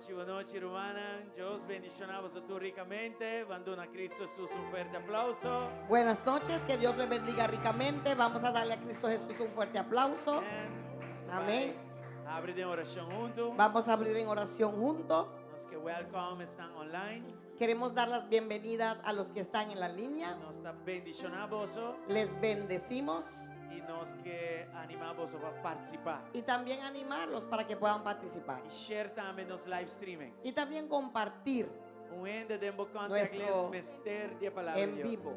Buenas noches, hermana. Dios bendiga a vosotros ricamente. Dando a Cristo Jesús un fuerte aplauso. Buenas noches, que Dios les bendiga ricamente. Vamos a darle a Cristo Jesús un fuerte aplauso. Amén. Abre de oración juntos. Vamos a abrir en oración juntos. Los que welcome están online. Queremos dar las bienvenidas a los que están en la línea. Nos está bendicionando Les bendecimos y nos que animamos a participar. y también animarlos para que puedan participar. Y share también los live streaming. Y también compartir Un ende de contact Nuestro mister de palabra en de Dios. vivo.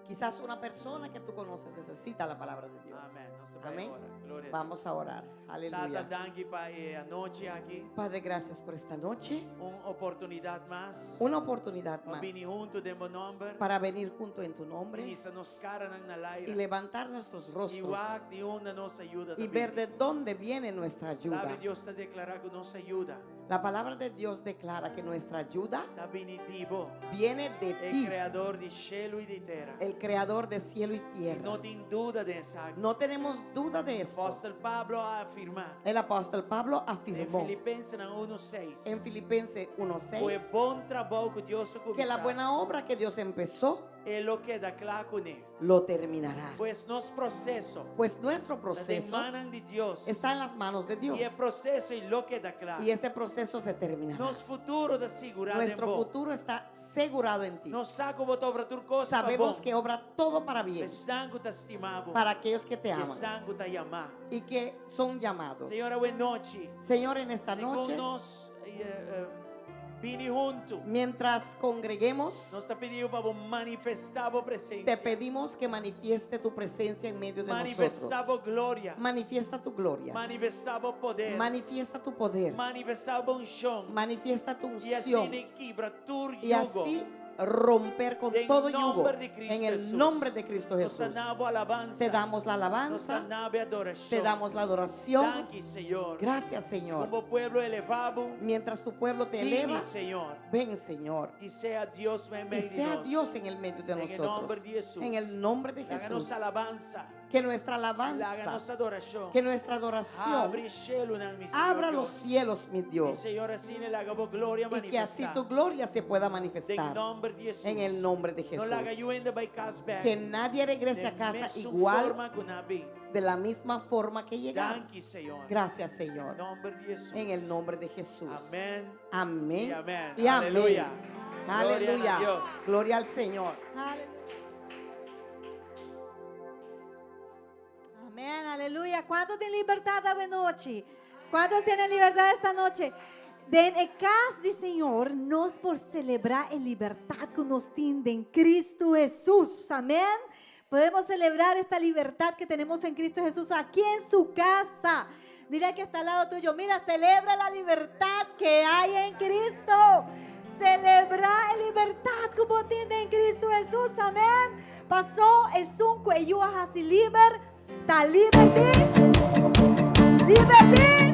Quizás una persona que tú conoces necesita la palabra de Dios. Amén. Amén. Gloria a Vamos a orar. Dios. Aleluya. Tata dangi pa anoche aquí. Padre, gracias por esta noche. Una oportunidad más. Una oportunidad más Vini junto de mon nombre. para venir junto en tu nombre Y se nos caran en la y aire. levantar nuestros Y rostros wag di una nos ayuda. y ver de dónde viene nuestra La ayuda. palabra de Dios te declara que nos ayuda. La palabra de Dios declara que nuestra ayuda Da benitivo. viene de El ti, creador de cielo y de tierra. el creador de cielo y Y tierra. no tiene duda de eso. No tenemos duda de eso. Apóstol Pablo afirma. El apóstol Pablo En afirmó Filipenses 1:6. en Filipenses Fue 1:6 buen trabajo que Dios que la buena obra que Dios empezó es lo que da claro con él. lo terminará. Pues nuestro proceso. Pues nuestro La proceso demanda de Dios. está en las manos de Dios Y el proceso es lo que da claro. y ese proceso se terminará. Nuestro futuro da seguridad. Nuestro futuro está asegurado en ti. No saco botar obra tu cosa. Sabemos que obra todo para bien Estanco te estimamos. para aquellos que te aman Estanco te llamamos. y que son llamados. Señora, buenas noches. Señor, en esta Según noche, nos vini junto. mientras congreguemos, Nos está pidiendo para manifestar tu presencia. te pedimos que manifieste tu presencia en medio de Manifestar nosotros. tu gloria. Manifiesta tu gloria. Manifestar tu poder. Manifiesta tu poder. Manifestar tu unción. Manifiesta tu Y así unción. quebra tu Y yugo. así romper con En todo yugo. nombre de Cristo En el Jesús. nombre de Cristo Nos Jesús. damos alabanza. Te damos la Nos alabanza. damos adoración. Te damos la adoración. Danke, Señor. Gracias, Señor. Como pueblo elevado. Mientras tu pueblo te Dime, eleva, Señor. ven, Señor. Y sea Dios en Y medio de sea nosotros. Dios en el medio de En el nosotros. nombre de Jesús. En el nombre de Háganos Jesús. alabanza. Que nuestra Háganos alabanza, adoración. que nuestra adoración Abre el cielo en mi abra Señor los Dios. cielos, mi Y Dios. Señor, así le hagamos gloria Y que así manifestar. tu gloria se pueda En manifestar. nombre de Jesús. En el nombre de No Jesús. la haga yo en de by cast back. Que nadie regrese a De casa mesma igual, forma que una vez. de la misma forma que llegaron. Danke, Señor. Gracias, Señor. En nombre de Jesús. En el nombre de Jesús. Amén. Amén. Y amén. Y amén. Aleluya. Gloria a Aleluya. Dios. Gloria al Señor. Amén, aleluya. ¿Cuántos tienen libertad esta noche? ¿Cuántos tienen libertad esta noche? En casa do Senhor, nós por celebrar a liberdade que nos tem em Cristo Jesús. Amén. Podemos celebrar esta libertad que tenemos en Cristo Jesús aquí en su casa. Dile que está al lado tuyo, mira, celebra la libertad que hay en Cristo. Celebra la libertad como tiene en Cristo Jesús. Amén. Pasó es un cuello a liber. Está liberty. Liberty.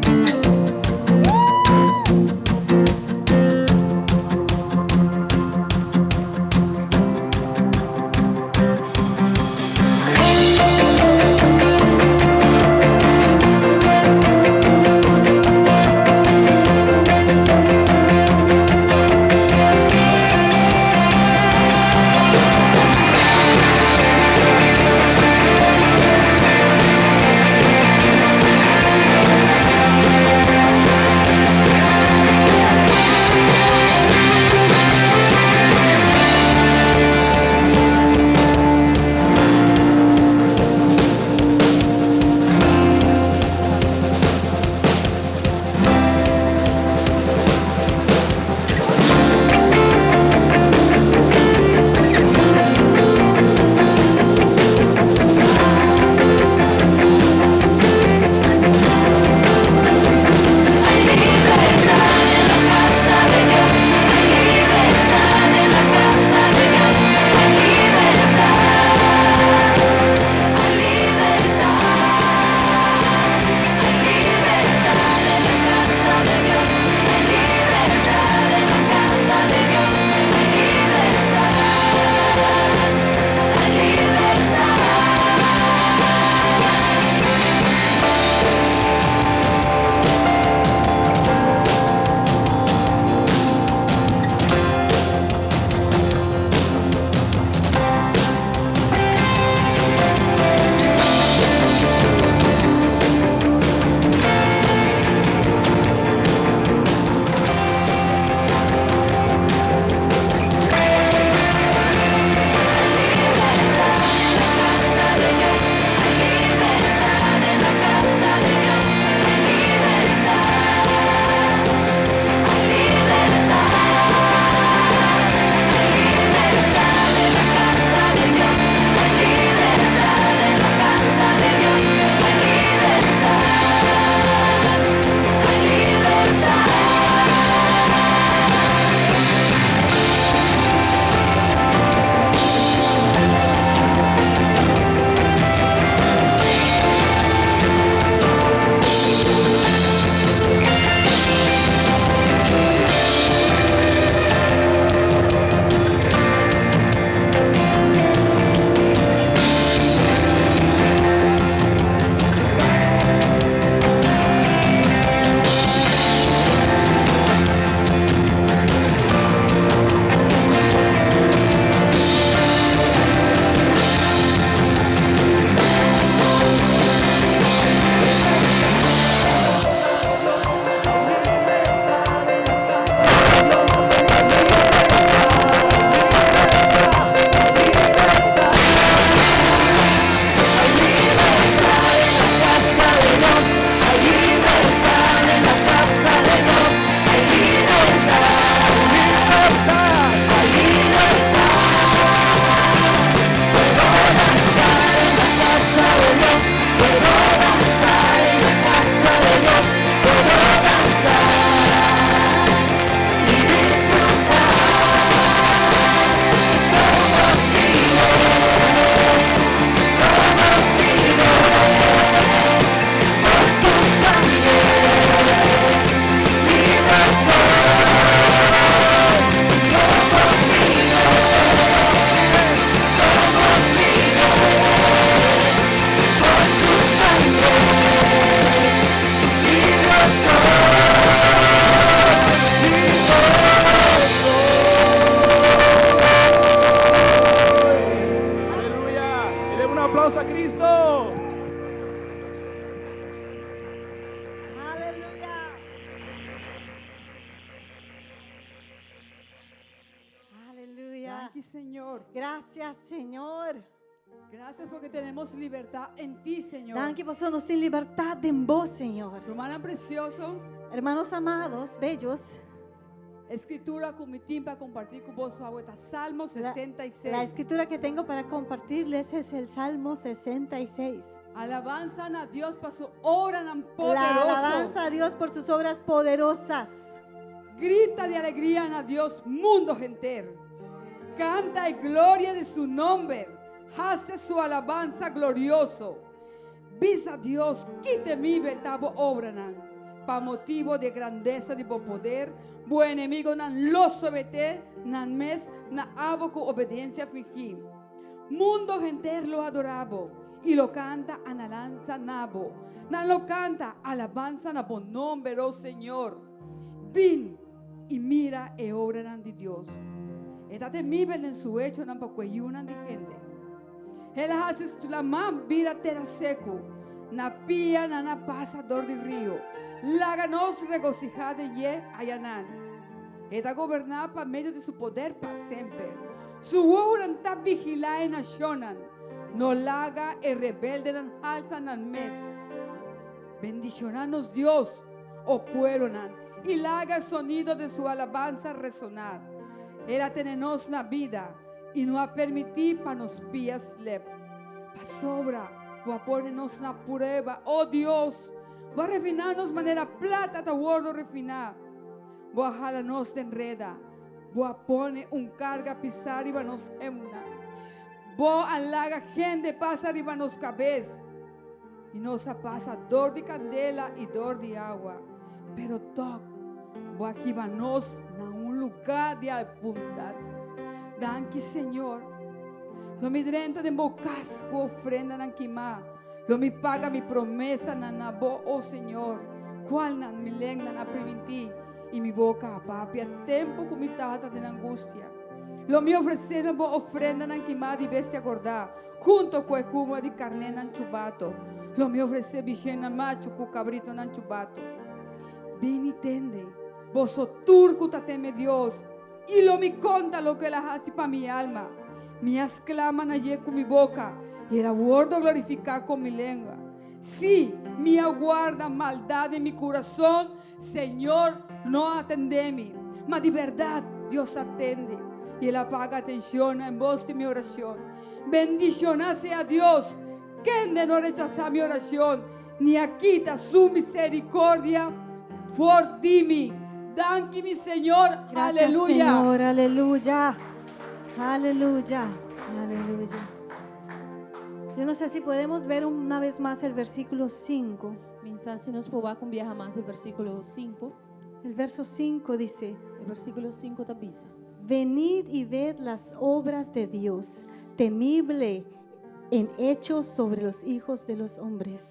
Dile un aplauso a Cristo. Aleluya. Aleluya. Danke, Señor. Gracias, Señor. Gracias porque tenemos libertad en ti, Señor. Danke por eso nos tiene libertad en vos, Señor. Romana precioso, Hermanos amados, bellos, escritura con mi team para compartir con vos ahorita. Salmo 66. la escritura que tengo para compartirles es el Salmo 66. Alabanza a Dios por su obra tan La poderosa. alabanza a Dios por sus obras poderosas. Grita de alegría a Dios, mundo entero. Canta en gloria de su nombre. Hace su alabanza glorioso. Visa a Dios, quite mi verdad obra. Pa motivo de grandeza de poder, buen enemigo nan lo somete, nan mes, na abo con obediencia fingir. Mundo entero lo adorabo y lo canta alabanza nabo. Nan lo canta alabanza na bon nombre, oh Señor. Vin y mira e obra de Dios. Estate mi en su hecho nan pa cueyunan de gente. Él hace la man vira tera seco. Na pía na pasador de río. Láganos regocijada ye ayanan. Está gobernada para medio de su poder para siempre. Su obra está vigilada en nacionan. No laga el rebelde nan alza nan mes. Bendicionanos Dios, oh pueblo nan. Y laga el sonido de su alabanza resonar. Él ha tenenos na vida y no ha permitido para nos pías lep. Pa sobra, va a ponernos na prueba, oh Dios. Va a refinarnos manera plata ta gordo refinar. Va a jalarnos de enreda. Va a poner un carga pisar y va nos emna. Va a laga gente pasa arriba nos cabeza. Y nos pasa dor de candela y dor de agua. Pero toc, va a llevarnos a un lugar de abundancia. Danke, Señor. Lo mi drenta de bocasco ofrenda nan quimá. Lo mi paga mi promesa nan nabo, oh Señor. Cual nan mi lengua nan preventi. Y mi boca a papi a tempo con mi tata de angustia. Lo mi ofrecer bo ofrenda nan quimá de bestia acordar. Junto con el cubo de carne nan chubato. Lo mi ofrecer bichena macho con cabrito nan chubato. Vini tende. Vos turco teme Dios. Y lo mi conta lo que la hace para mi alma. Mi exclaman ayer con mi boca. Y el aguardo glorificar con mi lengua. Sí, mi aguarda maldad en mi corazón. Señor, no atendeme. Mas de verdad Dios atende. Y Él apaga atención en voz de mi oración. Bendicionase a Dios. Que de no rechazar mi oración. Ni a quita su misericordia por mí. Danke mi Señor. Gracias, Aleluya. Señor, aleluya. Aleluya. Aleluya. Yo no sé si podemos ver una vez más el versículo 5. Minsan, se nos puede cambiar más el versículo 5. El verso 5 dice: El versículo 5 tapiza. venid y ved las obras de Dios, temible en hechos sobre los hijos de los hombres.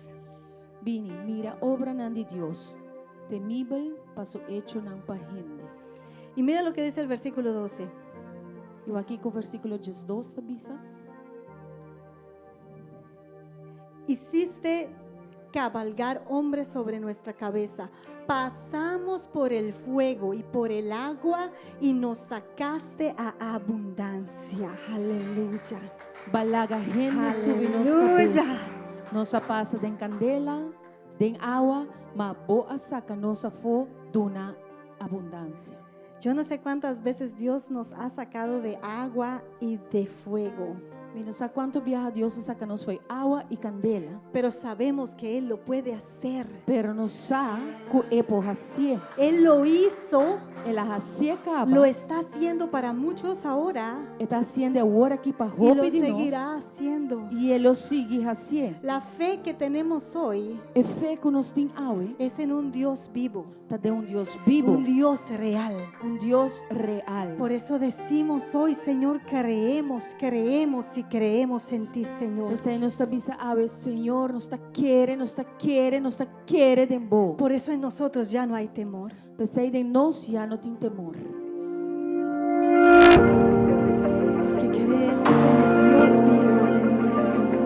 Vini, mira, obra nan de Dios. Temible para su hecho nan pa gente. Y mira lo que dice el versículo 12. Y aquí con versículo 2 tapiza. Hiciste cabalgar hombres sobre nuestra cabeza. Pasamos por el fuego y por el agua y nos sacaste a abundancia. Aleluya. Balaga gente sobre nos Aleluya. cabeza. Nos pasa den candela, den agua, ma boa saca nos fo duna abundancia. Yo no sé cuántas veces Dios nos ha sacado de agua y de fuego, No sé cuánto viaja Dios saca nos fue agua y candela, pero sabemos que Él lo puede hacer. pero no sa ku epo hasie. Él lo hizo, El hasie lo caba. está haciendo para muchos ahora Está haciendo ahora aquí para y lo hope de seguirá nos. haciendo. Y él lo sigue haciendo. La fe que tenemos hoy E fe que nos tem awe, es en un Dios vivo, está de un Dios vivo, un Dios real. un Dios real. Por eso decimos hoy, Señor, creemos, creemos y creemos en ti, Señor. Ese nos avisa awe, Señor, nos está quiere, nos está quiere, nos está quiere de bo. Por eso en nosotros ya no hay temor. Pensei de nós já não tem temor. Porque creemos en el Dios vivo. Aleluya, Jesús.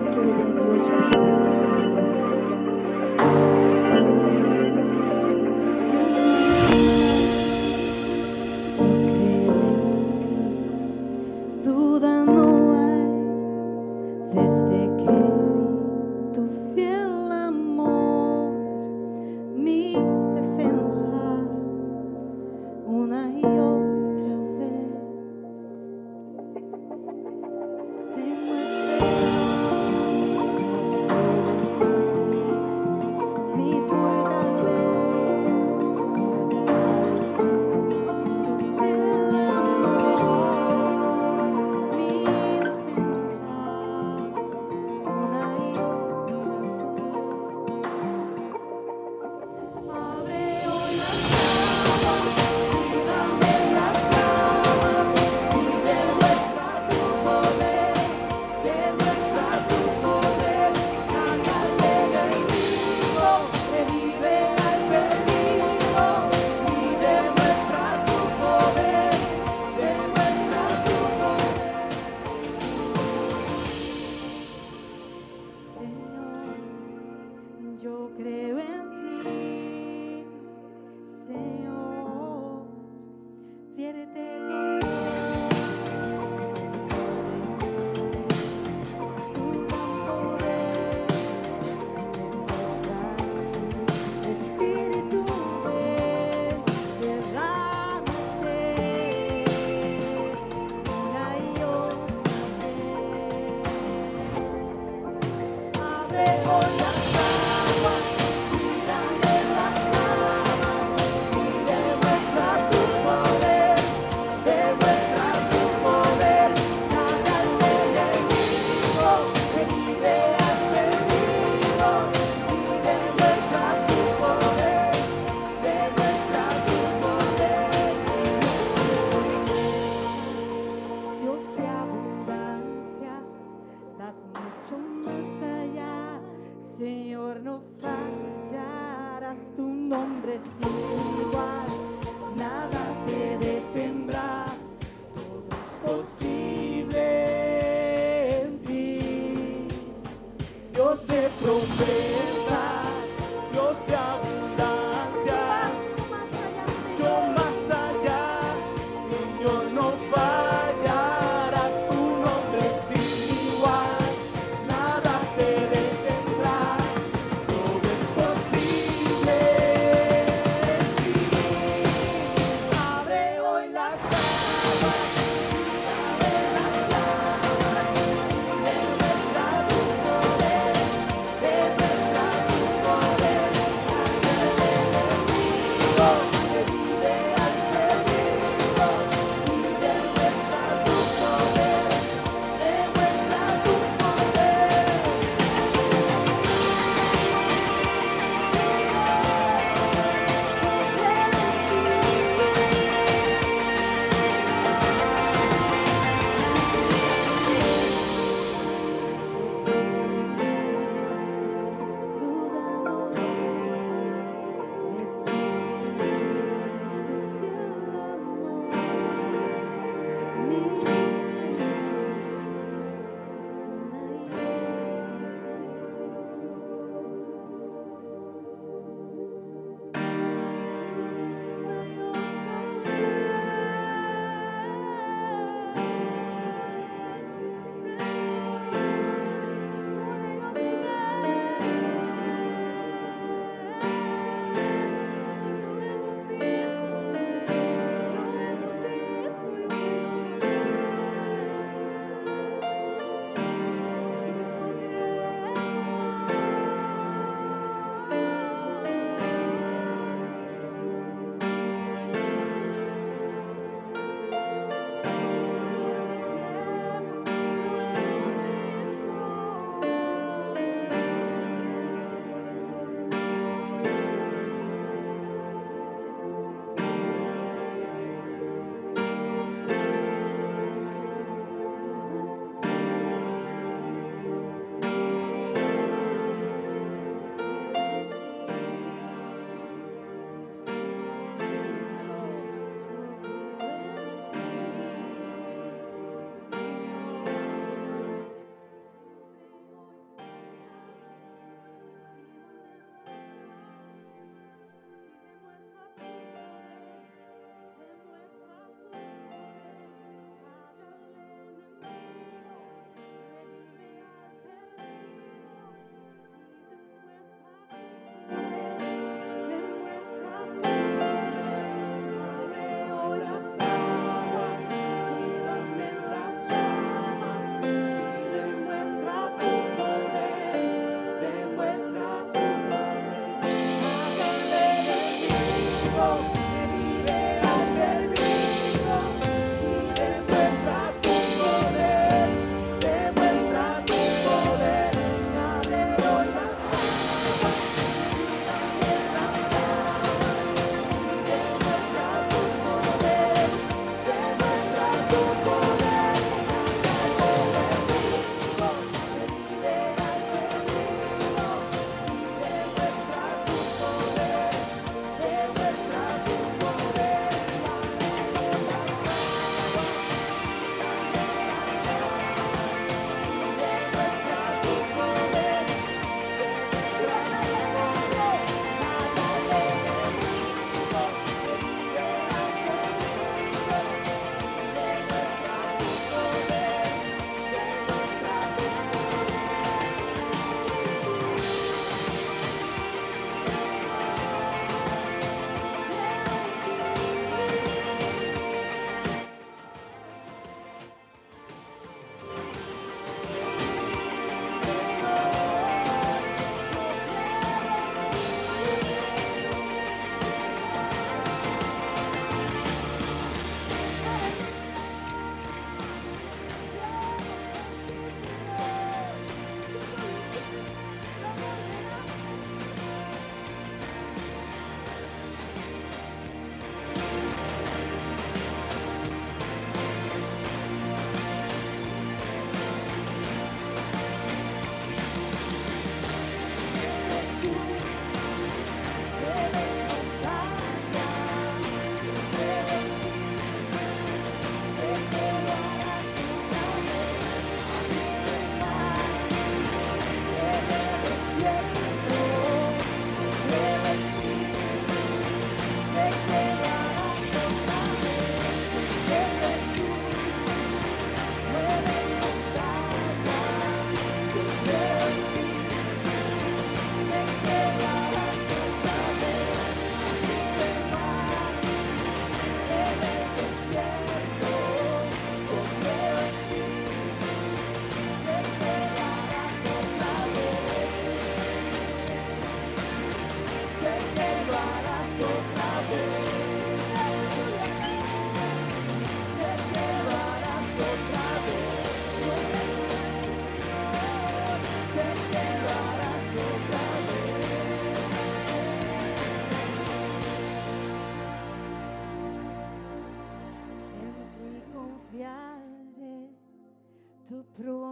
Desde que vi tu fiel amor, mi defensa, una y otra vez. Tengo esperanza solo en ti, mi fortaleza está en ti. Tu fiel amor, mi defensa, una y otra vez. Abre hoy las aguas, líbrame las llamas, y demuestra tu poder, gana al enemigo, revive al perdido, y demuestra tu poder, Señor, yo creo en ti, Señor, viérete tu gran poder, Espíritu ven, derrámate una y otra vez. Abre hoy las aguas, líbrame las llamas, y demuestra tu poder, gana al enemigo, revive al perdido, y demuestra tu poder, Dios de abundancia, das mucho más allá, Señor, no fallarás, tu nombre es igual, nada te detendrá, todo es posible en ti. Dios de promesas, Dios de abundancia, yo más allá, Señor, no fallarás, tu nombre es igual, nada te detendrá, todo es posible en ti. Abre hoy las aguas, Demuestra tu poder, demuestra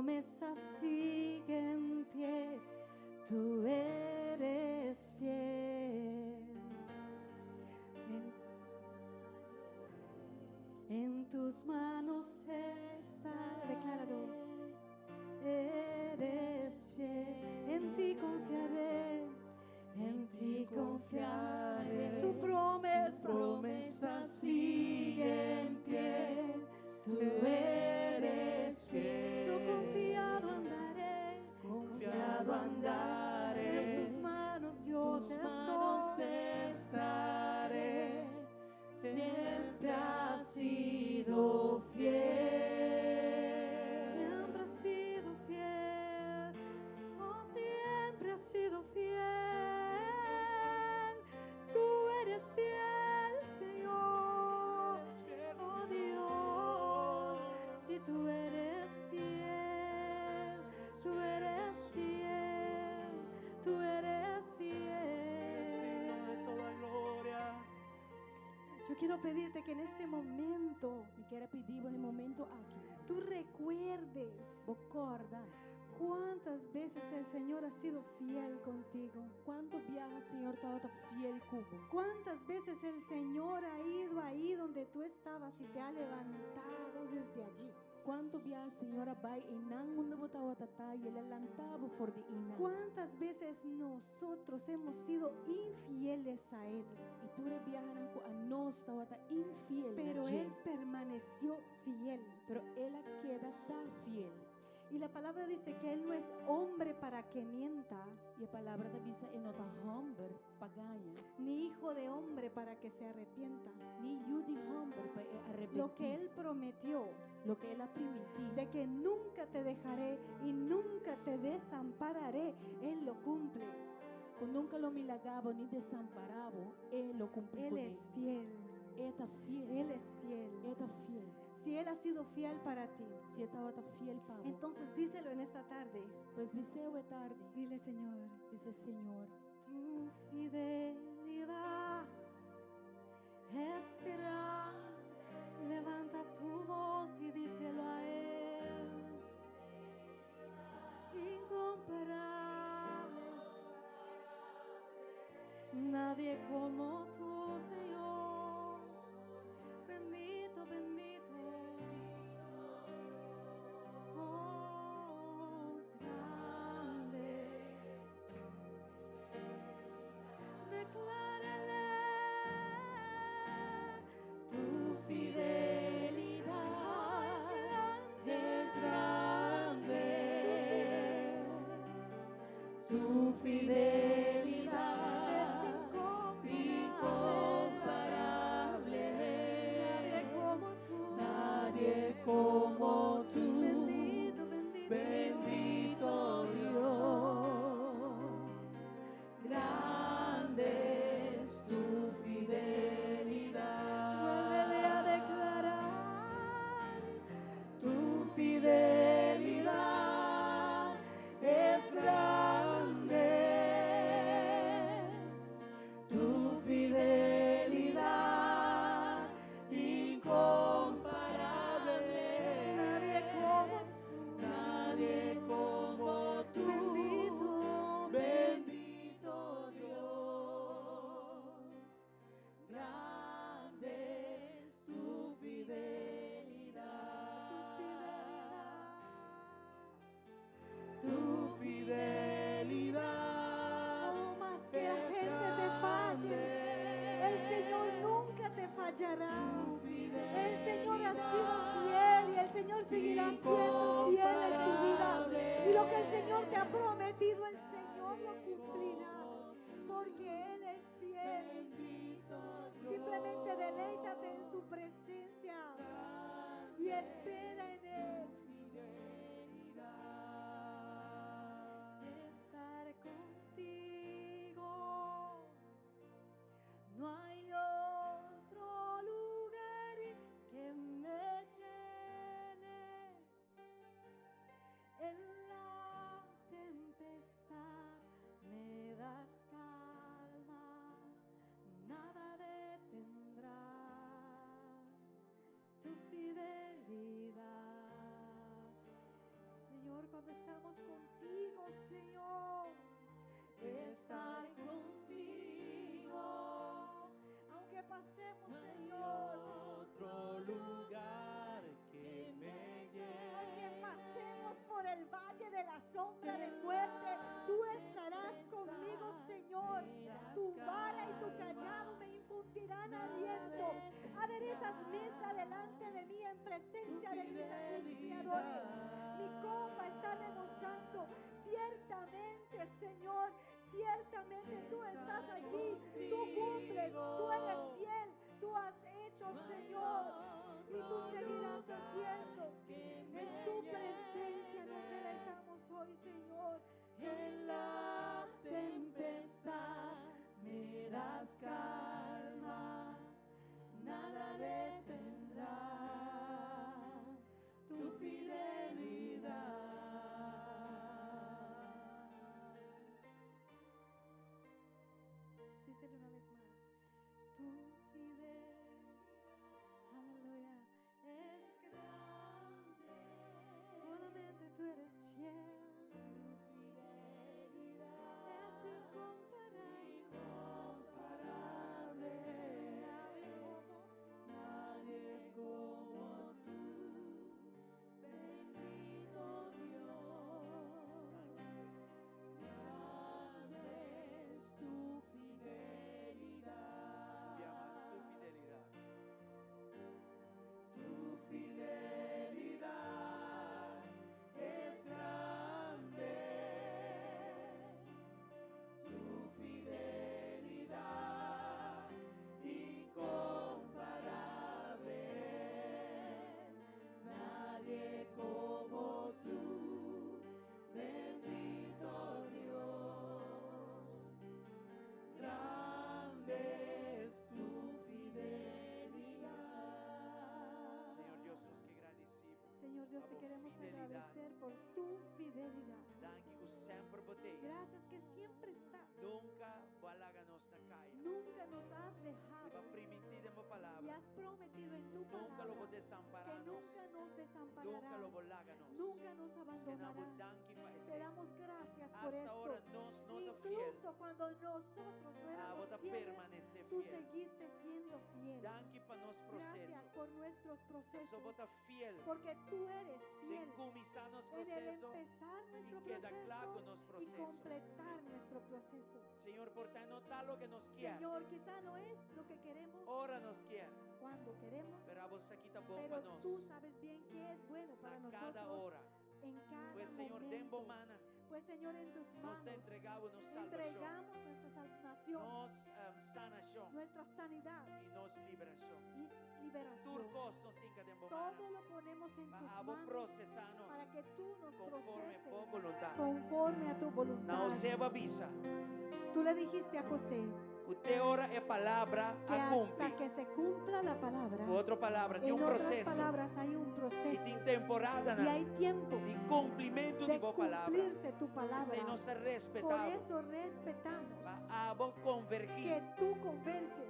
promesa sigue en pie, tú eres fiel. En tus manos está, decláralo, eres fiel, en ti confiaré, en ti confiaré. Tu promesa sigue en pie, tú eres fiel. Yo confiado andaré, en tus manos Dios estaré, siempre has sido fiel, siempre has sido fiel, oh siempre has sido fiel, tú eres fiel Señor, oh Dios, si tú eres fiel, tú eres fiel, tú eres fiel. De toda gloria. Yo quiero pedirte que en este momento Me quero pedir no momento aqui. tú recuerdes Recorda cuántas veces el Señor ha sido fiel contigo. quanto viaja Senhor estava fiel cubo. Cuántas veces el Señor ha ido ahí donde tú estabas y te ha levantado desde allí. Quanto viaja Senhora vai e não mundo botava tata e ele lantava for de ina. Cuántas veces nosotros hemos sido infieles a Él, E tu viajaram com a nós estava infiel. pero Él permaneció fiel. Pero ela queda tá fiel. Y la palabra dice que Él no es hombre para que mienta, E a palavra da bisa é nota humber paganha. ni hijo de hombre para que se arrepienta. Ni judi humber para arrepentir. Lo que Él prometió, Lo que ela permitiu. de que nunca te dejaré y nunca te desampararé, Él lo cumple. Quando nunca lo milagava ni desamparava, ele lo cumpriu. Él es fiel, Eta fiel. Él es fiel. Eta fiel. Si Él ha sido fiel para ti, Se estava fiel para entonces díselo en esta tarde. Pois viseu é tarde. Dile, Señor, Dice Senhor, tu fidelidad es gran. Levanta tu voz y díselo a Él. Incomparable. Nadie como tú, Señor. Bendito, bendito. Oh, grandes. Declárale tu fidelidad es grande, tu fidelidad es incomparable, nadie como tú, bendito, bendito, Bendito Dios, grande es tu fidelidad. vuélvele a declarar Tu fidelidad es grande. Tu fidelidad incomparable. nadie como tú, Nadie como tú. Bendito Dios. Grande es tu fidelidad. Tu fidelidad. No más que la es gente te falle, el Señor nunca te fallará. El Señor ha sido fiel y el Señor seguirá siendo fiel en tu vida. Y lo que el Señor te ha prometido, el Señor lo cumplirá, porque Él es fiel. Simplemente deleítate en su presencia y espera en Él. Estar contigo, no hay otro lugar que me llene. En la tempestad me das calma, nada detendrá tu fidelidad. Aderezas mesa delante de mí en presencia de mis angustiadores. Mi copa está rebosando. Ciertamente, Señor, ciertamente tú estás allí. Tú cumples, tú eres fiel. Tú has hecho, Señor, y tú seguirás haciendo. En tu presencia nos deleitamos hoy, Señor. En la tempestad me das calma, nada detendrá tu fidelidad. Díselo una vez más. Tu fidelidad, aleluya, es grande. Solamente tú eres fiel. Tu fidelidad es incomparable. Nadie es como tú. Bendito Dios, grande es tu fidelidad. Envía más tu fidelidad. Tu fidelidad es grande. Tu fidelidad incomparable. Nadie como tú. Bendito Dios. Grande es tu fidelidad. Señor Dios, nos que agradecemos. Señor Dios, te Por queremos fidelidad. agradecer por tu fidelidad. Thank you sempre por ti. Gracias que siempre estás. Nunca balaganos na kaya. Nunca nos has Iba dejado permitir mo y palabra. has prometido en tu Nunca lo vou palabra que desampararnos. nunca nos Nunca lo desampararás, volaganos. nunca nos Que abandonarás. nabudanki pa Te ese. damos gracias por Hasta ahora esto. nos no te fiel. Incluso cuando nosotros no éramos vota fieles, permanecer tú fiel. seguiste siendo fiel. Danki pa nos proceso. Gracias por nuestros procesos, So vota fiel. porque tú eres De fiel começar nos en el proceso. empezar nuestro y queda claro proceso nos y proceso. completar nuestro proceso. Señor, por tanto, no está lo que nos quiere. Señor, quizá no es lo que queremos Ahora nos quiere. cuando queremos, Pero a vos aquí está bom pero para nos. tú sabes bien qué es bueno para A nosotros cada hora. en cada Pues Señor, den momento. bomana. Pues Señor, en tus Nos manos te entregamos, nos salvación. entregamos nuestra salvación, Nos sanación. nuestra sanidad Y nos liberación. y liberación. Turcos nos tinca de bomana. Todo lo ponemos en tus Para manos procesanos. para que tú nos Conforme a tu proceses voluntad. conforme a tu voluntad. Não se avisa. Tú le dijiste a José Usted ora é palavra que a hasta cumprir. que se cumpla la palabra, Outra palavra, tem en um otras processo. palabras hay un E proceso tem temporada y hay tiempo de cumprimento de de boa palavra. cumplirse tu palabra. Se nós Por respeitamos, eso respetamos a vos que convergir. tú converges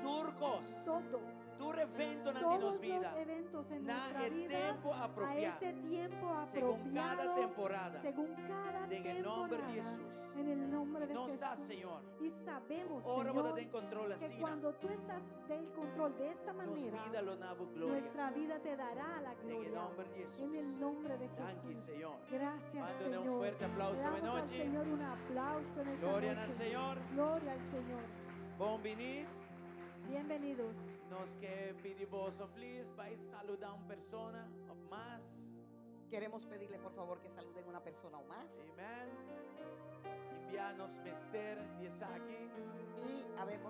Turcos, todo, tu evento na todos nos los vida. eventos en Na nuestra é vida tempo a apropriado. ese tiempo Según cada apropiado, temporada. según cada En el nombre de temporada, Jesús. en el nombre de Nos Jesús. da, Señor. Y sabemos, Ora vos Señor, ten control que assim. cuando tú estás del control de esta Nos manera, vida lo nabo gloria. nuestra vida te dará la gloria. nombre de Jesús. En el nombre de Thank you, Jesús. Señor. Gracias, Mándale un Señor. fuerte aplauso Le damos esta al noche. Señor un aplauso en esta Gloria al noche. Señor. Gloria al Señor. Bom venir. Bienvenidos. Nos que pedimos, please, vai saludar uma pessoa ou mais. Queremos pedirle por favor que saluden una persona o más. Amém. Enviar-nos mister de aqui. Y a veces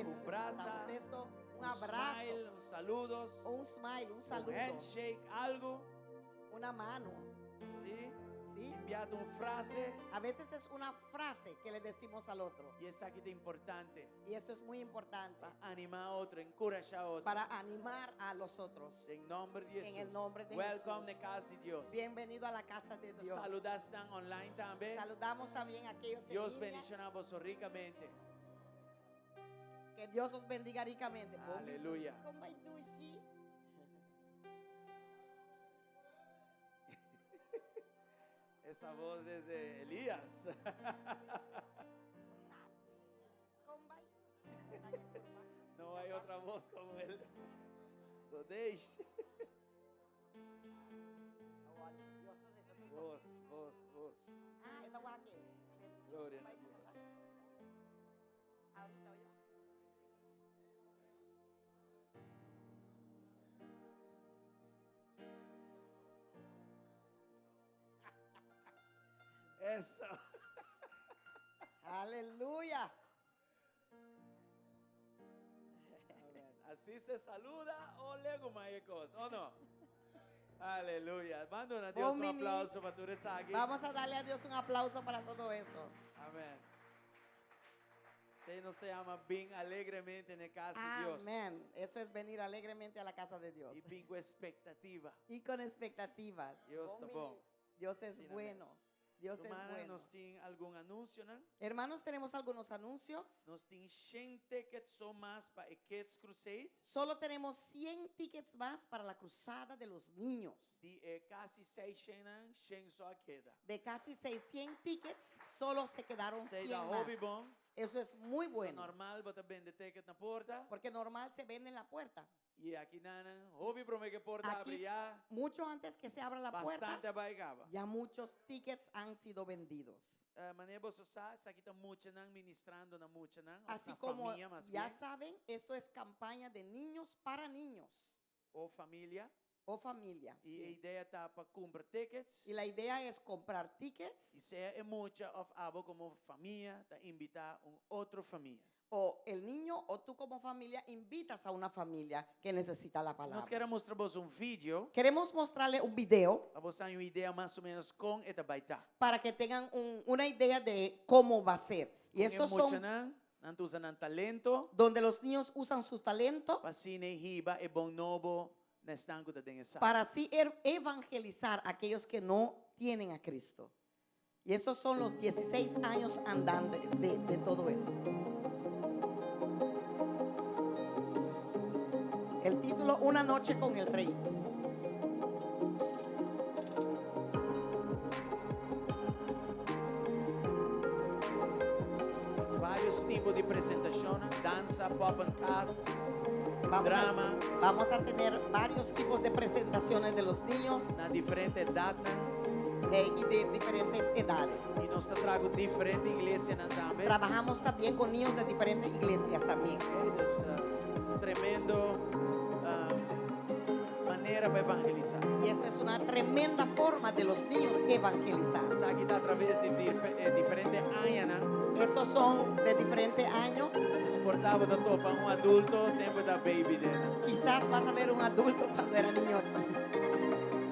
Un brazo, necesitamos esto, un Smile, abrazo, uns saludos, o un smile, un saludo, handshake, algo. una mano. Sim. ¿Sí? Enviar uma frase. A veces es una frase que le decimos al otro. E isso aqui é importante. Y esto es muy importante Para animar a outro, encorajar a outro. para animar a los otros. Em nome de Jesus. En el nombre de Welcome Jesús. na casa de Deus. Bienvenido a la casa de Dios. Saludar estão online também. Saludamos también a aquellos en Deus línea. bendicionamos ricamente. Que Dios os bendiga ricamente. Aleluya. Con Baitushi. Essa voz é de Elias. Con Baitushi. Não há outra voz como ele. Lo deixe. Voz. Ah, esta guay que. Gloria a Dios. Ahorita oye. Eso. Aleluya. Amén. Así se saluda o lego mayekos, ¿o no? Aleluya. Manda a Dios un Omini. aplauso para tu rezagui. Vamos a darle a Dios un aplauso para todo eso. Amén. Se nos se llama bien alegremente en la casa de Dios. Amén. Eso es venir alegremente a la casa de Dios. Y bien con expectativa. Y con expectativas. Dios está Omini. bueno. Dios es Sin bueno. amén. Dios es Hermana, bueno. nos tiene algún anuncio, ¿no? Hermanos, tenemos algunos anuncios. Nos tiene 100 tickets o más para el Kids Crusade. Solo tenemos 100 tickets más para la cruzada de los niños. De casi 600, 100 só queda. De casi 600 tickets, solo se quedaron Sei 100 da más. hobby bom. Eso es muy bueno. Normal, bota vende ticket na porta. Porque normal se vende en la puerta. E aqui nana, hobby promete que porta Aquí, abre ya. mucho antes que se abra la Bastante puerta, abaigaba. ya muchos tickets han sido vendidos. Maneira você sabe, aqui tá muita nan ministrando na muita nan, Así na como família, mas ya bien, saben, esto es campaña de niños para niños ou família. o familia. E a Sí. ideia tá para comprar tickets. Y la idea es comprar tickets E se é muita of abo como família, tá invitar outra família. o el niño o tú como familia invitas a una familia que necesita la Nós palabra. queremos mostrar-vos vídeo, Queremos mostrarle un video a você ter uma ideia mais ou menos com esta baita. para que tengan una idea de cómo va a ser. Y estos muita son nan, nanto usando talento, donde los niños usan su talento para sine hiba e bom novo na estanco da dengue para así evangelizar a aquellos que no tienen a Cristo. Y estos son los 16 años andando de todo eso. El título, Una noche con el rey. Vários tipos de apresentações, dança, pop and cast, Vamos drama, vamos a tener varios tipos de presentaciones de los niños na diferente idade, y de diferentes edades. e nós trago diferente igreja também. Trabajamos también con niños de diferentes iglesias también. Tremendo maneira para evangelizar. Y esta es una tremenda forma de los niños evangelizar. Aqui está através de diferentes anos, Estos son de diferentes años. exportava da topa adulto, tempo da baby dela. Quizás vas a ver un adulto cuando era niño aquí.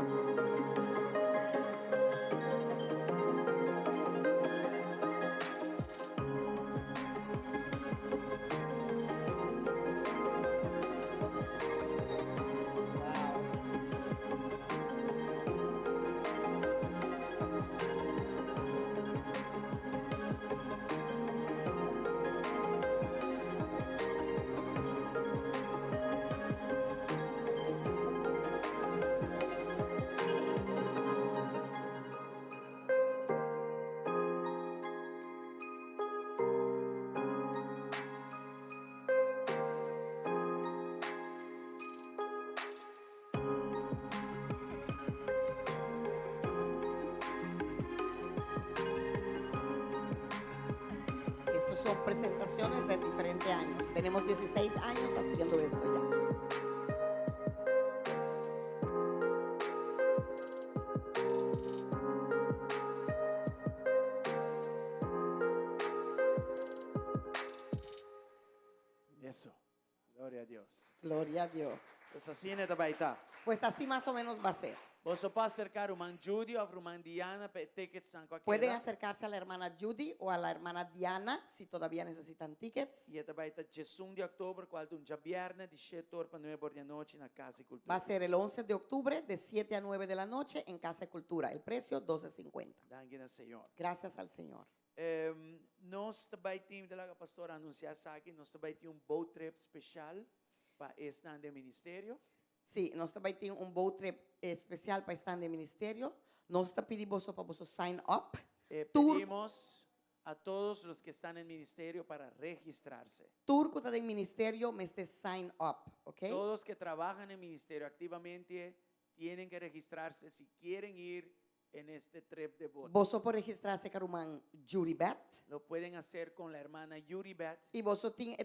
Estos son presentaciones de diferentes años. Tenemos 16 años haciendo esto ya. Isso. Glória a Deus. Gloria a Dios. Pues assim é vai estar. Pues así más o menos va a ser. Você pode acercar o man Judy ou o man Diana para tickets em qualquer. Pueden acercarse a la hermana Judy o a la hermana Diana si todavía necesitan tickets. E vai estar 18 de outubro, qual um dia viernes, de 7 horas para 9 da noite na Casa e Va Cultura. a ser el 11 de octubre de 7 a 9 de la noche en Casa de Cultura. El precio $12.50. Dangue ao Senhor. Gracias al Señor. Nós também temos, a pastora anunciar aqui, nós também temos boat trip especial para estar no ministério. Sí, nós também tem un boat trip especial para estar de ministerio. Nós te pedimos para vos sign up. Tour, Pedimos a todos os que estão no ministério para registrarse. tour que está de ministerio, me esté sign up, ¿ok? Todos que trabajan en el ministerio activamente tienen que registrarse si quieren ir en este trip de boda. Vos por registrarse caruman Yuri Bet. Lo pueden hacer con la hermana Yuri Beth Y vos tiene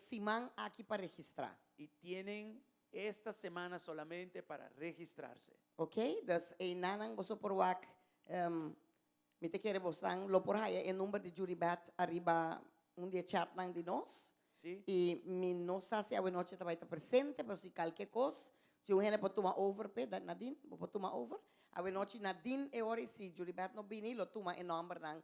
Simán aquí para registrar. y tienen esta semana solamente para registrarse. ¿Ok? Dus nanan vos por wak Mi te quiere mostrar lo por ahí, el número de Judy Bat arriba un día chat nang de nos. ¿sí? Y mi no sabe a buena noche te va a estar presente, pero si cualquier cosa, si un gente puede tomar over, Nadine, puede tomar over. A buena noche Nadine e ora si Judy Bat no viene, lo toma en nombre nang.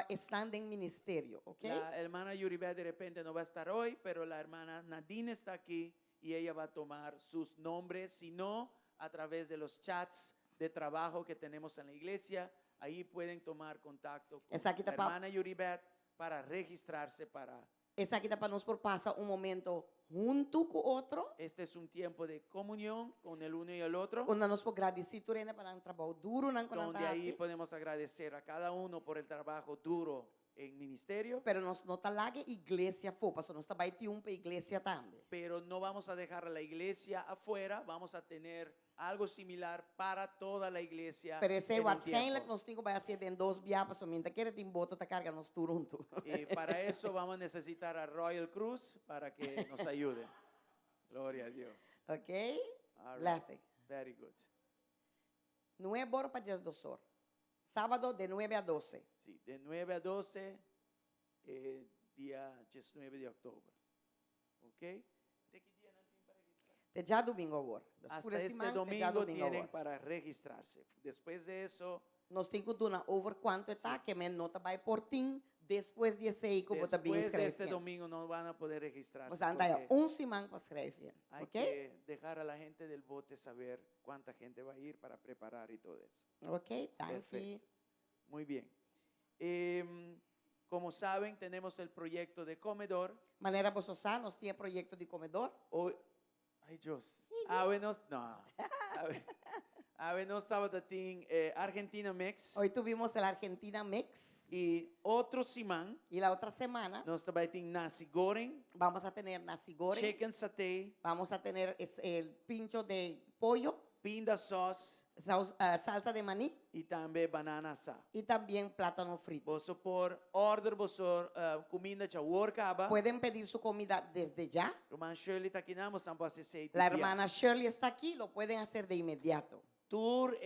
Están en ministerio, ¿ok? La hermana Yuribet de repente no va a estar hoy, pero la hermana Nadine está aquí y ella va a tomar sus nombres, si no, a través de los chats de trabajo que tenemos en la iglesia. Ahí pueden tomar contacto con Esa aquí la está hermana Yuribet para registrarse para... Esa aquí está para nos por pasa un momento junto con otro. Este es un tiempo de comunión con el uno y el otro, Onde nós podemos agradecer para um trabalho duro na donde ahí podemos agradecer a cada uno por el trabajo duro en ministerio, pero nós não tá lá igreja for, pastor, nós também tem para igreja também. pero no vamos a dejar a la iglesia afuera, vamos a tener algo similar para toda la iglesia. Pero esse en un waarschijnlijk tiempo. nós temos vai ser em dois biapas, somente querer tem boto tá carga nós tudo junto. Y para eso vamos a necesitar a Royal Cruz para que nos ayude. Gloria a Dios. Ok? All right. Blessing. Very good. Não é bora para dias do sol. Sábado de 9 a 12. Sí, de 9 a 12, día 19 de octubre. ¿Ok? ¿De qué día no tienen para registrar? De já domingo agora. Das Hasta puras este semanas, de já domingo domingo tienen agora. para registrarse. Después de eso, Nós temos que donar over quanto está, que men nota vai por tim, depois de esse aí, como também después de este escreve. domingo no van a poder registrarse. Mas anda aí, porque semana para escrever. hay Ok? que dejar a la gente del bote saber cuánta gente va a ir para preparar y todo eso. Ok? Tá aqui. Perfecto. Muy bien. Como saben, tenemos el proyecto de comedor. Maneira Bossosá, nós tinha projeto de comedor. Hoy, ay Dios. Ávenos, no. Ávenos estaba dating Argentina Mix. Hoy tuvimos el Argentina Mix. Y otro simán. Y la otra semana Nos estaba dating nasi goreng, vamos a tener nasi goreng. chicken saté, Vamos a tener el pincho de pollo, pinda sauce salsa de maní y también banana sa. y también plátano frito. Vosso por order, vosso comida cha workaba. Pueden pedir su comida desde ya. Roman Shirley takinamos sampo asesei. La hermana Shirley está aquí, lo pueden hacer de inmediato. Tour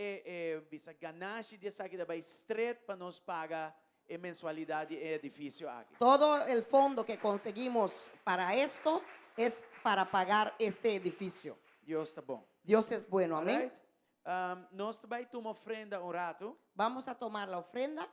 bisa ganache de saki da by straight para nos paga mensualidade e edifício aqui. Todo el fondo que conseguimos para esto es para pagar este edificio. Deus tá bom. Dios es bueno, amén. Alright? Nós também tomamos ofrenda um rato. Vamos a tomar la ofrenda.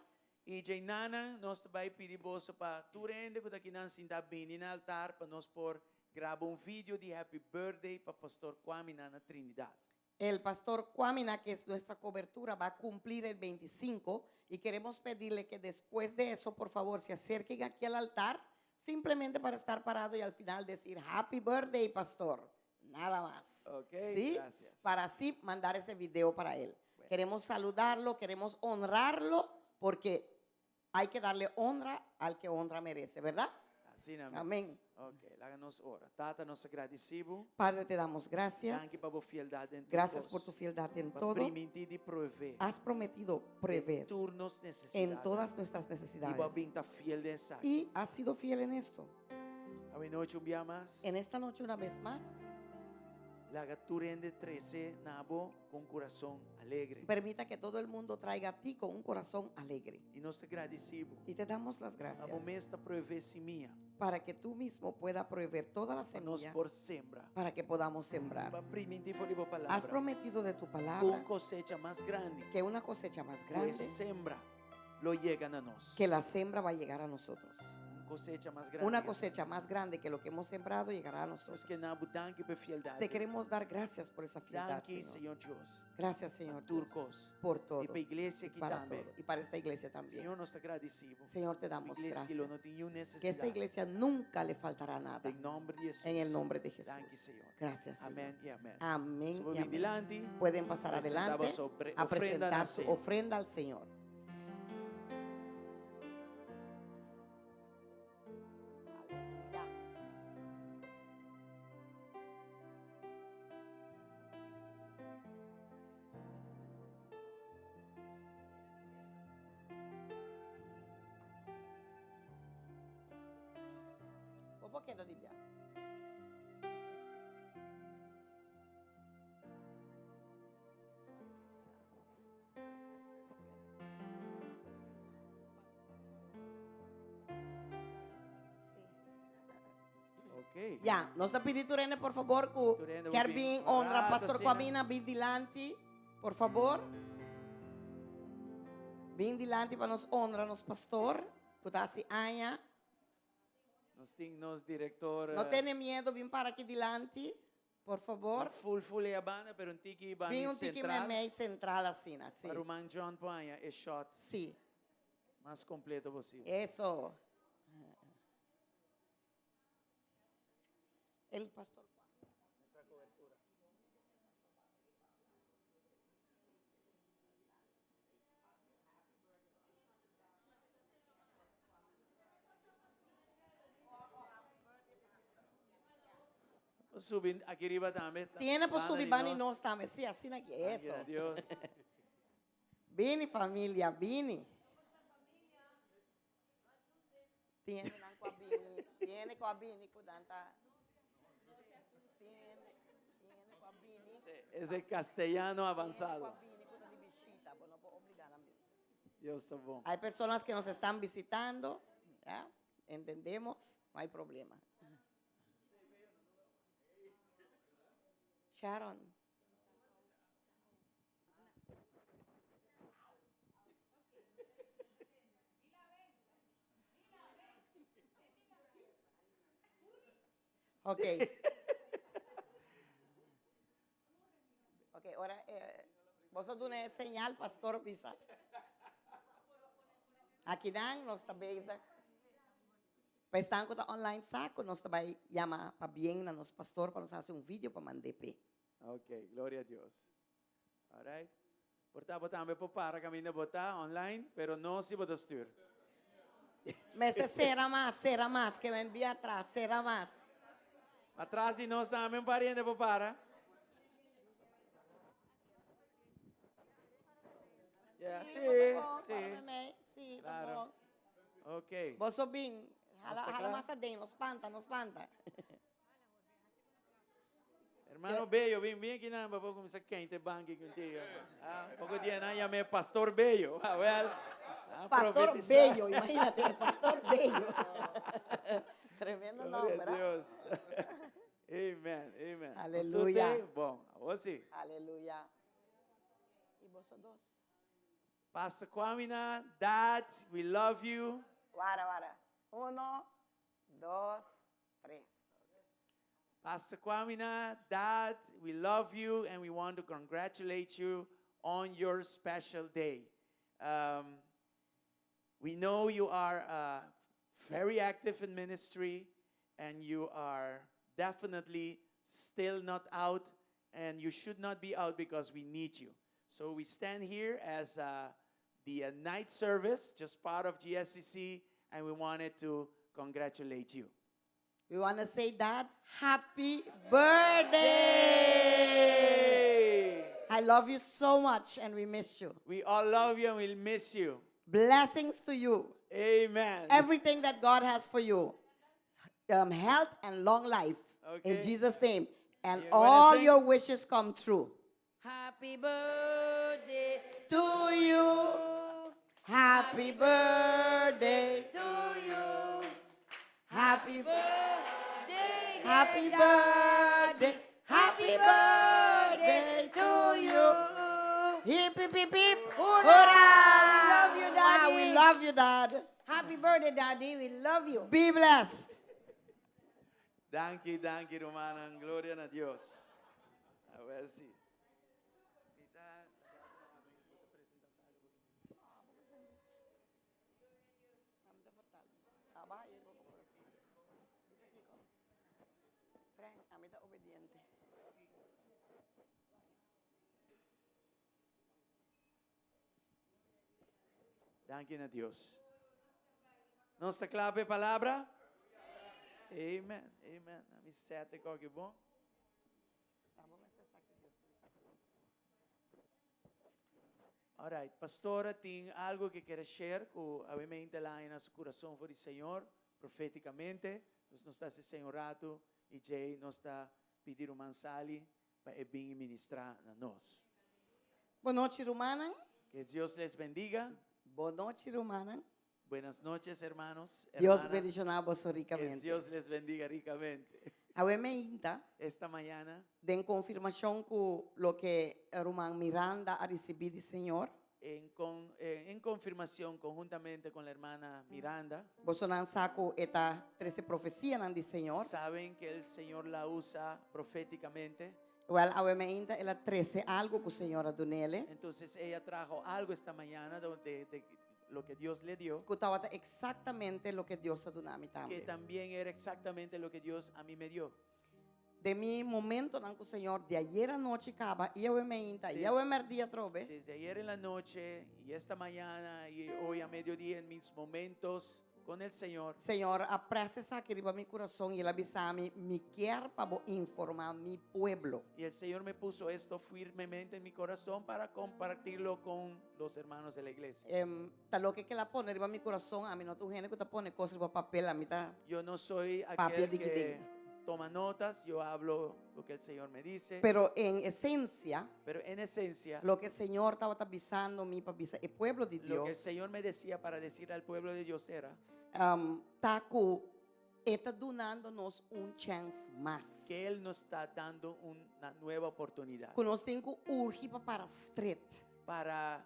E Jainana, nós também pedimos para tu rende que daqui não se dá bem no altar para nós por gravar vídeo de Happy Birthday para Pastor Kwame na Trinidad. El pastor Kwamina, que es nuestra cobertura, va a cumplir el 25 y queremos pedirle que después de eso, por favor, se acerquen aquí al altar, simplemente para estar parado y al final decir Happy Birthday, pastor. Nada más. Ok, ¿Sí? gracias. Para así mandar ese video para él. Queremos saludarlo, queremos honrarlo, porque hay que darle honra al que honra merece, ¿verdad? Assim não. Amém. Ok, láganos ora. Tata, nós agradecemos. Padre, te damos gracias. Danke para a fialdade em Gracias por tu fieldad en Para todo. permitir de prover. Has prometido prever Turnos necessidades. en todas nuestras E para necesidades. vir tá fiel dessa. Y has sido fiel en esto. A noite dia mais. En esta noche una vez más, Laga turende 13 nabo com coração alegre. permita que todo el mundo traiga a ti con un corazón alegre. E nós te agradecemos. Y te damos las A gracias momento prover minha. para que tú mismo puedas proveer toda la Para nós semilla por sembra. para que podamos sembrar. Para permitir por a palavra. Has prometido de tu Com palabra cosecha mais grande. que una cosecha más Pues grande, sembra lo llegan a nós. que la siembra va a llegar a nosotros. Cosecha mais grande. Una cosecha más grande que lo que hemos sembrado llegará a Nós nosotros. que nabo danke por fialdade. Te queremos dar gracias por esa fidelidad, Danke, Señor. Senhor Deus. Gracias, Señor, A Dios, turcos. por todo. E para a igreja Y aqui para também. todo. Y para esta iglesia también. Senhor, nós te agradecemos. Señor, te damos Iglesia que não gracias. tem Que esta necessidade. iglesia nunca le faltará nada. Em nome de Jesus. En el nombre de Jesús. Danke, Senhor. Gracias, Señor. Amém e amém. Amén Vamos y vir amén. delante. Pueden pasar Presentamos adelante ofrenda a presentar na su ceia. ofrenda al Señor. Un poquito di piano. Ok. Ya, nós está pedindo Turene, por favor, que Turene, quer vou vir vir honra orar, Pastor docena. Kwamina, vir dilante, por favor. Vim dilante para nos honra, nos pastor, que está assim, Anya. Nos director. Não tenha medo, vim para aqui dilante, por favor. Full a banda, pero un tiki Vim bani tiki central. meio central assim, assim. Para o man John Poanha, é shot Sim, mais completo possível. isso. Ele, pastor. Subir aqui arriba também. Tiene por Banda subir de bani nós. nós também, sim, assim aqui, Gracias a isso. Dios. Vini família, vini. Tiene com a Bini, tiene com a Bini, cuidanta. Tiene com a Bini. Esse castelhano Tiene com a avançado. Bini, cuida de visita, pues no puedo obligar a mí. Deus está bom. Hay personas que nos están visitando, ¿ya? Entendemos, no hay problema. Sharon. Ok. Ok, ahora, vos dune señal, pastor Pisa. Aqui não, nós também, para estar online saco, nós também chama para bem na nosso pastor para nos fazer vídeo para mandar p. Ok, glória a Deus. Alright. Portanto, também para caminhar botar online, pero não se botar stuur. Mas será mais, que vem bem atrás, será mais. Atrás de nós também pariente para. Yeah, sim. Sim, Claro. tá bom. Ok. Vos bem, Basta hala claro. mais adentro, nos espanta. Hermano Bello, vem aqui na para começar quente banque contigo. Ah, pouco dia não chamei Pastor Bello. Ah, well. Pastor profetizar. Bello, imagínate, Pastor Bello. Tremendo Glória nome, a ¿verdad? Deus. Amen. Aleluia. Pastor Bello, bom, você. Aleluya. ¿Y vosotros? Pastor Kwamina, Dad, we love you. Vara. 1, 2, 3. Pastor Kwamina, Dad, we love you and we want to congratulate you on your special day. We know you are very active in ministry and you are definitely still not out and you should not be out because we need you. So we stand here as the night service, just part of GSCC, and we wanted to congratulate you. We want to say that happy birthday. I love you so much and we miss you. We all love you and we'll miss you. Blessings to you. Amen. Everything that God has for you. Health and long life. In Okay. Jesus' name. And You wanna all sing? your wishes come true. Happy birthday To you. Happy birthday. to you. Happy Birthday, Happy birthday. Happy birthday to you. Hip, hip, hip, hip. Hurrah! We love you, Daddy. We love you, Dad. Happy birthday, Daddy. We love you. Be blessed. Thank you, Romana. Gloria a Dios. A ver si. Thank you, Dios. Não está clave a palavra? Amen. A mim sete que bom. Alright, pastora, tem algo que quer share com a mente lá em nosso coração for o Senhor, profeticamente. Nós está se senhorato e Jay nos está pedindo uma mansali para bem ministrar a nós. Boa noite, Romana. Que Deus les bendiga. Boa noite, Romana. Buenas noches, hermanos. Dios hermanas. bendicionar vos Que ricamente. Dios les bendiga ricamente. Ahora me inta Esta mañana, den confirmación con lo que Román Miranda ha recibido del Señor. en confirmación conjuntamente con la hermana Miranda, Vos han saco esta 13 profecías del Señor. saben que el Señor la usa proféticamente. Well, ahora me inta ela 13 algo que o Señor ha donele. Entonces ella trajo algo esta mañana de lo que Dios le dio, Que estaba exactamente lo que Dios ha donado a mí que también. también era exactamente lo que Dios a mí me dio. De mi momento con el Señor, de ayer anoche acaba, y ahora me inta, y ahora me día trove. Desde ayer en la noche y esta mañana y hoy a mediodía en mis momentos con el Señor, Señor, aprecie esa que arriba mi corazón y el avisame, mi quiero para informar mi pueblo. y el Señor me puso esto firmemente en mi corazón para compartirlo con los hermanos de la iglesia. Tal lo que la pone arriba mi corazón, a mí no tu gente que te pone cosas arriba papel, a mí está. Yo no soy Papi, aquel digui, que toma notas, yo hablo lo que el Señor me dice, Pero en esencia, pero en esencia, lo que el Señor estaba avisando a mí para avisar el pueblo de lo que el Dios, Señor me decía para decir al pueblo de Dios era Taku está dándonos un chance más. que Él nos está dando una nueva oportunidad Que nos tengo urge para street. para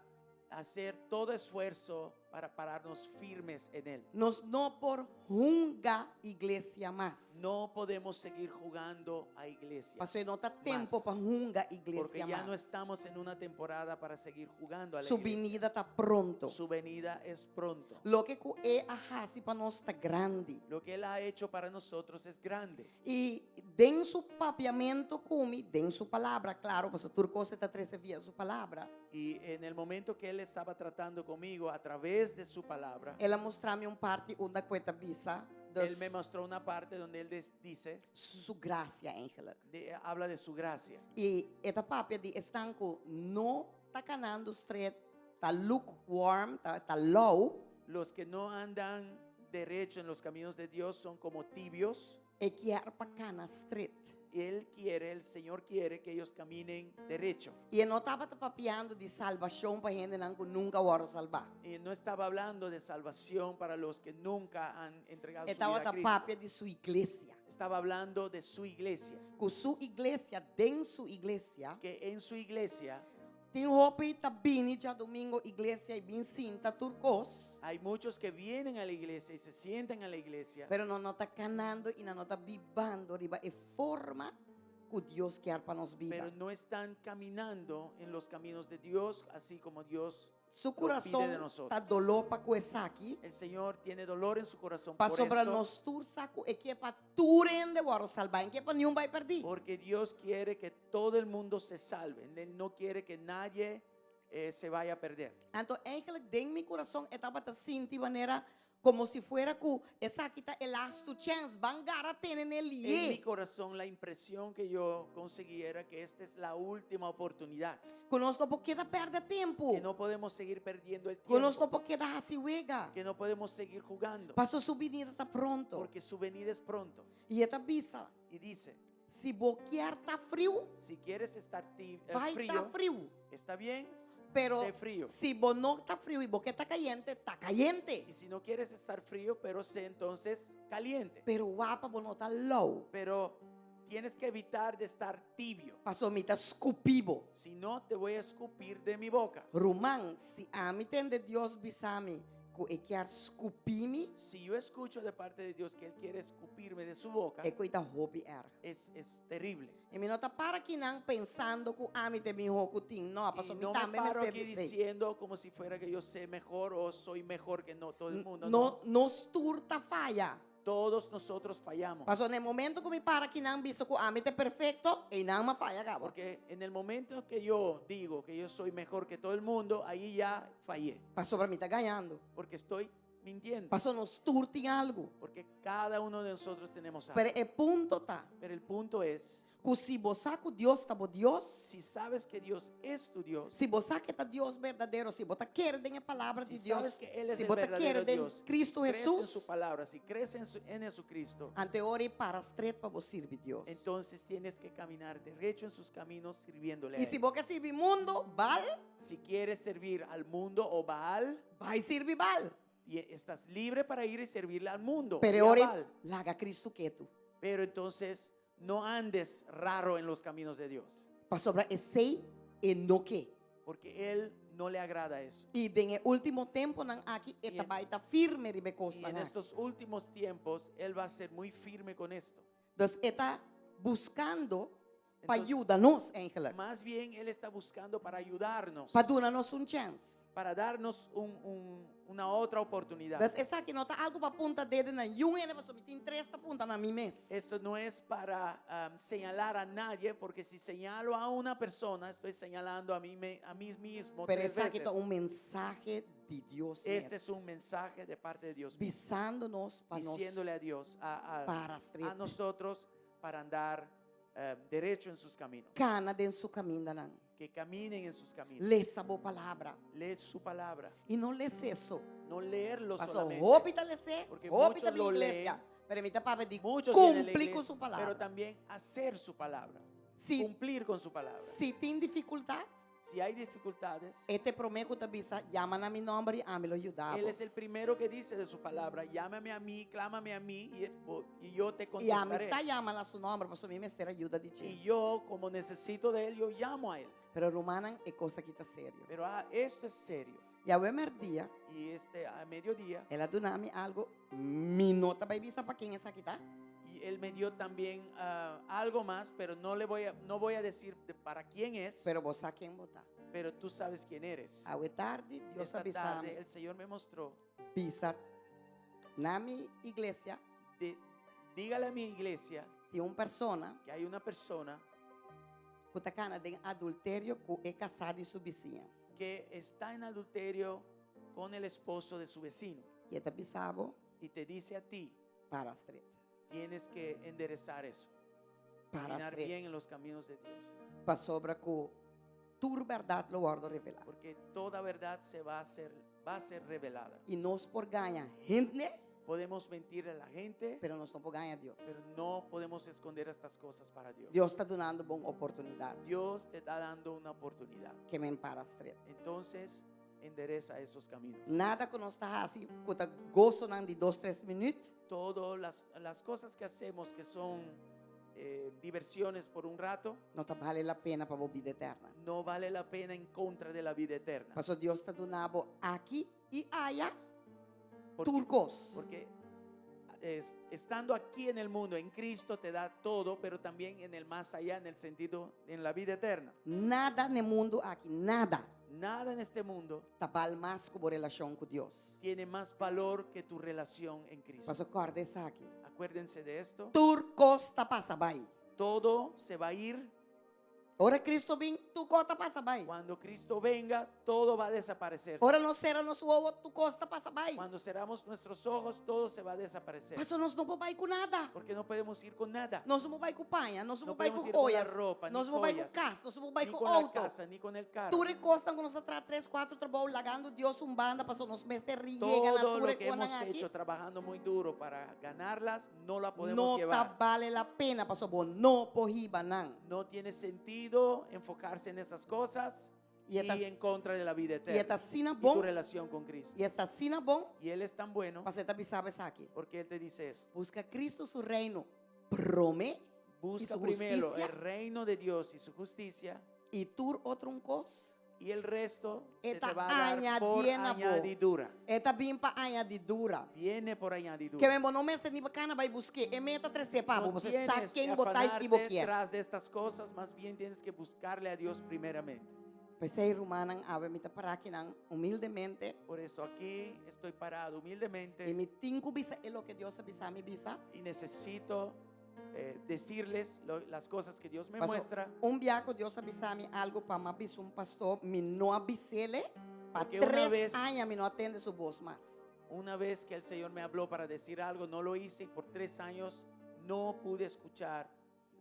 hacer todo esfuerzo para pararnos firmes en Él. Nos no por junga iglesia más. No podemos seguir jugando a iglesia. Pasó no está tiempo para junga iglesia Porque ya más. no estamos en una temporada para seguir jugando a la Su iglesia. venida está pronto. Su venida es pronto. Lo que é ahasi para nós está grande. Lo que Él ha hecho para nosotros es grande. Y den su papiamento come, den su palabra, claro, pues turco se está 13 días su palabra. Y en el momento que Él estaba tratando conmigo a través de su palabra, Ela mostrou-me parte onde cuenta bisa Él me mostró una parte donde Él dice, su gracia, Ángela. habla de su gracia. E esta papia de estanco no está canando straight, está lukewarm, está low, Los que no andan derecho en los caminos de Dios son como tibios. e quer para cana straight. El Señor quiere que ellos caminen derecho. E não estava papiando de salvação para gente que nunca vai salvar. Y no estaba hablando de salvación para los que nunca han entregado su Estava vida a a Cristo. papia de sua igreja. Estaba hablando de su iglesia. Com sua igreja, dentro sua igreja, Que en su iglesia tem roupa e tá bem dia domingo, igreja e bem cinta turcos. hay muchos que vienen a la iglesia y se sientan a la iglesia, Pero não está canando e não está vivando riba e forma que Deus quer para nós pero viver. no están caminando en los caminos de Dios, así como Dios Su lo pide coração de nosotros. está dolor para começar aqui. El Señor tiene dolor en su corazón Para por sobrar esto, nós tur saco e que é para turende o salvar, que é para nenhum vai perder. porque Dios quiere que todo el mundo se salve. Él no quiere que nadie se vaya a perder. Então, eigenlijk dentro meu coração estava assim de maneira como se fuera que essa aqui está el last chance, bangara tenen En mi ele. corazón la impresión que yo conseguí era que esta es la última oportunidad, Que nós não podemos perder tempo. que no podemos seguir perdiendo el Que nós tiempo, não podemos assim uega. que no podemos seguir jugando, Passou sua venida está pronto. porque su venida es pronto. E esta bisa, Y dice, se boquear está frio, si quieres estar vai estar frío, frio. está bien, Pero de frío. se vos não está frio e boque está caliente, está caliente. Y si no quieres estar frío, pero sé entonces caliente. Pero guapa, vos não está low. Pero tienes que evitar de estar tibio. Passou me está escupivo. Si no, te voy a escupir de mi boca. Román, se a mim tem de Deus bisame, que quer escupir-me, Si yo escucho de parte de Dios que Él quiere escupirme de su boca, é coisa hobby era. es terrible. E me não está para aqui não pensando que a mim tem me rocutim. Não, Y passou me no me também paro me aquí serve. diciendo como si fuera que yo sé mejor o soy mejor que no todo el mundo. Não, nos turta falha. Todos nosotros fallamos. Passou no momento que me para aqui não visto que a mim tem perfeito e não me falha, gabo. Porque en el momento que yo digo que yo soy mejor que todo el mundo, ahí ya fallé. Passou para mim está ganhando. Porque estoy mintiendo. Passou nos turta em algo. Porque cada uno de nosotros tenemos algo. Pero o ponto tá, Pero el punto es, que se você sabe Deus está bom Deus, si sabes que Dios es tu Dios, se você sabe que está Deus verdadeiro, se você quer a palavra si de Deus, sabes que Él es se el você verdadero quer Dios, Cristo crees en su Jesus, palabra, si crees en Jesucristo, ante ore para estreito para você servir Deus. entonces tienes que caminar derecho en sus caminos sirviéndole a E se Él. você servir mundo, val, Si quieres servir al mundo o Baal, vai servir val. y estás libre para ir y servirle al mundo. Pero y ora aval. laga Cristo quieto. Pero entonces no andes raro en los caminos de Dios, Para sobra sei e no que. porque Él no le agrada eso. E den último tempo nan aqui E eta en- baita firme ribe Y costa en nan. estos últimos tiempos Él va a ser muy firme con esto. Dus eta buscando para Entonces, ayudarnos, eigenlijk. Más bien Él está buscando para ayudarnos, Para darnos un chance. para darnos una otra oportunidad. Dus essa aqui não tá algo para punta dedo na junho, para someter três punta na mi mes. Esto no es para señalar a nadie, porque si señalo a una persona, estoy señalando a mí mismo Pero tres essa aqui veces. tá mensaje de Dios. Este es un mensaje de parte de Dios, Visando-nos para nós diciéndole a Dios, para a nosotros, para andar derecho en sus caminos, cana dentro do caminho da nan. que caminen en sus caminos. Lê essa boa palavra. Lee su palabra, E não lê isso. no leerlo Passou solamente. roupa lê ser, Porque roupa muchos da minha lo igreja. leen, Permita para de Muchos vienen a la cumprir com iglesia, sua pero palavra. también hacer su palabra, Se, cumplir con su palabra. se tem dificuldade, Si hay dificultades, este prometo da bisa, chama na meu nome e me lo ajudava. Él es el primero que dice de su palabra, llámame a mí, clámame a mí y yo te E a contestaré. mitad chama na seu nome para mim me ter ajuda de Y ti. yo, como necesito de Él, yo llamo a Él. Pero Romanan é coisa que está sério. Pero esto es serio. E ao emer dia, Y a mediodía, ela donava algo, me nota para bisa para quem essa aqui tá. y Él me dio también algo más, pero no voy a decir para quién es, Pero você sabe quem botar. pero tú sabes quién eres. Ao tarde, Deus Esta avisava, tarde el Señor me mostró, bisa na minha igreja, dígale a mi iglesia tinha uma persona que hay una persona que está cana de adultério com é casado e sua vizinha. que está en adulterio con el esposo de su vecino E esta bisabo y te dice a ti, para as treta. tienes que enderezar eso, Para as caminar treta. bien en los caminos de Dios, Para sobra com tur verdade lo guardo revelar. porque toda verdad va a ser revelada. E nós por ganhar gente, Podemos mentirle a la gente, pero nós não por ganhar Deus. pero no podemos esconder estas cosas para Dios. Deus está dando boa oportunidade. Dios te está dando una oportunidad. Que me para as treta. Entonces, endereza esos caminos. Nada que nós está assim, que tá gozo nan de 2-3 minutos, Todas las cosas que hacemos que son diversiones por un rato, não tá vale a pena para a vida eterna. no vale la pena en contra de la vida eterna. Pastor, Deus está dando aqui e allá Porque, turcos. porque estando aquí en el mundo, en Cristo te da todo, pero también en el más allá, en el sentido, en la vida eterna. Nada no mundo aqui, nada Nada en este mundo tá vale mais que a relação com Deus. tiene más valor que tu relación en Cristo. Pastor, acorda isso aqui. Acuérdense de esto. Turcos tá passa bem. Todo se va a ir. Ora Cristo vem, tu costa passa bem. Cuando Cristo venga, todo va a desaparecer. Ora não será nosso ovo, tu costa passa bem. Cuando cerramos nuestros ojos, todo se va a desaparecer. Pastor, nós não vamos com nada. Porque no podemos ir con nada. Nós não vamos com panha, nós No não vamos podemos com ir con la olhas, ropa, nós ni não vamos com joyas, casa, nós não ni vamos com con la auto. casa, ni con el carro. Tu recostan quando nós está 3, 4 trabalhos, lagando Deus banda, pastor, nós mestre riega na Todo tu lo que hemos reconan aqui. hecho trabajando muy duro para ganarlas, no la podemos Não tá llevar. vale a pena, pastor, bom, não porriba não. No tiene sentido enfocarse en esas cosas Y esta- y en contra de la vida E eterna esta sina y tu bom, relación con Cristo. e esta sina bom, Y Él es tan bueno para você tá bisaba isso aqui. porque Él te dice esto. Busca Cristo su reino, prome Busca su primero justicia. el reino de Dios y su justicia, e tur outro cos. y el resto se Esta te va a dar por añadida, bo. añadidura. Esta bem para añadidura. Viene por Que añadidura. mesmo não mestre ni bacana vai buscar, e meta 3 papo, No você tienes sabe que quem botar e que afanarte boquear. tras de estas cosas, más bien tienes que buscarle a Dios primeramente. Pensei rumanan ave mita para aqui não, humildemente, Por eso aquí estoy parado e humildemente me tinco bisa é lo que Deus avisa me bisa. y necesito decirles las cosas que Dios me Pastor, muestra. biaco Deus avisa me algo para me avisar um pastor, me não avisele, para Porque una 3 vez- anos me não atende su voz mais. Una vez que el Señor me habló para decir algo, no lo hice y por 3 años no pude escuchar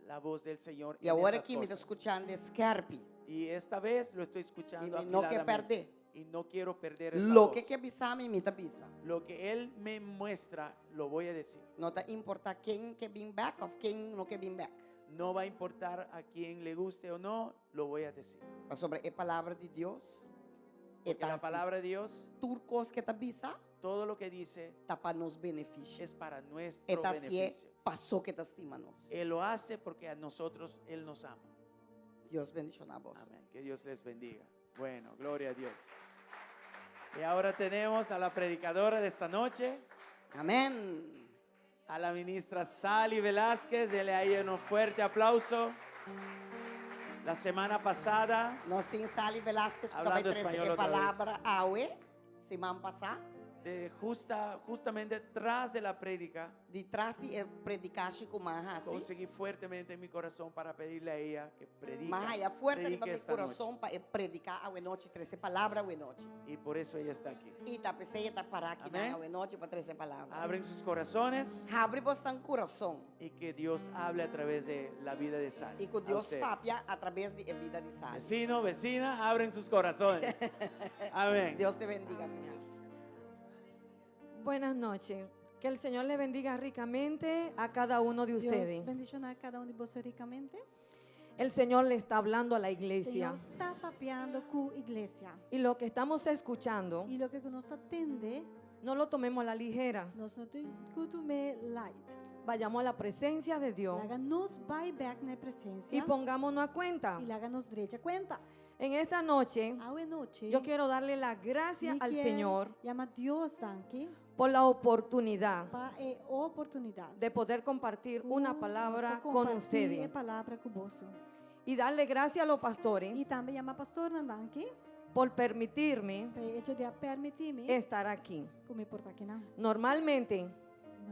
la voz del Señor. E en agora esas aqui me está cosas. escuchando Scarpe, Y esta vez lo estoy e escuchando me não quer afiladamente. perder. Y no quiero perder esa Lo voz. que avisa me está avisa. Lo que Él me muestra, lo voy a decir. Não tá importa quem que vem back ou quem não quer vir back. No va a importar a quien le guste o no, lo voy a decir. Mas sobre a palavra de Deus, Porque la está palabra de Dios, turcos que te avisa, todo lo que dice para nos benefício. es para nuestro Eta sie beneficio. passou que estima-nos. Él lo hace porque a nosotros Él nos ama. Deus bendicionar vos. Amén. Que Dios les bendiga. Bueno, gloria a Dios. Y ahora tenemos a la predicadora de esta noche, Amém. a la ministra Sally Velázquez. Dele ahí un fuerte aplauso. La semana pasada, Nós temos Sally Velasquez que vai Hablando trazer espanhol a outra palavra aue, semana passada, justamente tras de la prédica, de trás de predicaste com mais conseguí fuertemente en mi corazón para pedirle a ella que predique, mas aí forte predique para meu esta coração para predicar a noite, trazer palavra a noite. noche. Y por eso ella está aquí. E tá pensei tá parar aqui Amém. na noite para trazer palavra. Abren sus corazones Abre vostro coração y que Dios hable a través de la vida de Sally. e que A Deus ustedes. papia através da vida de Sally. Vecino, vecina, abren sus corazones. Amén. Deus te bendiga, minha. Buenas noches. Que el Señor le bendiga ricamente a cada uno de Deus ustedes. bendicionar cada um de vocês ricamente. El Señor le está hablando a la O iglesia. Senhor está papeando com a igreja. Y lo que estamos escuchando, E o que nós está tendo, no lo tomemos a la ligera. nós não temos que tomar light. Vayamos a la presencia de Dios Laga nos vai back na presença. y pongámonos a cuenta. E laga nos direita conta. En esta noche, Ao noite, yo quiero darle las gracias al Señor Llama Deus tanque por la oportunidad para a oportunidade. de poder compartir una palabra con A ustedes. palavra com você. Y darle gracias a los pastores E também chama pastor Nandanke por permitirme para hecho de permitir-me estar aquí. como portar aqui não. Normalmente,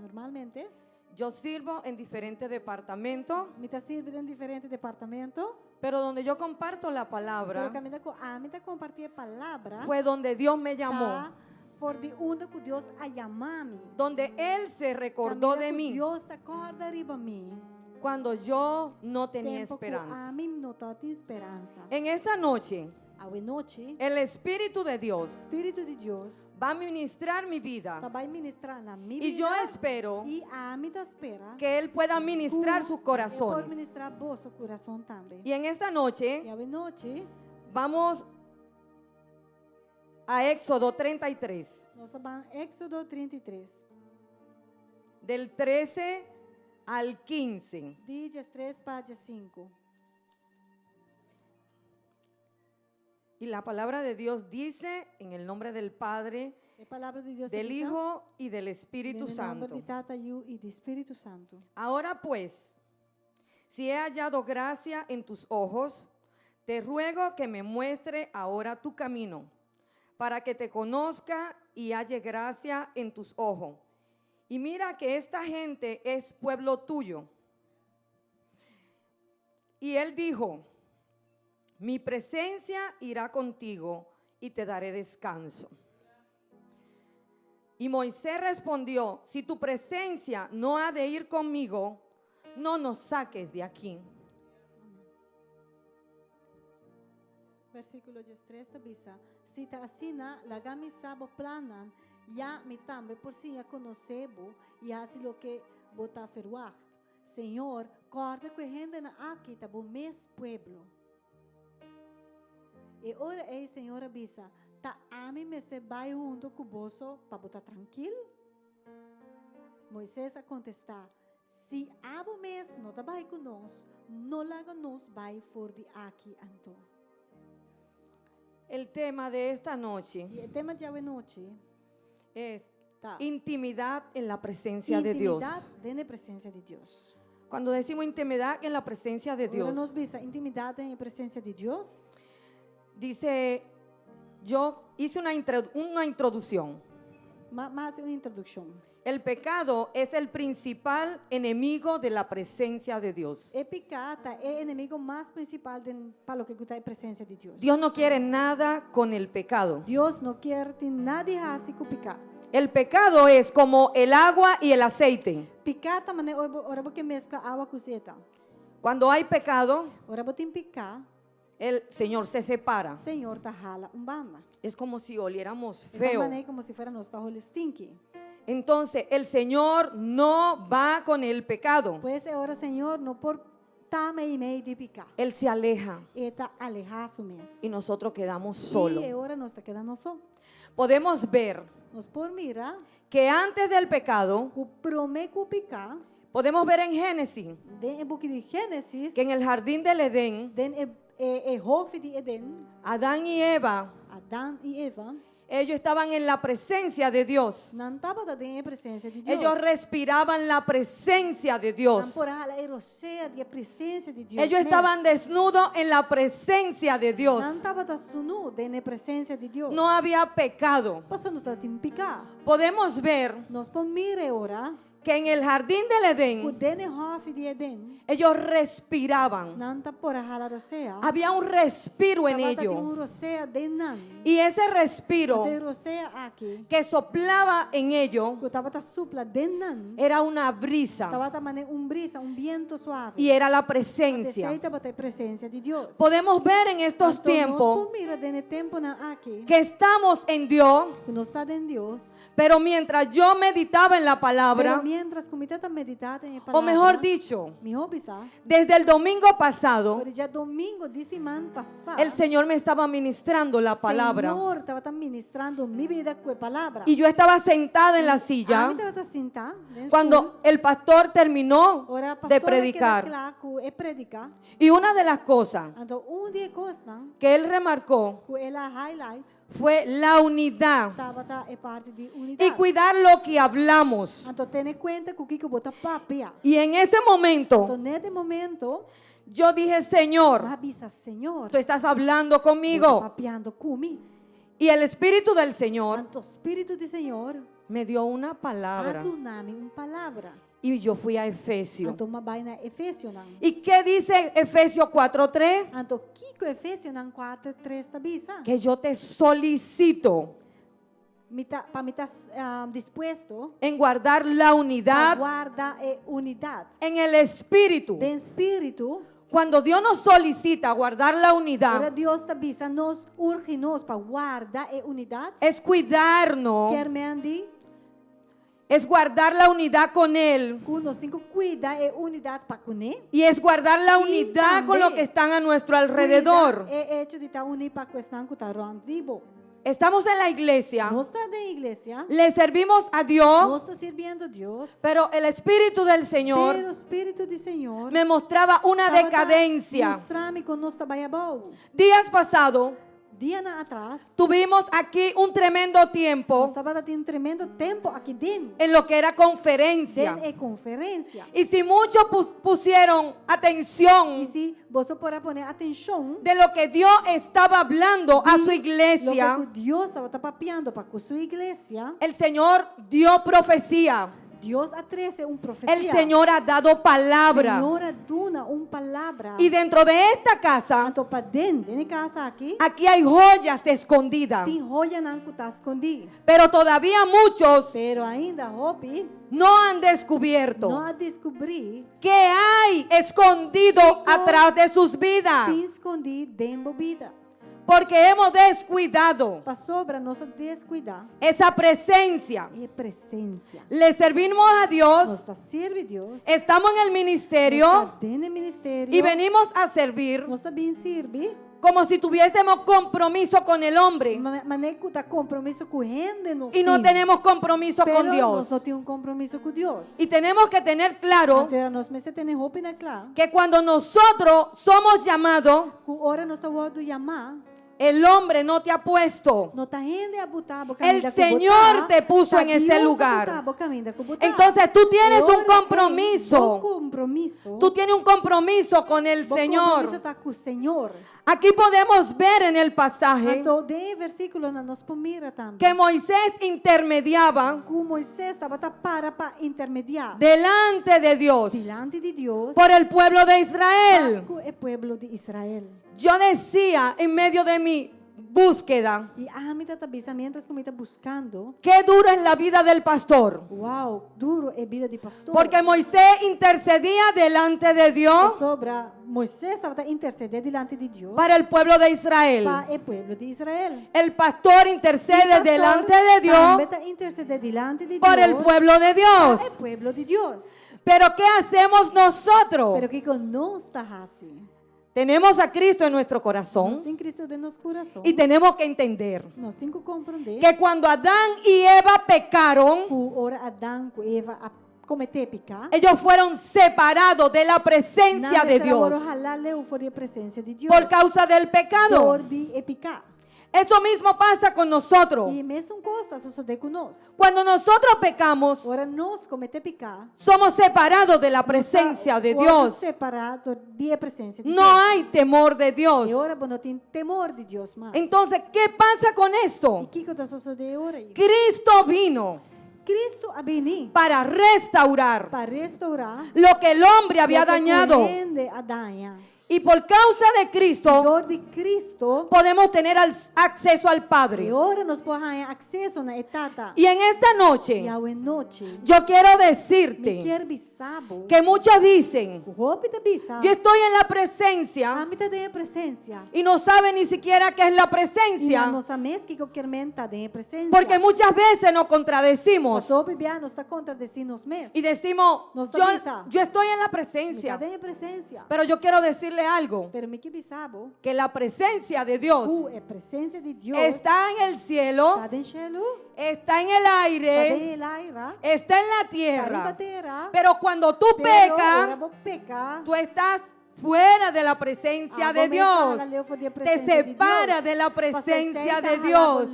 Normalmente, yo sirvo en diferentes departamentos, me está servindo em diferentes departamentos. pero donde yo comparto la Pero palabra que me está compartilhar a palavra. fue donde Dios me llamó, Tá for de onde que Deus a chamar-me. donde Él se recordó de mí Deus acorda riba mim. cuando yo no tenía Tempo que a esperanza. mim não tem esperança. En esta noche, Ao noite, el Espíritu de Dios Espírito de Deus va a ministrar mi vida vai ministrar na minha y vida. yo espero E a mim está espera. que Él pueda ministrar sus Pode corazones. ministrar vosso coração também. Y en esta E noche ao noite, vamos a Éxodo 33, nós vamos Éxodo 33. del 13 al 15. Dias 3 para 5. Y la palabra de Dios dice en el nombre del Padre, A palavra de Deus del diz, Hijo y del Espíritu em nome Santo. de Tata Yu e do Espírito Santo. Ahora pues, si he hallado gracia en tus ojos, te ruego que me muestre ahora tu camino, para que te conozca y halle gracia en tus ojos. Y mira que esta gente es pueblo tuyo. Y él dijo, mi presencia irá contigo y te daré descanso. Y Moisés respondió, si tu presencia no ha de ir conmigo, no nos saques de aquí. Versículo 13 bisa. Si ta asina, lagami sabo planan, ya mi tambe por si ya conocebo, y así lo que bota ferwacht. Senhor, corda que renda na aqui tá bom mes pueblo. E ora ei, Senhor, bisa, tá a mim me se vai junto com bolso para botar tranquilo? Moisés a contestar, se abo mes não tá vai conosco, não laga nos vai for de aqui anto. El tema de esta noche E o tema de hoje noite es tá intimidad en la presencia de Dios. intimidade na presença de Deus. Cuando decimos intimidad en la presencia de Ora Dios, nos visa intimidade em presença de Deus. dice, yo hice una introducción. Mas uma introdução. El pecado es el principal enemigo de la presencia de Dios. E pecata é o inimigo mais principal para o que está em presença de Deus. Dios no quiere nada con el pecado. Deus não quer ter nada errado com pecado. El pecado es como el agua y el aceite. Pecata, mas ora porque mescla água com seta. Cuando hay pecado, Ora botem pecar, el Señor se separa. Senhor tá rala banda. Es como si oliéramos Então, feo. maneira como se fuera nosso rolo stinky. Entonces, el Señor no va con el pecado. Pois é ora, Senhor, não por tama e meio de picar. Él se aleja Eta alejar su mes. y nosotros quedamos solos. E agora nós está quedando só. Podemos ver Nós por mira, que antes del pecado, o promeco picar, podemos ver en Génesis den book de Gênesis, que en el jardín del Edén, den hof de Eden, Adán y Eva, Adão e Eva, ellos estaban en la presencia de Dios. não estava em presença de Deus. Ellos respiraban la presencia de Não Dios. por ela era cheia de presença de Deus. Ellos estaban desnudos en la presencia de Dios. Não estava sunu na presença de Deus. No había pecado. Pastor não está em picar. Podemos ver Nós por mira ora, que en el jardín del o Edén, den hof de Eden, ellos respiraban. não está por ela rosea. Había un respiro en ellos. rosea de nan. Y ese respiro Tem rosea aqui. que soplaba en ellos Que estava supla de nan. era una brisa Estava mané brisa, viento suave. y era la presencia. Estava a presença de Deus. Podemos ver en estos Então, tiempos nós mira de tempo na aqui. que estamos en Dios, Que nós está em Deus. pero mientras yo meditaba en la Pero palabra, mientras comita está meditando em o palavra. mejor dicho, Mi hobby sa. desde el domingo pasado, Por dia domingo de semana passada. el Señor me estaba ministrando la palabra Senhor estava ministrando mi vida com a palavra. y yo estaba sentada en la A silla mim estava sentada. cuando el pastor terminó Ora, de pastor, predicar. Claro, é predicar. Y una de las cosas Então, dia coisa que él remarcó que ela highlight fue la unidad estava é parte de y unidade. cuidar lo que hablamos. Então, tenha conta com o que bota papia. Y en ese momento Então, nesse momento, yo dije, Señor, avisa, Senhor, tú estás hablando bota conmigo. papiando comigo. Y el Espíritu del Señor Então, Espírito do Senhor, me dio una palabra aduname uma palavra. y yo fui a Efesios. Então, uma vai na Efésios. ¿Y qué dice Efesios 4:3? Então, que Efésios 4:3 está bisa? Que yo te solicito Para me estar disposto en guardar la a unidad guardar unidade. en el Espíritu. De Espírito, Cuando Dios nos solicita guardar la agora unidad, Deus está bisa, nos urge nos para guardar unidade. es cuidarnos, Quer me andi, es guardar la unidad con Él nós temos que cuidar unidade para comer. y es guardar la Y unidad con los también que están a nuestro alrededor. É hecho de estar unido para a questão que está randido. Estamos en la iglesia, Nós está na igreja, le servimos a Dios, nós está servindo a Deus. pero el Espíritu del Señor Pero o Espírito do Senhor me mostraba una decadencia. Mostrar-me que nós trabalhamos. Días pasados Dia atrás, tuvimos aquí un tremendo nós tiempo estava tendo um tremendo tempo aqui dentro. en lo que era conferencia. Dentro conferência. Y si muchos pusieron E atención se você for poner atenção, de lo que Dios estaba hablando a su lo iglesia, que Deus estava papiando para a sua igreja, el Señor dio profecía. Deus atrece profecia. El Señor ha dado palabra. Senhor aduna palavra. Y dentro de esta casa, Então, para dentro de casa aqui, aquí hay joyas escondidas. tem joia não que está escondida. Pero todavía muchos Pero ainda, Hopi, no han descubierto não a descobrir, que hay escondido atrás de sus vidas. tem escondido dentro da vida. Porque hemos descuidado Para sobra, nossa descuidar esa presencia. é presença. Le servimos a Nós Dios, está servindo Deus. estamos en el ministerio Nós está dentro do ministério. y venimos a servir Nós está bem servir. como si tuviésemos compromiso con el hombre Maneco está compromisso com gente. y no tenemos compromiso Pero con Dios. nós não temos compromisso com Deus. Y tenemos que tener claro Então, nós precisamos ter roupa na clara. que cuando nosotros somos llamados, Com hora nós estamos a chamar. el hombre no te ha puesto. No está gente a botar, El Señor te puso en ese lugar. Entonces tú tienes un compromiso. Tú tienes un compromiso con el Señor. Está com o Senhor. Aquí podemos ver en el pasaje Então, de versículo na nos pomira também. que Moisés intermediaba Que Moisés estava para intermediar delante de Dios diante de Deus por el pueblo de Israel. com o pueblo de Israel. Yo decía en medio de mi búsqueda, E a mim está mientras que me está buscando, qué dura es la vida del pastor. uau, duro é vida de pastor. Porque Moisés intercedía delante de Dios Sobra Moisés estava interceder diante de Deus para el pueblo de Israel. para o pueblo de Israel. El pastor intercede delante de Dios também está interceder diante de por Deus el pueblo de para o Dios. pueblo de Deus. Pero ¿qué hacemos nosotros? Pero que conosco assim. Tenemos a Cristo en nuestro Nós corazón tem Cristo dentro do nosso coração. y tenemos que entender Nós temos que compreender que cuando Adán y Eva pecaron, que ora Adão com Eva a cometer pecar. ellos fueron separados de la presencia de Dios Halal for a presença de Deus. por causa del pecado. Por de pecar. Eso mismo pasa con nosotros. E mesmo costa suceder conosco. Cuando nosotros pecamos, Ora nós cometer pecar. somos separados de la presencia de Dios. Separado de presença de No Deus. hay temor de Dios. E ora não tem temor de Deus mais. Entonces, ¿qué pasa con E esto? que está sucedendo ora? Cristo vino Cristo a venir para restaurar para restaurar lo que el hombre había lo que dañado. corrende a daña. Y por causa de Cristo Dor de Cristo. podemos tener acceso al E Padre. ora nós podemos acesso na etapa. Y en esta noche, E ao noite. yo quiero Me decirte quer bisabo. que muchos dicen, O roupa da bisa. yo estoy en la A presencia mim tá dentro presença. y no sabe ni siquiera qué es la E na presencia, nossa mês que eu quero mentar dentro presença. porque muchas veces nos contradecimos Nós bibia nós está contradicindo os mês. y decimos, Nos yo, avisa. yo estoy en la Me tá presencia. dentro presença. Pero yo quiero decirle algo, Pero me que bisabo. que la presencia de Dios É presença de Deus. está en el cielo, Está dentro cielo. está en el Está aire, dentro aire. está en la Está tierra. terra. Pero cuando tú Pero ora pecas, vou pecar. tú estás fuera de la presencia de Dios. Te separa de la presencia de Dios.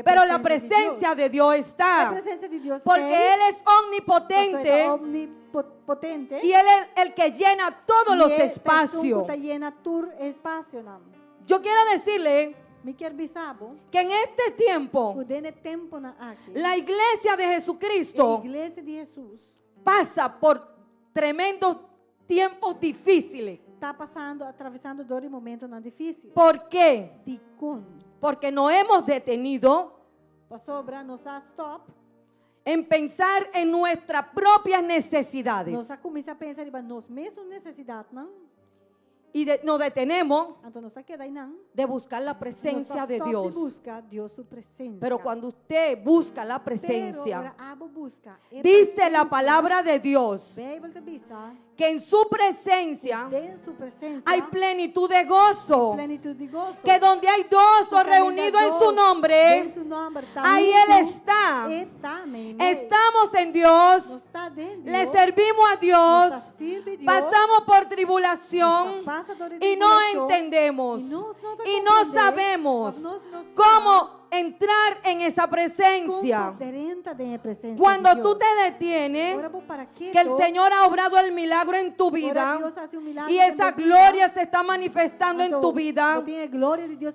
Pero la presencia de Dios A está. presença de Deus Porque Él es omnipotente omnipotente. y Él es el que llena todos los espacios. Está llena tur espaço não. Yo quiero decirle Me quer bisabo. que en este tiempo O dene tempo na aqui. la iglesia de A Jesucristo igreja de Jesus pasa por tremendos tiempos difíciles. está passando, atravessando dor e momento não difícil. ¿Por qué? De con. Porque nos hemos detenido Pastor Bran nos a stop. en pensar en nuestras propias necesidades. Nós a começar a pensar em nós mesmos necessidade não. Y nos detenemos Então nós a quedar aí não. de buscar la presencia de De Dios. busca Deus sua presença. Pero cuando usted busca la Pero presencia, ora abo busca. dice la palabra de Dios Bíblia te bisa. que en su presencia De sua presença. hay plenitud de gozo. Plenitude de gozo. Que donde hay dos o reunidos en su nombre, Em su nombre, tá ahí junto. Él está. Está, amém. Estamos en Dios, Nós está dentro. le servimos a Dios, Nós sirve Deus. pasamos por tribulación Passa dor e y no tribulação. entendemos Y no y no sabemos cómo entrar en esa presencia. Cuando tú te detienes, que el Señor ha obrado el milagro en tu vida y esa gloria se está manifestando en tu vida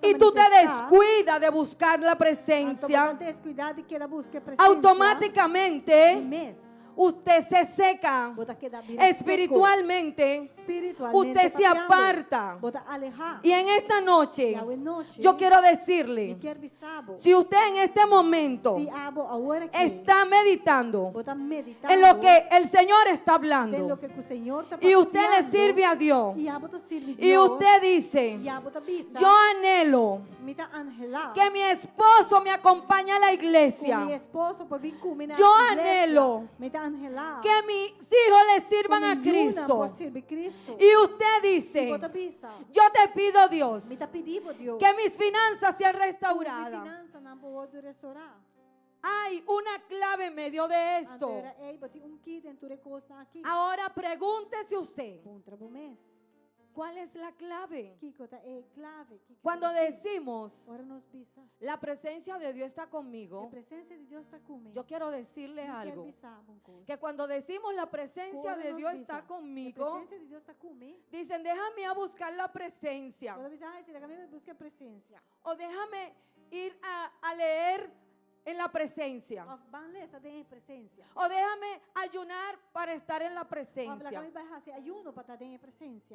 y tú te descuidas de buscar la presencia, automáticamente usted se seca espiritualmente, usted se aparta. Y en esta noche yo quiero decirle, si usted en este momento está meditando en lo que el Señor está hablando y usted le sirve a Dios y usted dice, yo anhelo que mi esposo me acompañe a la iglesia, yo anhelo que mis hijos le sirvan a Cristo. Y usted dice, yo te pido, Dios, que mis finanzas sean restauradas. Hay una clave en medio de esto. Ahora pregúntese usted, ¿cuál es la clave? Cuando decimos, la presencia de Dios está conmigo, yo quiero decirle algo. Que cuando decimos la presencia de Dios está conmigo, dicen, déjame a buscar la presencia. O déjame ir a leer en la presencia. O déjame ayunar para estar en la presencia.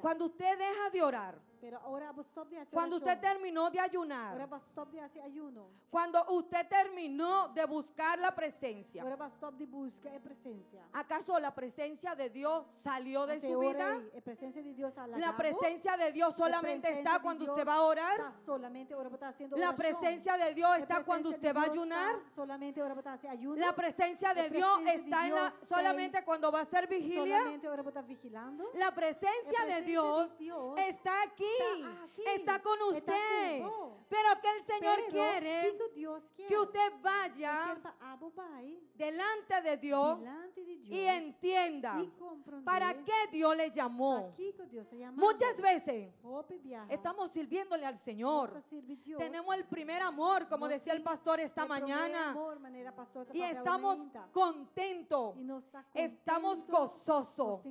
Cuando usted deja de orar, cuando usted terminó de ayunar, cuando usted terminó de buscar la presencia, ¿acaso la presencia de Dios salió de su vida? La presencia de Dios solamente está cuando usted va a orar. La presencia de Dios está cuando usted va a ayunar. La presencia de Dios está solamente cuando va a ser vigilia, solamente ora vou estar vigilando. la presencia de Dios Dios está aquí, aquí, está con está usted. con vos. Pero que el Señor Pero, quiere que Deus quer? que usted Ele vaya quer para abo vai delante de Dios delante de Deus y entienda e compreender para qué Dios le llamó. aqui que Deus te llama. Muchas veces Estamos estamos sirviéndole al Señor. Tenemos Tenemos el primer amor, como decía el pastor esta mañana, y estamos contentos, estamos gozosos.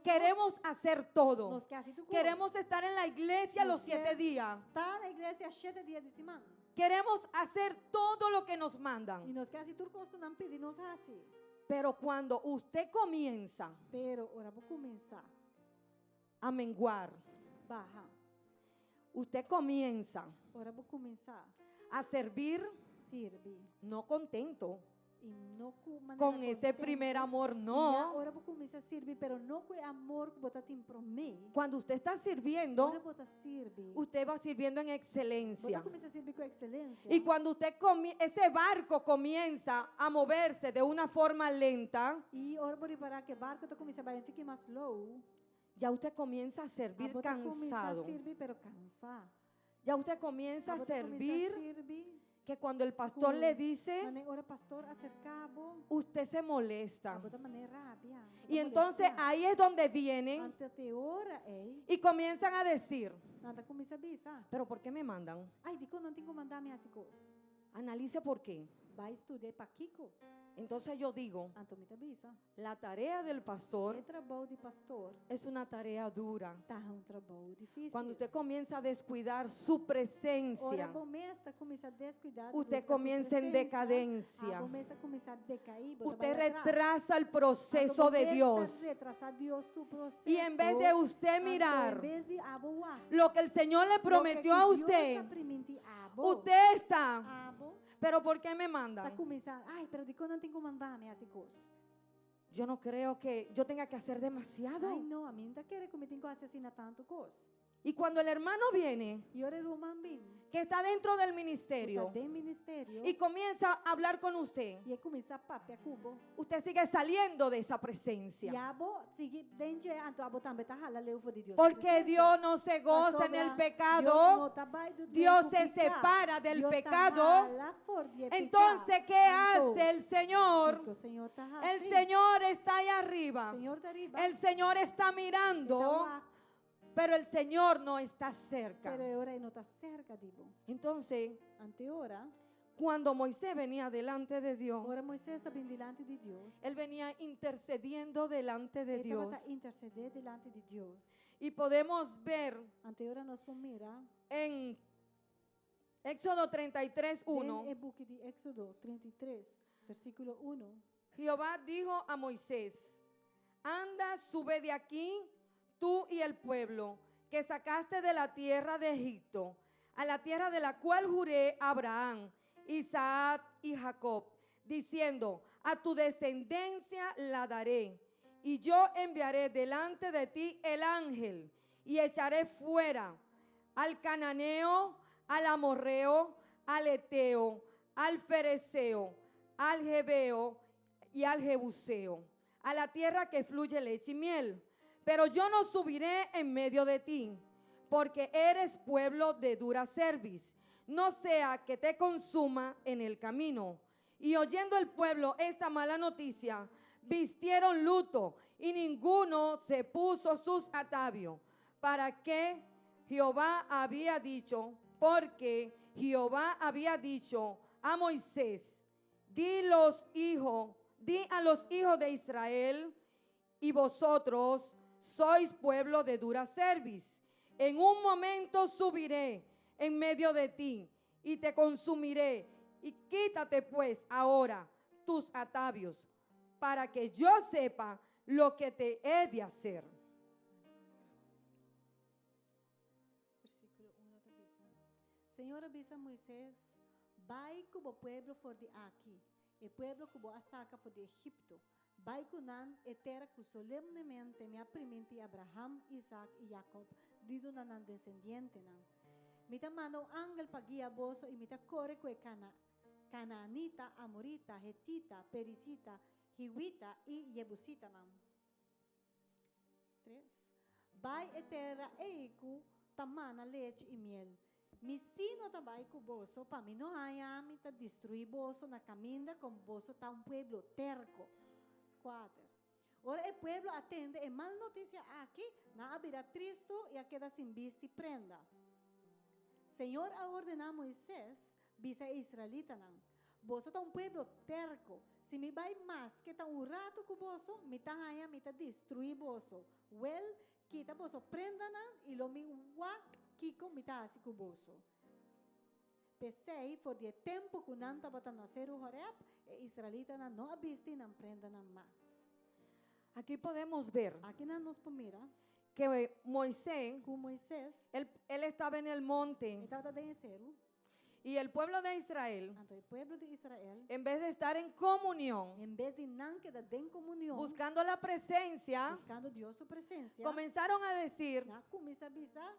Queremos hacer todo. Queremos estar en la iglesia los 7 días. estar na igreja 7 dias de semana. Queremos hacer todo lo que nos E mandan. nós quer tudo conosco não pedir, nós assim. Pero cuando usted comienza Pero ora vou começar. a menguar, Barra. usted comienza Ora vou começar. a servir Sirve. no contento E não com maneira con ese contenta. primer amor, E no. ora vou começar a servir, pero não com amor que botar tem para mim. Cuando usted está Ora sirviendo, botar sirve. usted va sirviendo en Botar excelencia. começar a servir com excelência. Y cuando ese barco comienza a moverse de una forma lenta, E ora vou reparar que barco está começando a ir um pouquinho mais low. ya usted comienza a servir Botar começar a cansado. servir, pero cansar. Ya usted comienza a Botar começar a servir servir. que cuando el pastor le dice, Ora pastor acercabo. usted se molesta. Botar maneira rápida. Y entonces ahí es donde vienen Ante te ora, y comienzan a decir, nada começa a bisa. pero ¿por qué me mandan? Ai, dico não tenho que mandar minhas coisas. Analice por qué. Vai estudar para Kiko. Entonces yo digo, Antomita bisa. la tarea del O pastor trabalho de pastor es una tarea dura. tá trabalho difícil. Cuando usted comienza a descuidar su Ora presencia, começa a descuidar. usted comienza en decadencia. Começa a decair. Usted retrasa el proceso de Dios. Retrasar Dios su proceso. Y en vez de usted En mirar vez de aboar. lo que el Señor le prometió a usted, usted está, pero ¿por qué me Está mandan? começando. Ai, pero de quando não tenho que mandar minhas coisas. Yo no creo que yo tenga que hacer demasiado. Ai, não, a mim não quer que me tenho que assassinar tanto coisa. Y cuando el hermano viene, E ora o irmão bem. que está dentro del Está ministerio, dentro do ministério. y comienza a hablar con usted, E começa a papia cubo. usted sigue saliendo de esa E presencia. abo, sigue dentro, anto abo também tá hala leuvo de Deus. Porque Dios no se goza en el pecado. Dios se separa del pecado. Entonces, ¿qué hace el Señor? El Señor está ahí arriba. El Señor está mirando, pero el Señor no está cerca. Pero ora não está cerca, dibo. Entonces, Ante ora, cuando Moisés venía delante de Dios, ora Moisés está bem delante de Deus. él venía intercediendo delante de Ele Dios. estava a interceder delante de Deus. Y podemos ver Ante ora nós vamos mirar en Éxodo 33, 1. no book de Éxodo 33, versículo 1. Jehová dijo a Moisés, anda, sube de aquí, tú y el pueblo que sacaste de la tierra de Egipto, a la tierra de la cual juré a Abraham, Isaac y Jacob, diciendo, a tu descendencia la daré, y yo enviaré delante de ti el ángel, y echaré fuera al cananeo, al amorreo, al eteo, al fereceo, al jebeo y al jebuseo, a la tierra que fluye leche y miel. Pero yo no subiré en medio de ti, porque eres pueblo de dura cerviz, no sea que te consuma en el camino. Y oyendo el pueblo esta mala noticia, vistieron luto y ninguno se puso sus atavios, para que Jehová había dicho, porque Jehová había dicho a Moisés, di a los hijos de Israel, y vosotros sois pueblo de dura cerviz. En un momento subiré en medio de ti y te consumiré. Y quítate pues ahora tus atavios, para que yo sepa lo que te he de hacer. Versículo 1 da Bíblia. Senhor avisa a Moisés, vai como pueblo for de aqui, e pueblo como a saca for de Egipto, vai cunan e terra que solemnemente me aprimente Abraham, Isaac e Jacob, dido na nan descendiente nan. Mita manda um ángel para guiar boso e mita corre com Canaanita, Amorita, Hetita, Perisita, Hiwita y Yebusita nam. 3. Vai e terra eiku tamana leite e miel. Misino também com bolso, para mim não há mita destruir bolso na caminha com bolso tá pueblo terco. 4. Ora o pueblo atende e mal notícia aqui, na abira tristo e a queda sem vista e prenda. Senhor a ordenar Moisés, visa israelita não. Bolso tá pueblo terco. Se me vai mais que tá rato com bolso, me tá haya me tá destruir bolso. Well, kita bolso prenda não e lo me wak kiko me tá assim com bolso. Pensei, for de tempo que não estava a nascer o Horeb, e israelita não abisti não prenda não mais. Aquí podemos ver Aqui não nos mira que Moisés, com Moisés, él estaba en el monte estava de cero, y el pueblo de Israel, então o povo de Israel, en vez de estar en comunión, em vez de não quedar em comunhão, buscando la presencia, buscando Deus sua presença, comenzaron a decir, na começa a avisar,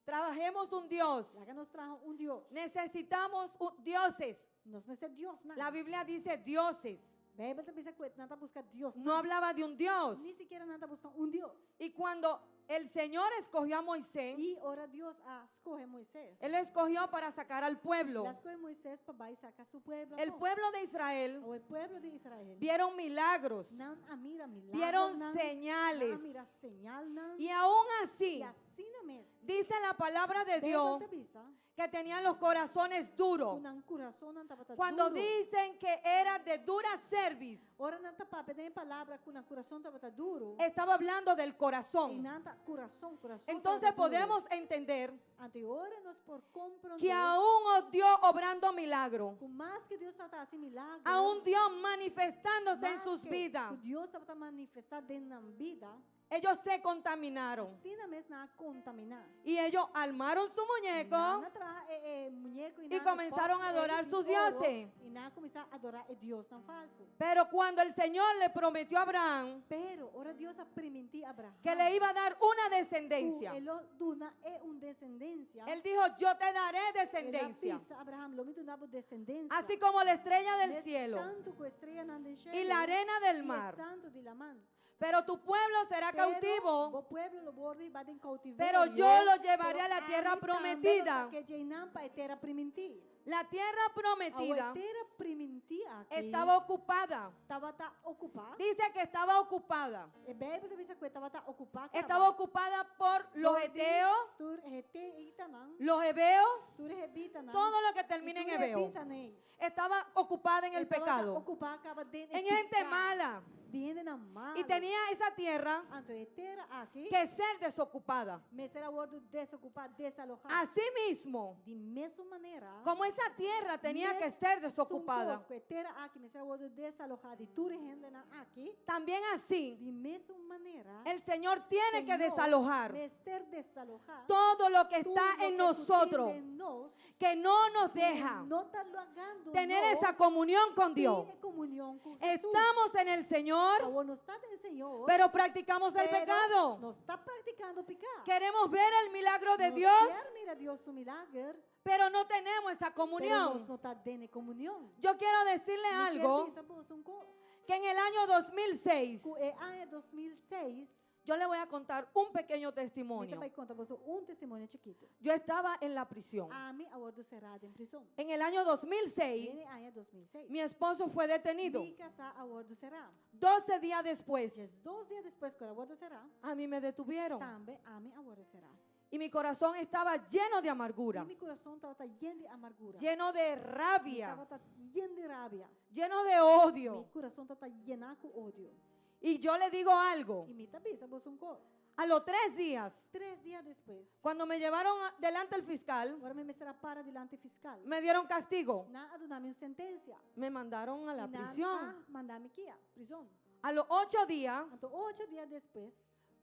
trabajemos un Dios, lá que nos trajo Deus. necesitamos dioses. Nos mete Deus não. La Biblia dice dioses, A Bíblia também diz que não está buscando Deus. no hablaba de un Dios. Ni siquiera não está buscando Deus. Y cuando el Señor escogió a Moisés, E ora Deus a escolhe Moisés. Él escogió para sacar al pueblo. Las escolhe Moisés para sacar su pueblo. El pueblo de Israel O el pueblo de Israel. vieron milagros, Não a mira milagros. vieron não, señales. não a mira señal. Não. Y aún así, E assim na mesma. dice la palabra de Bíblia Dios te avisa, que tenían los corazones duros. um coração não estava Cuando duro. dicen que era de dura cerviz, Ora não está para pedir palavra que um coração estava duro. estaba hablando del E corazón. não está coração. Entonces podemos entender Agora nós por compreender que aún Dios obrando milagro, com mais que Deus está fazendo milagre. aún Dios manifestándose en más sus que vidas, Deus estava manifestando dentro da vida. ellos se contaminaron Assim na mesma não contaminar. y ellos armaron su muñeco Não traga muñeco y comenzaron a adorar sus dioses. E não começar a adorar a Deus tão falso. Pero cuando el Señor le prometió a Abraham Pero ora Deus a permitir a Abraham que le iba a dar una descendencia, Ele dona descendência. Él dijo, yo te daré descendencia, Ele Abraham lo me donava descendência. así como la estrella del Mes cielo Tanto com estrela não deixei. y la arena del mar. Santo de la man. Pero tu pueblo será cautivo, O pueblo lo borda e vai em cautiverio. pero yo lo llevaré Pero a la tierra ali também prometida. Que Jainam para a terra primitiva. La tierra A prometida terra primitiva aqui estaba ocupada. estava ocupada. Dice que estaba ocupada. A Bíblia diz que estava ocupada. Estaba ocupada por los eteos, Tur hete itanan. los hebeos, Tur hebitanan. todo lo que termina en hebeo. Estaba ocupada en el pecado, Ocupada acaba de en gente mala. Viene na mala. Y tenía esa tierra Anto a terra aqui. que ser desocupada. Me será gordo desocupado, desalojado. Asimismo, De mesma maneira. como esa tierra tenía que ser desocupada, A terra aqui me será gordo desalojado. E tur gente na aqui. también así De mesma maneira. el Señor tiene que Señor, desalojar me ser desalojado. todo lo que Tudo está que en tu nosotros, tiene en nos, que no nos deja no está logrando tener nos, esa comunión con Dios. tiene comunión con Jesús. Estamos en el Señor, Ahora no está del Señor, pero practicamos el pero pecado. no está practicando pecado. Queremos ver el milagro de Nos Dios, quer mirar Dios su milagre, pero no tenemos esa pero comunión. no está dando comunión. Yo quiero decirle Me algo, quer dizer vos uma coisa. que en el año 2006, Com o ano 2006, yo le voy a contar un pequeño me testimonio. também conta vos testemunho chiquito. Yo estaba en la prisión. A mim, agora cerrado em prisão. En el año 2006, Viene ano 2006. mi esposo fue detenido. Me casar agora cerrado. 12 días después, 2 dias depois que agora cerrado, a mí me detuvieron. também a mim agora cerrado. Y mi corazón estaba lleno de E amargura, meu coração estava lleno de amargura. lleno de rabia, Estava lleno de rabia. lleno de Meu odio. coração estava lleno com ódio. Y yo le digo algo. E me tabisa vos coisa. A los 3 días, 3 dias depois, cuando me llevaron delante del fiscal, agora me será para delante fiscal. me dieron castigo. Na adunami uma sentença. Me mandaron a la E na prisión. mandar-me aqui, prisão. A los 8 días, Então, 8 dias depois,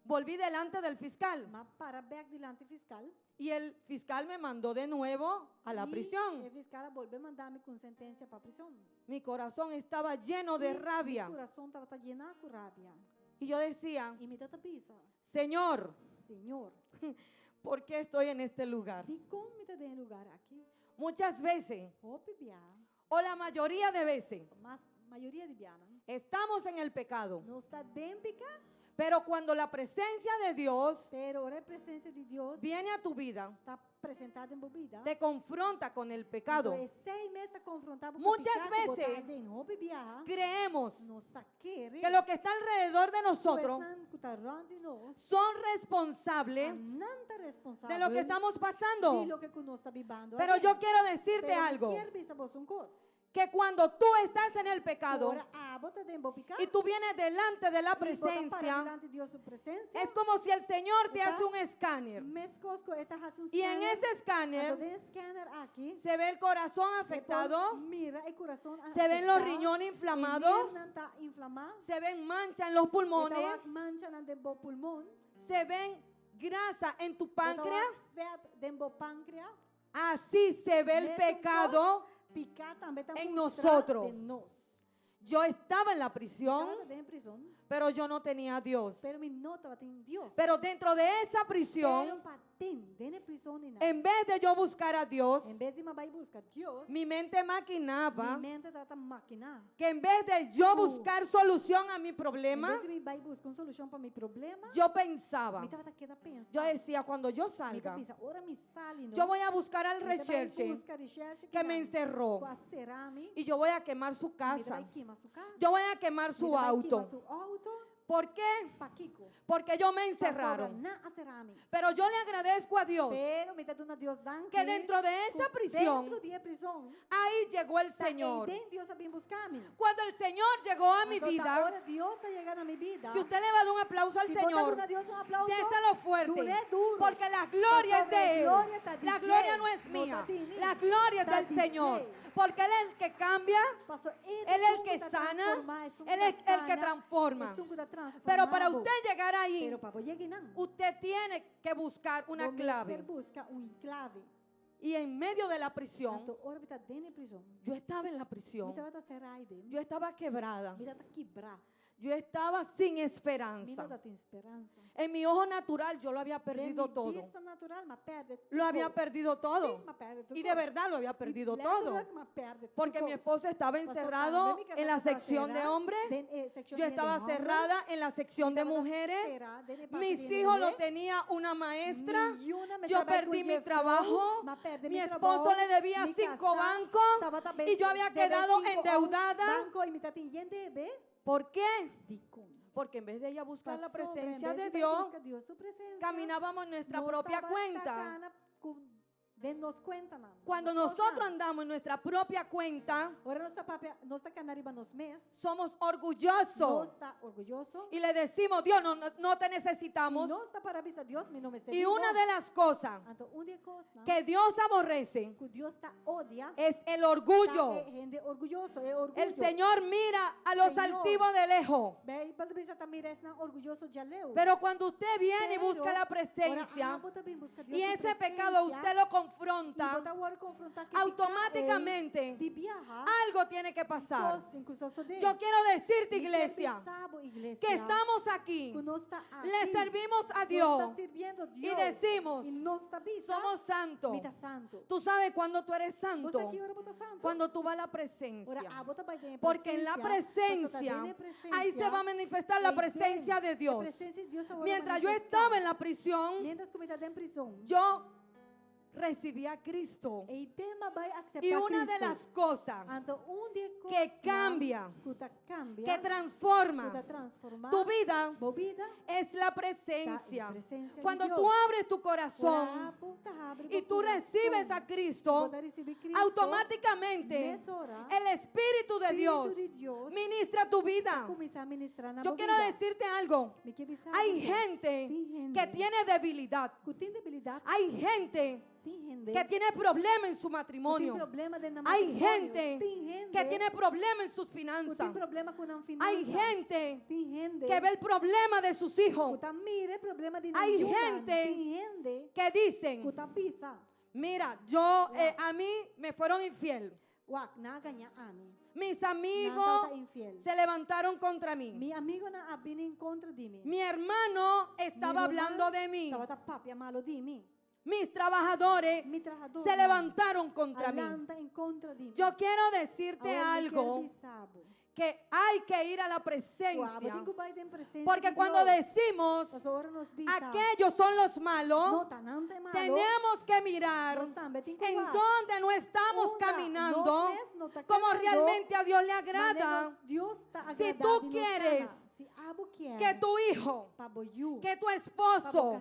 volví delante del fiscal. mas para back delante fiscal. Y el fiscal me mandó de nuevo a la E prisión. o fiscal volveu mandar-me com sentença para prisão. Mi corazón estaba lleno de rabia. Meu coração estava lleno com rabia. Y yo decía, E me tabisa, Señor, Senhor, ¿por qué estoy en este lugar? de como me está dando lugar aqui? Muchas veces, Ou pibiar, o la mayoría de veces, mas maioria de biana, Estamos en el pecado. Nós está dentro do pecado, Pero cuando la presencia de Dios pero a presença de Deus viene a tu vida, está apresentada em bebida. te confronta con el pecado. Então, esse mês está confrontado com Muchas o pecado, veces botar de novo bebiar. Creemos Nós está querendo que lo que está alrededor de nosotros que está rondando de nós, son responsables não está responsável de lo que estamos de pasando. lo que nós está vivendo. Pero yo quiero decirte Pero algo, quero dizer a vos uma coisa. que cuando tú estás en el pecado Agora, bota dentro do pecado y tú vienes delante de la e bota para presencia, delante de Deus sua presença. es como si el Señor te Está- hace un escáner. Mescosco, esta hace un Y en scanner. ese escáner Cuando den scanner aquí, se ve el corazón afectado, mira el corazón se ven los afectado, riñones el inflamados, mirna está inflamado, se ven manchas en los pulmones, esta mancha dentro do pulmón, se ven grasa en tu páncreas. fat dentro do páncreas, Así se ve el Mesmo pecado. picar também está en mostrado nosotros. de nós. Yo estaba en la Estava prisión, dentro da prisão, pero yo no tenía a Dios. pero me não estava em Deus. Pero dentro de esa Pero prisión, para dentro da prisão, en vez de yo buscar a Dios, em vez de me vai buscar Deus, mi mente maquinaba minha mente está maquinar. que en vez de yo buscar solución a mi Em problema, vez de me vai buscar uma solução para meu problema, yo pensaba, me estava quedando pensando. yo decía, cuando yo Me salga, pensa, ora me sale, ¿no? yo voy a buscar al Me vai recherche buscar recherche que me encerró com a cerame, y yo voy a quemar su me casa, vai queimar su casa, yo voy a quemar me su vai auto. queimar su auto, ¿Por qué? pa Kiko, Porque yo me pa encerraron. sobra na a cerame. Pero yo le agradezco a Dios Pero me está dando Deus dan que dentro de esa prisión, dentro de prisão, ahí llegó el tá Señor. em Deus a vir buscar-me. Cuando el Señor llegó a mi Entonces, vida, ahora Deus está llegando a mi vida. si usted le va a dar un aplauso al Si vos Señor, das a Deus aplauso, déselo fuerte, dure duro. porque la gloria es Sobre de Él. gloria está La DJ, gloria no es no mía, está de mí. la gloria es Está del DJ. Señor, porque Él es el que cambia, Pastor, Él es el que sana, Él es el que transforma. Pero para usted llegar ahí, Pero para llegar não. usted tiene que buscar una Vos clave. busca clave. Y en medio de la prisión, Então, ora está dentro da prisão. yo estaba en la Me prisión, estava cerrado. yo estaba quebrada, Mira, está quebrado. yo estaba sin Me não esperanza. dá esperança. En mi ojo natural yo lo había perdido Vem todo. vista natural, mas perde Lo había tudo. perdido todo. Sí, mas perde tudo. Y de verdad lo había perdido E todo. lembra, mas perde tudo. Porque mi esposo estaba Pastor, encerrado também mi en la casa sección de cerrada, hombres. sección Yo de estaba hombres. cerrada en la sección de Estaba mujeres. cerrada, de parte Mis de hijos mujer. lo tenía una maestra. Ni una me Yo trabalha perdí com mi Jeffrey, trabajo. mas perde Mi mi esposo trabajo, le debía mi 5 casa, bancos. estaba também Y yo había debe quedado 5 a un endeudada. banco y me está teniendo debe. ¿Por qué? Dico. Porque en vez de ella buscar la Pastor, presencia en de vez de Dios, buscar Dios su presencia, caminábamos en nuestra no propia estaba cuenta. sacana nos cuenta nada. Cuando Nos nosotros cuenta. andamos en nuestra propia cuenta, Ahora no está canariba nos mes, somos no orgullosos está orgulloso. y le decimos, Dios, no te necesitamos. No está para avisar Dios, mi nombre está Y una de las cosas Então, uma coisa que Dios aborrece que Deus está odia es el está orgullo. gente orgulloso, é orgulho. El Señor mira a los Señor. altivos de lejos. Bem, pode pensar também é orgulhoso de Aleu. Pero cuando usted viene y Pero, busca la ora, presencia também busca Deus y su ese presencia, pecado usted lo e confronta, bota agora confrontar que automáticamente de viajar, algo tiene que pasar. Yo Yo quiero decirte, iglesia, que estamos aquí, le servimos a Dios y decimos, somos santos. Tú sabes cuando tú eres santo, cuando tú vas a la presencia. Porque en la presencia, ahí se va a manifestar la presencia de Dios. Mientras yo estaba en la prisión, yo recibí a Cristo. Y una de las cosas que cambia, que transforma tu vida es la presencia. Cuando tú abres tu corazón y tú recibes a Cristo, automáticamente el Espíritu de Dios ministra tu vida. Yo quiero decirte algo. Hay gente que tiene debilidad. Hay gente que tiene problemas en su matrimonio. Hay gente que tiene problemas en sus finanzas. Hay gente que ve el problema de sus hijos. Hay gente que dicen, mira, a mí me fueron infiel. Mis amigos se levantaron contra mí. Mi amigo na abini in contra di me. Mi hermano estaba Mi irmão hablando de mí. Estava papi malo di me. Mis trabajadores Mi trabajador se levantaron contra mí. Alanta in contra di me. Yo quiero decirte Ahora me algo, quero dizer, que hay que ir a la Wow, presencia. beting ko ba din presencia Porque de cuando Dios? decimos Sa oras nos bisa. aquellos son los No, malos, tanang tayo malo. tenemos que mirar Nos tan beting ko en ba? donde no estamos Una, caminando no es, no está como caminando, realmente a Dios le agrada. Manenos, Dios está Si agradado tú y nos quieres sana. Si abo quiere, Que tu hijo, paboyu, que tu esposo,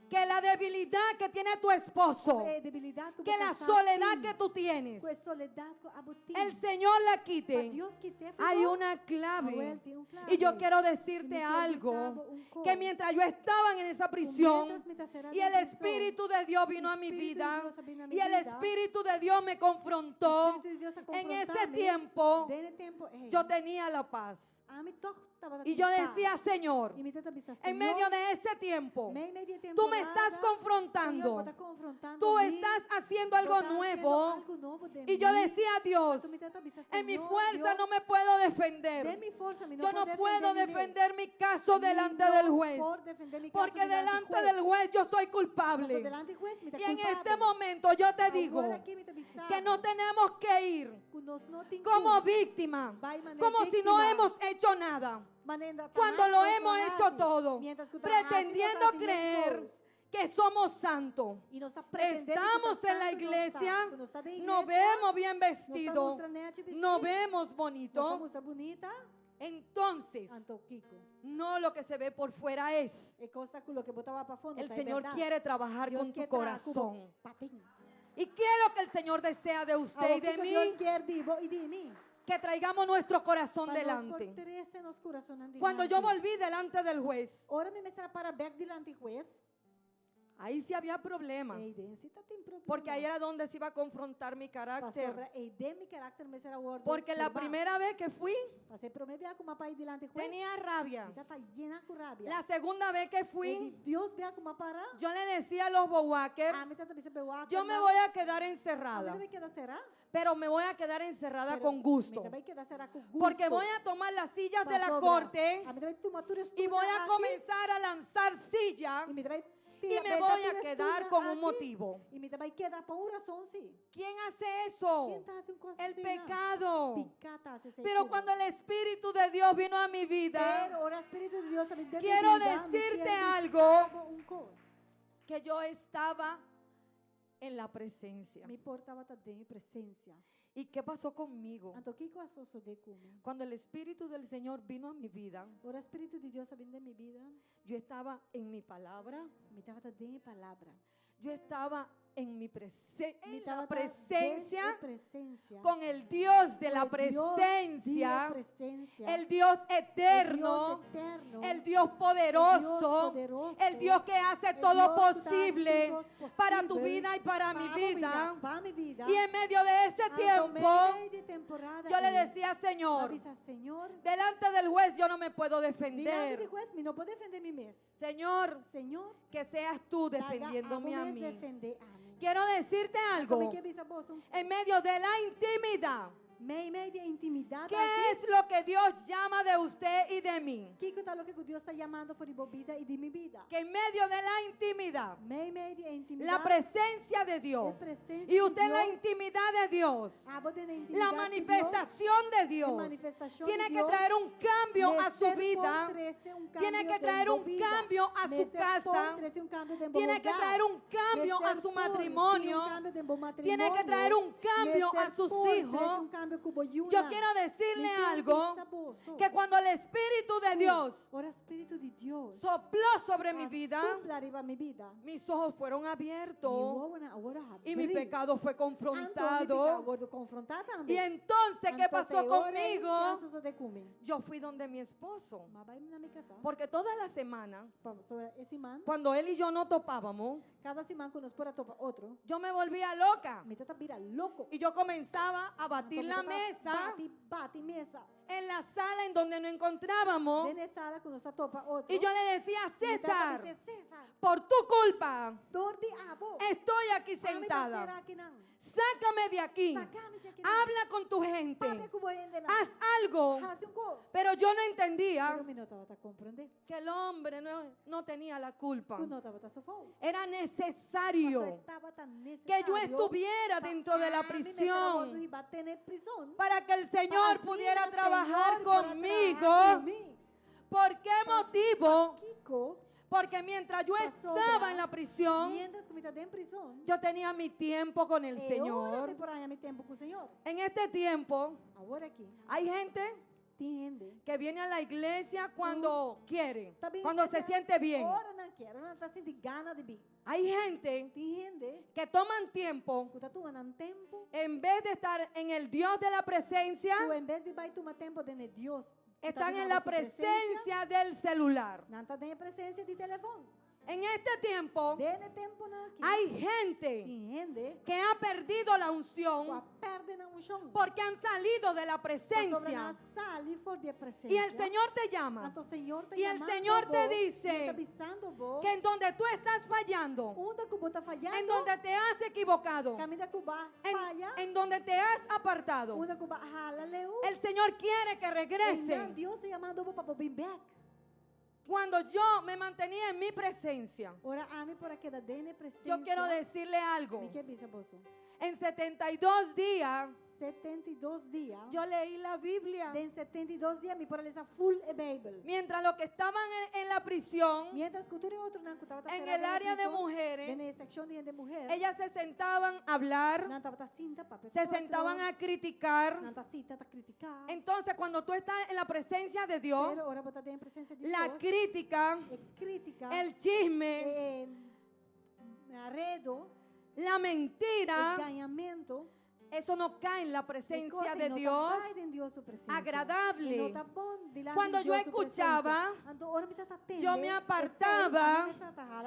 que la debilidad que tiene tu esposo, debilidad ko que la bukasati, soledad que tú tienes, ko soledad ko abutin. el Señor la Pa quite. Dios kite, Hay figo. una clave. Awel, tiene un clave. Y yo quiero Y decirte me algo, quiero un que mientras yo estaba en esa prisión Mientras me tasera y de el prisión, Espíritu de Dios vino a mi Espíritu de vida Dios vino a mi y el vida, Espíritu de Dios me confrontó, Espíritu de Dios a en ese confrontarme, tiempo de tiempo, yo tenía la paz. Ami toch taba Y yo decía, Señor, y mi tata bisa, en Señor, medio de ese tiempo, may media tú me estás temporada, confrontando, Señor, está confrontando tú a mí, estás haciendo algo tú estás haciendo nuevo. algo nuevo de Y yo mí. decía, Dios, Tu mi tata bisa, en mi Señor, fuerza Dios, no me puedo de defender. mi fuerza, mi Yo no puedo puedo mi mes. defender mi caso Ni delante no del juez. por defender mi caso Porque delante juez. del juez yo soy Paso culpable. delante del juez, mi ta Y en culpable. este momento yo te digo Ahora aquí mi ta bisa, que no tenemos que ir que nos no tincu, como víctima, vai maner como si no víctima. hemos hecho nada, manenda cuando tangan lo nos hemos hasi, hecho todo, mientras que pretendiendo taas, creer que somos santos. y no está pretendiendo Estamos que en la santo, iglesia, no está de nos iglesia, vemos bien vestidos, mostrando neachi vestido, nos vemos no está bonitos. muestra bonita, Entonces, anto Kiko. no lo que se ve por fuera es. E costa con lo que botaba para fondo, El ta Señor verdad. quiere trabajar Dios con tu quiere trabajar como corazón. patín. ¿Y qué es lo que el Señor desea de usted y de Ahora, mí? Dios quiere divo y de mí. Que traigamos nuestro corazón Para nos delante. fortalece nos corazonan Cuando yo delante. volví delante del juez, Ahora me será para back delante juez. ahí sí había problema. Evidencia tem problema. Porque ahí era donde se iba a confrontar mi carácter. Pastor, de mi carácter me será guardo. Porque la primera vez que fui, Pasé pero me vea como pai delante juez. tenía rabia. Esta está llena con rabia. La segunda vez que Y fui, Dios vea como para. yo le decía a los Bowaker, A mí tata dice bewa. yo me voy a quedar A mí encerrada, me queda será. pero me voy a quedar encerrada Pero con gusto. Me queda será con gusto. Porque voy a tomar las sillas de la Pastor, corte A mí te tomar tu y voy a comenzar a lanzar sillas Y me y me voy a quedar con un motivo. Y me vai quedar por una razón, sí. ¿Quién hace eso? ¿Quién te hace un cosa El así, pecado. Picata hace ese Pero cubo. cuando el Espíritu de Dios vino a mi vida, Pero ahora Espíritu de Dios, a mí de mi quiero vida, me decirte quiere algo. decir un cos. que yo estaba en la presencia. Me portava também presencia. ¿Y qué pasó conmigo? Anto que eu associo de comigo. Cuando el Espíritu del Señor vino a mi vida, Ora Espíritu de Deus vindo de minha vida, yo estaba en mi palabra, me dava também palavra. yo estaba en mi Me dava la presencia presencia. con el Dios de la El Dios presencia, de presencia. el Dios eterno, El Dios eterno. el Dios poderoso, poderoso, el Dios que hace el todo Dios que hace posible todo para tu posible vida y para mi vida. Para mi vida. Y en medio de ese Anto tiempo, meio de temporada yo le aí, decía, Señor, avisa, Señor, delante del juez yo no me puedo delante de defender. juez, me não pode defender mim mesmo. Señor, Señor, que seas tú defendiéndome a mí. defender a mim. Quiero decirte algo. Como que avisa vos, En medio de la intimidad, meio de intimidade. ¿qué es lo que Dios llama de usted y de mí? Que está lo que Deus está chamando por vida e de minha vida. Que en medio de la intimidad, Meio de intimidade. la presencia de Dios, La presencia y de usted en la Dios. intimidad de Dios, la La manifestación de Dios, tiene que traer un cambio a su vida, tiene que traer un cambio a su casa, tiene que traer un cambio a su matrimonio, tiene que traer un cambio a sus hijos. Yo quiero decirle algo, que cuando el Espíritu de Dios Ora Espírito de Deus. sopló sobre mi vida, Sopla arriba mi vida. mis ojos fueron abiertos Agora y mi pecado fue confrontado. confrontado. Y entonces, ¿qué pasó conmigo? Comigo? Yo fui donde mi esposo, Mas vai na minha casa. porque toda la semana, Sobre esse man, cuando él y yo no topábamos, cada semana que nos pôr a topa outro, yo me volvía loca me tata vira louco. y yo comenzaba a batir la mesa Bate mesa. en la sala en donde nos encontrábamos. Vem nessa sala que nos topa outro. Y yo le decía, Me tata César, dice, César, por tu culpa, dor de abo. estoy aquí sentada. Será que não? Sácame de aquí. Sacame de aqui. Habla con tu gente. Pabe que vou entender. Haz algo. Faz coisa. Pero yo no entendía Pero me não estava a compreender. que el hombre no tenía la culpa. Não estava a sofrer. Era necesario que yo estuviera dentro de la prisión para que el Señor pudiera trabajar trabajar Señor para conmigo. trabajar con mí. ¿Por qué motivo? Kiko, Porque mientras yo Pasó, estaba ¿verdad? en la prisión, mientras que me estaba en prisão, yo tenía mi tiempo con el eu ora Señor. por aí meu tempo com o Senhor. En este tiempo, Agora aqui, hay gente tem gente que viene a la iglesia cuando quiere, tá bem, cuando se siente bien. Ora não quero, não está sentindo gana de vir. Hay gente Tem gente que toman tiempo, que está tomando tempo, en vez de estar en el Dios de la presencia, ou em vez de vai tomar tempo de Deus, están en la presencia del celular. não está em presença de telefone. En este tiempo, Dene tempo não aqui. hay gente Tem gente que ha perdido la que unción perde na unção. porque han salido de la Sobre presencia. na sala e for de presença. Y el Señor te llama. Tanto o Senhor te Y el llamando Señor te vos, dice e está avisando vos, Que en donde tú estás fallando, onde que vos está falhando, en donde te has equivocado, caminho que va falha, en donde te has apartado, onde que va jala leu. el Señor quiere que regrese. Deus te llamando vos para vir back. Cuando yo me mantenía en mi presencia, Ora ame por aquela dene presença. yo quiero decirle algo. Me que bisa vos. En 72 días, 72 dias. yo leí la Biblia. En 72 dias me por essa full e Bible. Mientras los que estaban en la prisión, Mientras que tu outro não estava en el área de mujeres, na secção de mulher. ellas se sentaban a hablar, Não estava cinta para se sentaban a criticar. Não está cinta para criticar. Entonces, cuando tú estás en la presencia de Dios, Pero ora botar em presença de la Deus. crítica, Crítica. el chisme, Arredo. la mentira, Ganhamento. eso no cae en la presencia de no Dios. está en Dios su presencia. agradable. Y no está bon delante Cuando de yo Dios su escuchaba, presencia. Ando, ora me está atende, yo me apartaba.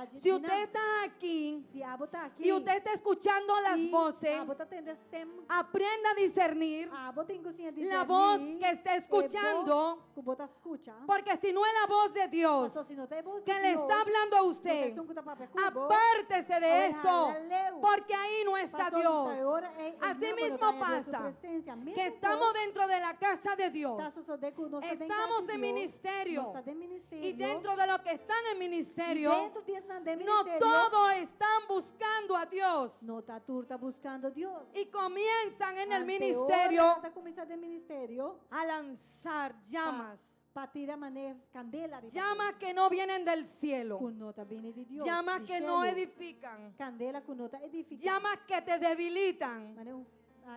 este, Si usted está aquí si abo está aquí y usted está escuchando las y voces, abo está atende tem, aprenda a discernir, abo tem cozinha de la voz que está escuchando, que bota escucha. porque si no es la voz de Dios Pastor, si no tem voz que de le Dios, está hablando a usted, porque son que está para cubo, apártese de Ahora, eso, aleu. porque ahí no está pastor, Dios. ahora, Así no, mismo pero está en pasa su presencia. Mismo que estamos dentro de la casa de Dios. está sucedendo que nós está Estamos casa de en Dios, ministerio. nós está de ministerio, Y dentro de los que están en y ministerio, dentro de están de no ministerio, todos están buscando a Dios. no está tú está buscando Dios. Y comienzan en el Ante ministerio hora, está comenzando el ministerio a lanzar llamas. para tirar mané candela. Llamas que no vienen del cielo. con nota viene de Dios. Llamas de que no cielo. edifican. Candela con nota edifica. Llamas que te debilitan. Mané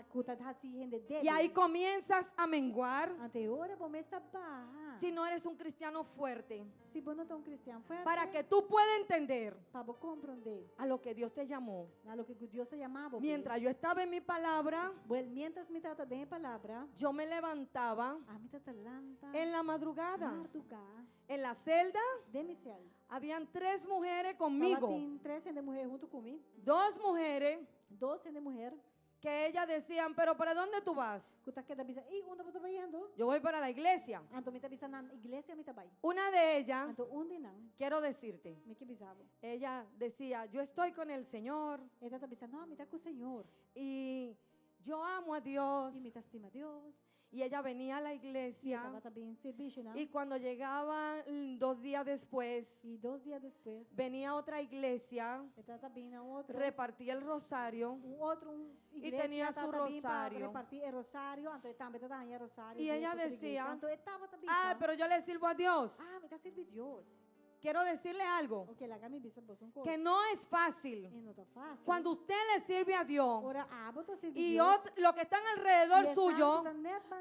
kuta hasi gente dele. Y ahí comienzas a menguar Ante hora vos me está baja. si no eres un cristiano fuerte. Si vos no estás un cristiano fuerte. Para que tú puedas entender para vos comprender a lo que Dios te llamó. a lo que Dios se llamaba. Mientras yo estaba en mi palabra, Bueno, mientras me trata de palabra, yo me levantaba a mí trata lanta. en la madrugada. Martucar, En la celda de mi cel. habían 3 mujeres conmigo. Tem 13 de mulher junto comigo. 2 mujeres 12 de mulher. que ellas decían, pero ¿para dónde tú vas? Kuta que da bisa. E onde você vai indo? Yo voy para la iglesia. Anto me tá bisa na igreja me tá vai. Una de ellas, Anto onde não? quiero decirte, Me que bisavo. ella decía, yo estoy con el Señor Ele tá bisa, não, me tá com o Senhor. y yo amo a Dios. E me tá estima Deus. Y ella venía a la E iglesia tava também serviço, não? y cuando llegaban 2 días después, E 2 dias depois, venía a otra iglesia, ele tá também na outra. repartía el rosario Outro igreja tenía tá su também para rosario. repartir o rosário. Anto ele também tá em rosário. Y de ella outra igreja. decía, Anto ele tava também. ah, pero yo le sirvo a Dios. me tá servindo Deus. Quiero decirle algo, O que lá me bisa por um que no es fácil. E não tá fácil. Cuando usted le sirve a Dios Ora, bota servir y Deus. los que están alrededor suyo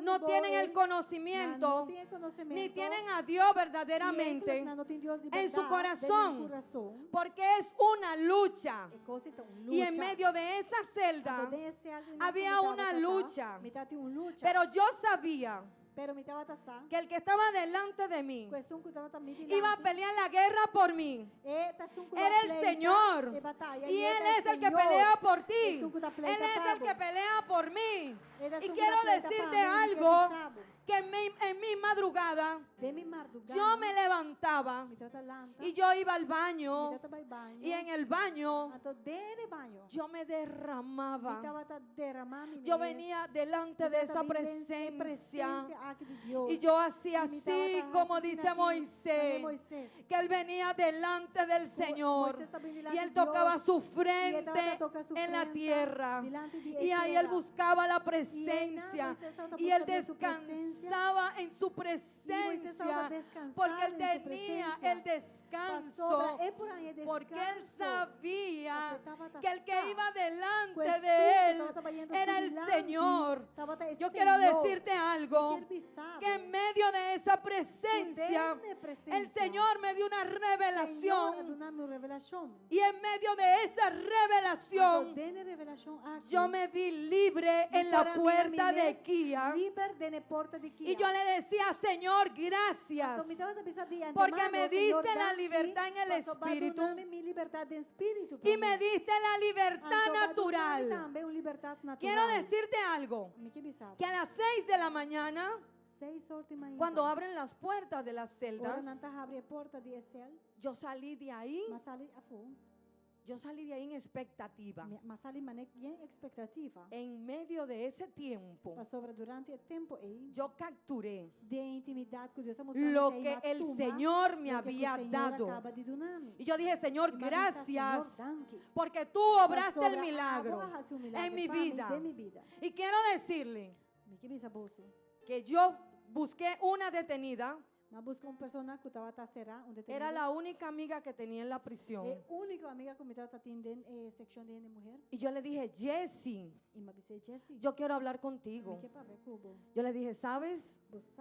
no tienen el no conocimiento tiene conocimiento, ni tienen a Dios verdaderamente no tiene Dios de en su verdad, corazón. de mi corazón. porque es una lucha. Es cosa de un Y en lucha. medio de esa celda Entonces, ese alguien había que me una estaba lucha. acá, me estaba en una lucha. Pero yo sabía Pero me estaba acá, que el que estaba delante de mí pues un que estaba también iba a pelear la guerra por mí. Era el Señor. Y Él es el que pelea por ti. Él es el que pelea por mí. Y quiero decirte algo, que en mi madrugada de mi madrugada, yo me levantaba me estaba lanta, y yo iba al me baño. estaba al baño, Y en el baño entonces de baño, yo me me derramaba. estaba derramando, Yo venía delante de esa presencia aqui de Deus. Y yo hacía Imitaba así a como Jesús dice aquí, Moisés, Moisés. que él venía delante del Señor Moisés estaba delante y de él tocaba Dios, su y él frente toca su en la frente tierra delante de y ahí él tierra. buscaba la Y él, presencia Moisés estaba y él buscando su presencia. descansaba en su Moisés estaba presencia descansando porque él en su tenía presencia. el descanso, Pastora, é por aí, é porque él descanso. sabía Porque estaba que el que atrasado. iba delante Pues de sí, él estaba yendo era el delante, Señor. estaba el Yo quiero Señor. decirte algo, Porque él sabe que en medio de esa presencia, tiene presencia. el Señor me dio una Senhor, revelación dá-me revelação. y en medio de esa Quando revelación dê revelação aqui, yo me vi libre en la para mí, puerta a mí de es Kia liber de na porta de Kia. y yo le decía, Señor, gracias, Então, me estava a pensar de porque antemano, me Senhor, diste la dá-me, libertad en el pastor, vai espíritu donar-me minha liberdade em espírito y para me mim. diste la libertad Então, vai natural. donar-me também uma liberdade natural. Quiero decirte algo, Me que sabe? que a las 6 de la mañana, 6 horas de manhã. cuando abren las puertas de las Ora celdas, não está abre a porta de Excel, yo salí de ahí, mas ali a fundo. en expectativa. Mas ali mané bien expectativa. En medio de ese tiempo, Para sobre durante o tempo aí yo capturé de intimidade com Deus, lo que el Señor me había dado. Acaba de donar-me. Y yo dije, Señor, E me disse, gracias, Senhor, danke. porque tú obraste Pastora, el milagro hace un milagro en mi para mí, vida. de mi vida. Y quiero decirle Me que bisa bolso. que yo busqué una detenida, Mas busca uma pessoa que estava a será onde era la única amiga que tenía en la prisión. É única amiga que me estava atendendo secção de mulher. Y yo le dije, Jessie, E me disse, Jessie, yo quiero hablar me contigo. que para ver cubo. Yo le dije, ¿sabes? Você,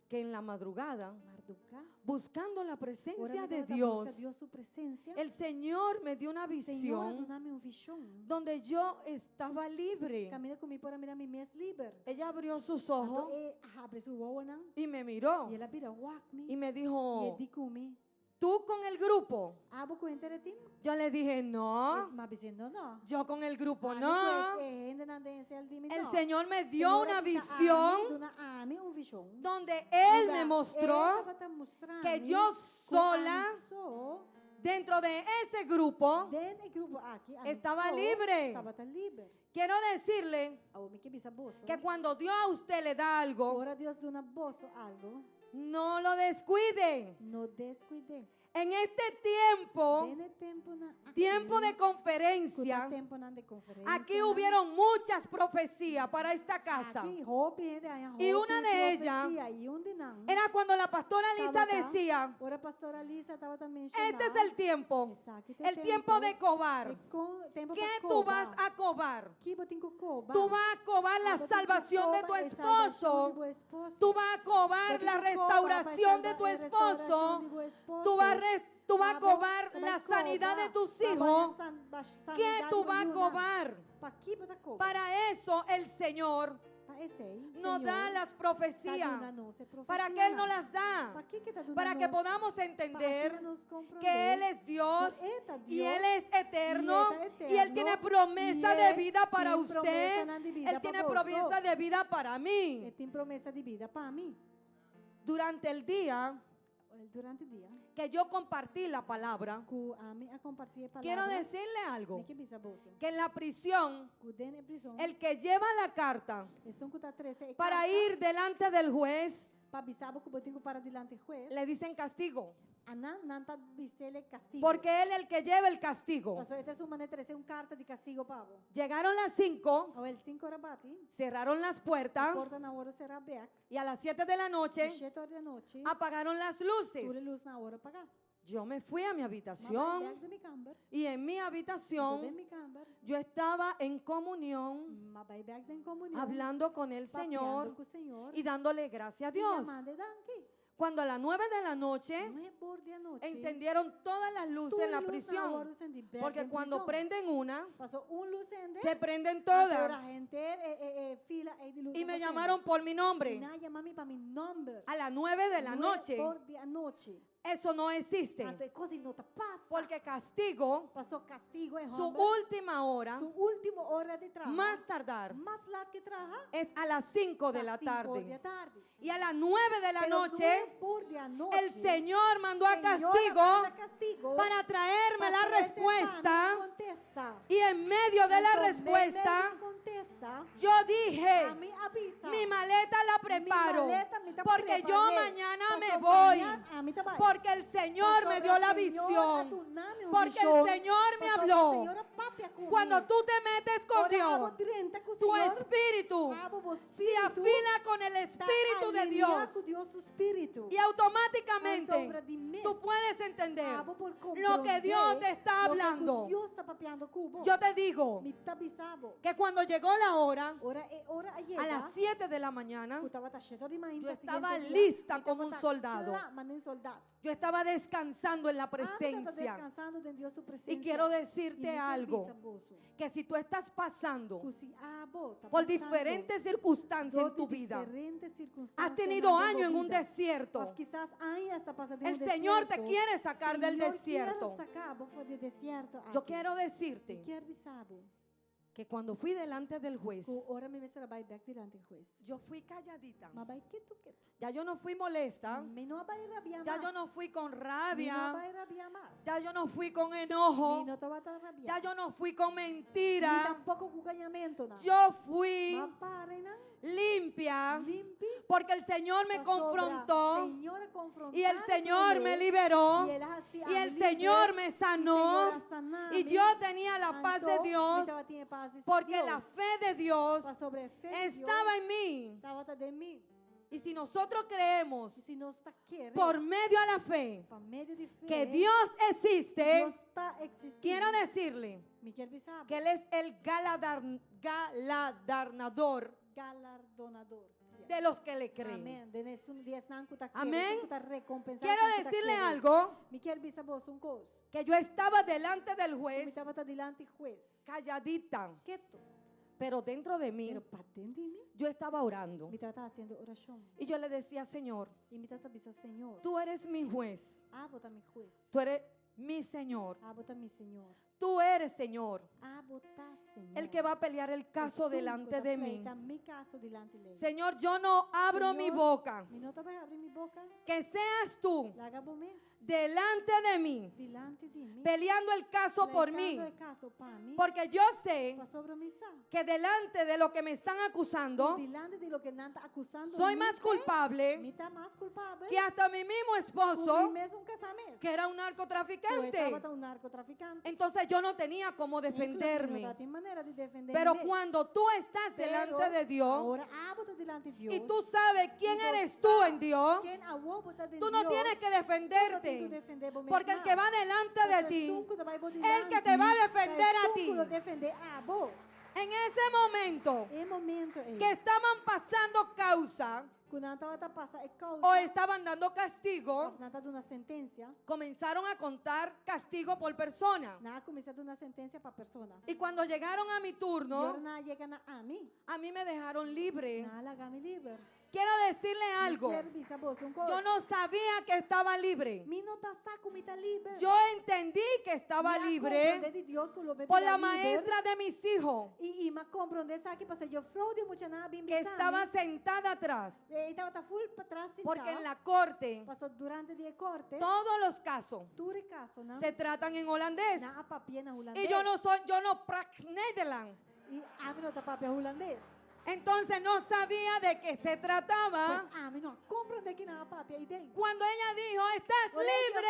Que en la madrugada, Marduca, buscando la ora presencia me de busca Dios, Deus sua presença. el Señor me dio una Senhor, visión dá-me uma visão. donde yo estaba libre. Camina comigo para mirar mi mes libre. Ella abrió sus Então, ojos abre sua olho y me miró e ela vira, walk me. y me E dijo, ele come. ¿tú con el grupo? Abo com entre ti. Yo le dije, no, Mas disse, não. yo con el grupo Ami no. com gente na dança, ele disse, El não. Señor me dio Senhor, una disse, visión Ami uma visão. donde Él me Ele mostró estava te mostrando que yo sola, só, dentro de ese grupo, dentro do grupo aqui, ami estaba só, libre. Estava libre. quiero decirle A homem que bisa bolso. que cuando Dios a usted le da algo, Agora Deus dá na bolso algo. no lo descuide. No descuide. En este tiempo, Tiene tempo na tiempo de conferencia, tempo na de conferência. aquí hubieron muchas profecías para esta casa. Aqui, roupa, gente, Y una de ellas E onde não. Era cuando la pastora Lisa Tabata, decía, Ora, pastora Lisa estava também este es el tiempo, Exacto, el tiempo de cobar. Tempo ¿Qué para tú cobar. vas a cobar? Que botem com cobar. Tú vas a cobar la salvación de tu esposo. Tú vas a cobar la restauración de tu esposo. Tú vas a cobar la sanidad de tus hijos. ¿Qué tú vas a cobar? Para eso el Señor nos da las profecías. ¿Para qué Él nos las da? Para que podamos entender que Él es Dios y Él es eterno y Él tiene promesa de vida para usted. Él tiene promesa de vida para mí. Tem promessa de vida para mim. Durante el día Durante o dia, que yo compartí la palabra, a compartilhar palavra. quiero decirle algo, Que bisa bolso. que en la prisión, Dentro da prisão. el que lleva la carta São que 13 para ir delante del juez, para bisabo que botinho para delante juez. le dicen castigo, Anan nanta bistele castigo. porque él es el que lleva el castigo. Pastor, esta é uma maneira de carta de castigo pavo. Llegaron las 5, Ao el 5 horas bate. cerraron las A puertas porta na hora será aberta. y a las 7 de la noche 7 horas da noite. apagaron las Tudo luces. luz na hora pagar. Yo me fui a mi Mas habitación back de mi camber. y en mi Tudo habitación mi camber. yo estaba en comunión, Mas back de comunhão. hablando con el Señor Com o Senhor. y dándole gracias a Dios. Chamando danke. Cuando a las 9 de la noche Não é borde a noite. encendieron todas las luces en la Tudo luz na hora prisión, acendi back porque de cuando prisão. prenden una, Passou luz acende. se prenden Agora todas. a gente fila de luz. Y me llamaron por mi nombre. Nada, llamame para mi nombre. A las 9 de la noche, Por de noche. Eso no existe. Tanto così non ti passa. Porque castigo, Passò castigo e su Honda. última hora, Su última hora de trabajo. más tardar, Más la que trabaja. es a las 5 de la a 5 de tarde. tarde. Y a las 9 de la Pero noche, 9 por de anoche, el Señor mandó a Señor castigo manda castigo para traerme la para respuesta. contesta. Y en medio de la Entonces, respuesta, me contesta, yo dije, a mí avisa. mi maleta la preparo, Mi maleta me está porque yo preparé. mañana Pasó me voy, mañana, a mí también. porque el Señor Pasó me dio la el Señor visión, a tu nami un porque el visión. Señor me Pasó el habló. Señor a papi a cubrir. Cuando tú te metes con Ora Dios, abo direnta con tu Señor, espíritu abo vo se spiritu, afina con el Espíritu de Dios. allineado con Dios su espíritu. Y automáticamente Automaticamente, tú puedes entender abo por lo que Dios te está lo que hablando. Dios está papeando cubo. Yo te digo Mi tabisabo. que cuando llegó la hora, Ora ayer, a las 7 de la mañana, yo estaba lista como un soldado. soldado. yo estaba descansando en la presencia. Descansando de Dios su presencia. Y quiero Y decirte me algo, avisa, bozo, que si tú estás pasando così, está por pasando diferentes circunstancias en por tu vida, diferentes circunstancias has tenido en la años en un vida, desierto, quizás años está pasando en el un Señor te desierto. quiere sacar del Señor desierto. quiere sacar vos del desierto. Yo aqui. quiero decirte Quiero avisar-vos que cuando fui delante del juez, que ora me será vai back diante do juez. yo fui calladita. Mas vai que tu quer. Ya yo no fui molesta, Me não vai rabiar ya mais. yo no fui con Me não rabia, vai rabiar mais. ya yo no fui con enojo, Me não te vai rabiar. ya yo no fui con Ni mentira, tampouco com ganhamento, não. yo fui Mas parem, não. limpia Limpi. porque el Señor me confrontó Señor confrontado y el con Señor él. me liberó Y él así, y el libre, Señor me y sanó Señor sanó y me yo tenía la paz de sanó, Dios y yo tenía paz de porque Dios. la fe de Dios Pues sobre fe de estaba Dios, en mí. estaba de mí. Y si nosotros creemos Y si no está querendo, por medio a la fe por medio de fe, que Dios existe, Dios está existiendo. quiero decirle Me quer avisar, que Él es el galardonador galardonador. de los que le creen. Amén. De nessun di esnanco ta Amén. ta recompensar. Quiero decirle algo, Me quer avisar vos un cosa. que yo estaba delante del Me juez estaba delante juez. calladita, Quieto. pero dentro de mí Pero para dentro de mí, yo estaba orando. me estaba haciendo oración. Y yo le decía, Señor, Y me estaba avisando, Señor, tú eres mi juez, bota mi juez. tú eres mi Señor, Bota mi Señor. tú eres, Señor, Bota, Señor. el que va a pelear el caso delante de mí. Mi caso delante de él. Señor, yo no abro mi Señor, boca, Mi no te voy a abrir mi boca. que seas tú La hago mes delante de mí, delante de mí. peleando el caso por mí, Peleando el caso para mí. porque yo sé Pa sobre mi sa. que delante de lo que me están acusando, Delante de lo que están acusando. soy mi más fe, culpable Mi está más culpable. que hasta mi mismo Con esposo, mi mes un casamento. que era un Tú narcotraficante. estabas un narcotraficante. Entonces yo no tenía cómo defenderme. No tiene manera de defenderme. Pero cuando tú estás Pero delante de Dios ahora bota delante de Dios. y tú sabes quién Y tú eres tú en Dios, ¿Quién bota de tú no Dios? tienes que Tú no tienes que defenderte. defender vos Porque el mesma. que va delante de Porque ti, sunco te vai por el delante, que te va a defender a el ti. sunco lo defender a vos. en ese momento En momento que estaban pasando causa quando estava a passar é causa. o estaban dando castigo, Na dando uma sentença, comenzaron a contar castigo por persona. na começou uma sentença para persona. Y cuando llegaron a mi E turno, agora na chega na mim, a mí me dejaron libre. na lagame livre. Quiero decirle algo. Quero visa vos um Yo no sabía que estaba libre. Mi no tá saco, mi tá livre. Yo entendí que estaba libre de Dios con lo por la maestra de mis hijos, E me compreender sabe que passou eu fraude muito na bim que estaba sentada atrás. E estava full para trás Porque en la corte passou durante o dia corte. todos los casos Tudo caso, não? se tratan en holandés. Na papia na holandês. Y yo no praat Nederland. E a mim não tá papia holandês. Entonces no sabía de qué se trataba. Pues a mí no comprende que nada papia y de. Cuando ella dijo, estás Para libre,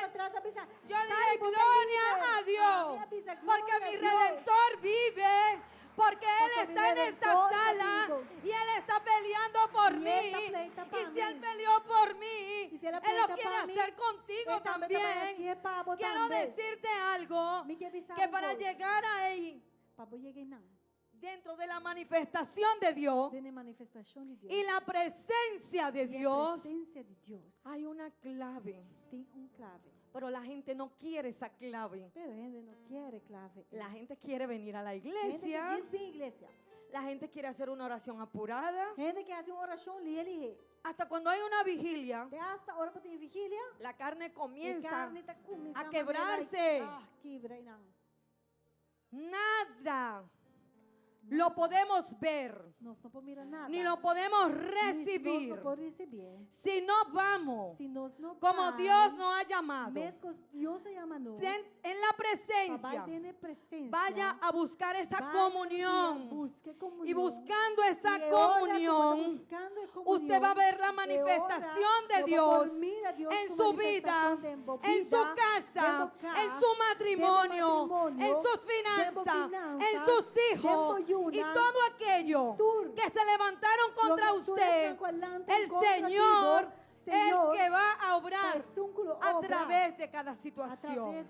atrás avisa. yo dije, gloria a Dios, porque mi Redentor vive, porque Él Porque mi está en esta Redentor sala vivo. y Él está peleando por Y mí. Él está peleando para Y si Él mí. peleó por mí, Y si Él Él pelea lo para quiere mí, hacer contigo Él también te va a hacer también. para vos Quiero también. decirte algo, Me quiere avisar que para vos. llegar a ahí, Para vos llegar não. dentro de la manifestación de Dios dentro da manifestação de Deus y la presencia de e a Dios, presença de Deus, hay una clave. tem clave. Pero la gente no quiere esa clave. Pero a gente não quer clave. La gente quiere venir a la Gente que iglesia. diz bem igreja. La gente quiere hacer una oración apurada. Gente que faz uma oração ligeira. Hasta cuando hay una vigilia, Até hasta hora para ter vigília, la carne a comienza carne está começando a quebrarse. quebra e não. Nada lo podemos ver, Nós não podemos mirar nada. ni lo podemos Nós recibir não podemos receber. si no vamos Se nós não como vamos, Dios nos ha llamado. mesmo Deus se chama nós, En la presencia, vai ter presença. vaya a buscar esa Vaya comunión. busque comunión. Y buscando esa Y ora, comunión, buscando comunión, usted va a ver la y ora, manifestación de y va a Dios mira Dios en su su vida, manifestación de en su casa, en su matrimonio, en sus finanzas, en sus hijos y todo aquello que se levantaron contra usted. El Señor es el que va a obrar a través de cada situación.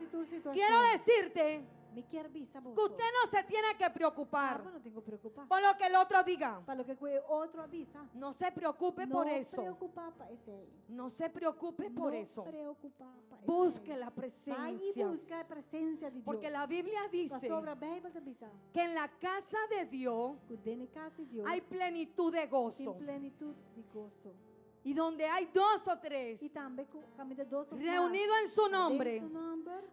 Quiero decirte me quer avisar que usted no se tiene que preocupar não tenho que preocupar. por lo que el otro diga. Para lo que o outro avisa. No se preocupe Não por eso. preocupar para esse aí. No se preocupe por Não eso. preocupar para esse Busque aí. la Vai e presencia. busca a presença de Deus. Porque la Biblia A dice sobra bem para te avisar. que en la casa de Dios O dentro de casa de Deus hay plenitud de tem gozo. plenitude de gozo. Y donde hay dos o tres E também com caminho de dois reunidos en su nombre,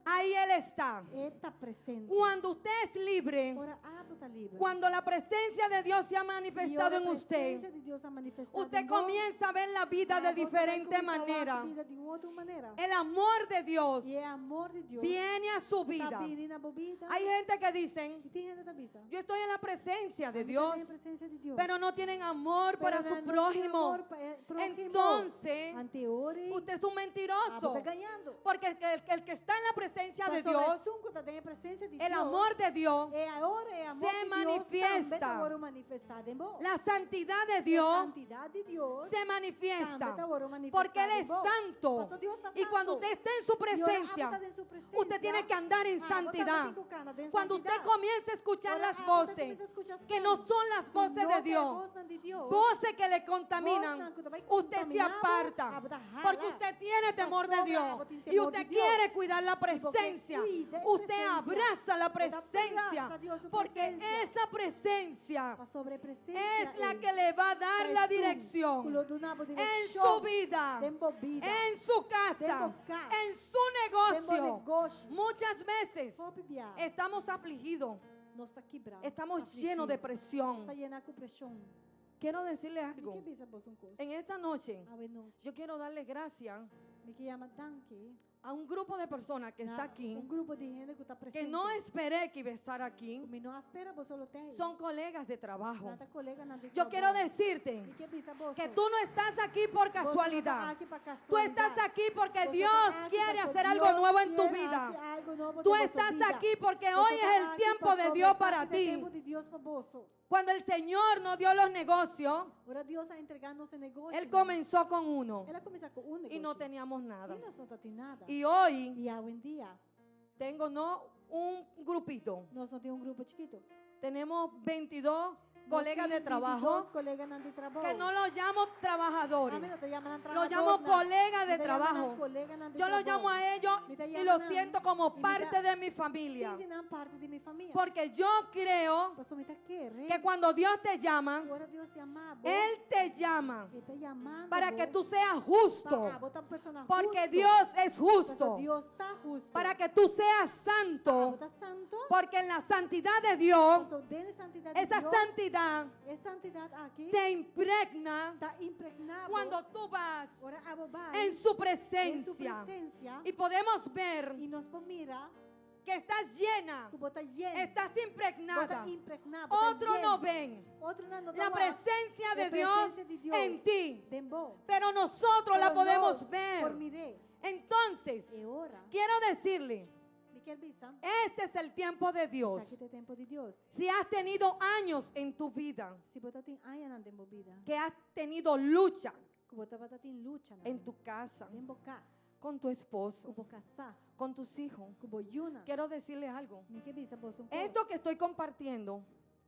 ahí Él está. está presente. Cuando usted es libre, Ora, está livre. cuando la presencia de Dios se ha E manifestado ora, en a presença usted, de Deus a manifestar usted em vós, comienza a ver la vida de você vai diferente começar a ver a manera. vida de outra maneira. El amor de Dios E é amor de Deus. viene a su Está vida. vindo na bobida. Hay gente que dicen, E tem gente que avisa. yo estoy en la presencia de A Dios, gente tem a presença de Deus. pero no tienen amor para Pero su não tem prójimo. amor para- prójimo. Entonces, Anteori, usted es un mentiroso. está ganhando. Porque el que está en la presencia de Pastor, Dios, sunco tá dentro da presença de el Deus. amor de Dios, É agora é amor se de manifiesta. Deus também agora manifestado em vós. la santidad de A Dios santidade de Deus se manifiesta. também agora manifestada Porque Él em es vós. santo. Pastor, Deus está Y cuando santo. usted esté en su E ora, presencia, habita em sua presença. usted tiene que andar en Ah, santidad. você tem que andar em Cuando usted santidade. comience a escuchar Ora, las você voces começa a escuchar que as no vozes. son las voces Não de é Dios, voz de Deus. voces que le contaminan, Voz que vai usted se contaminar, aparta. abra jala. Porque usted tiene temor de Pastor, Dios ela tem y temor usted de Dios. quiere cuidar la porque presencia. cuida a Usted presencia. abraza la Usted abraza presencia a Dios, su porque presencia. esa presencia A sobre presença es la é que le va a dar traz la um dirección culo do nabo en direção, su vida, tempo vida, en su casa, tempo casa, en su tempo negocio. negócio. Muchas veces Vou pibiar. estamos afligidos, Nós está quebrado. estamos afligido. llenos de presión. Está llena com pressão. Quiero decirle Me que algo. bisa vos um coisa. En esta noche, A noite. yo quiero darle gracias Me que chama danke. a un grupo de personas que está aquí, grupo de gente que está presente. que no esperé que iba a estar aquí. Me não espera vos solo tem. Son colegas de trabajo. Nada colega na de Yo quiero trabalho. decirte Me que bisa vos. que tú no estás aquí por Vos não tá casualidad. aqui pra Tú casualidade. estás aquí porque Vos Dios estás aquí quiere porque hacer algo Dios nuevo en tu quiere vida. hacer algo nuevo Tú de vossa estás vida. aquí porque Vos hoy es estás el aquí tiempo para de Dios sobre para parte do ti. tempo de Dios para vos. Cuando el Señor nos dio los negocios, Ahora Dios a entregarnos el negocio. Él comenzó con uno Ela começa com um y no negócio. teníamos nada. E nós não tá tendo nada. Y hoy E hoje em dia, tengo no un grupito. nós não temos grupo chiquito. Tenemos 22 colegas de Nós temos trabajo 22 colegas de trabajo. que no los llamo A mí trabajadores. no te llaman Los llamo colegas de Me te llaman trabajo. colegas de Yo los trabajo. llamo a ellos Me te y los llaman siento como y me parte da- de mi familia. Sienten parte de mi familia. Porque yo creo Pastor, me está querendo. que cuando Dios te llama, Agora Deus te ama a vos. Él te llama Ele te llamando para a que vos tú seas para justo. botar uma persona Porque justo. Dios es Pastor, justo. Deus está justo. Para que tú seas Para santo. botar santo. Porque en la santidad de Dios, Pastor, dentro da santidade de esa Deus, santidad essa santidade aqui te impregna está impregnada cuando tú vas ora abobai en su em sua presencia. presença Y podemos ver e nós podemos mirar que estás llena, que bota lleno, estás impregnada. bota impregnado, bota Otros lleno. no ven Outro não la presencia de Dios en ti, Bem bom. pero nosotros la Pero podemos nós, ver. por miré, Entonces, e ora, quiero decirle, me quer bisa, este es el tiempo de Dios. aqui tem tempo de Deus. Si has tenido años en tu vida, Se botar tem aia na tempo vida, que has tenido lucha que botar bata tem luta na en tu casa, tempo cas, con tu que esposo, bo casar, con tus hijos, que bo yuna. quiero decirle algo. Me quer bisa vos um Esto que estoy compartiendo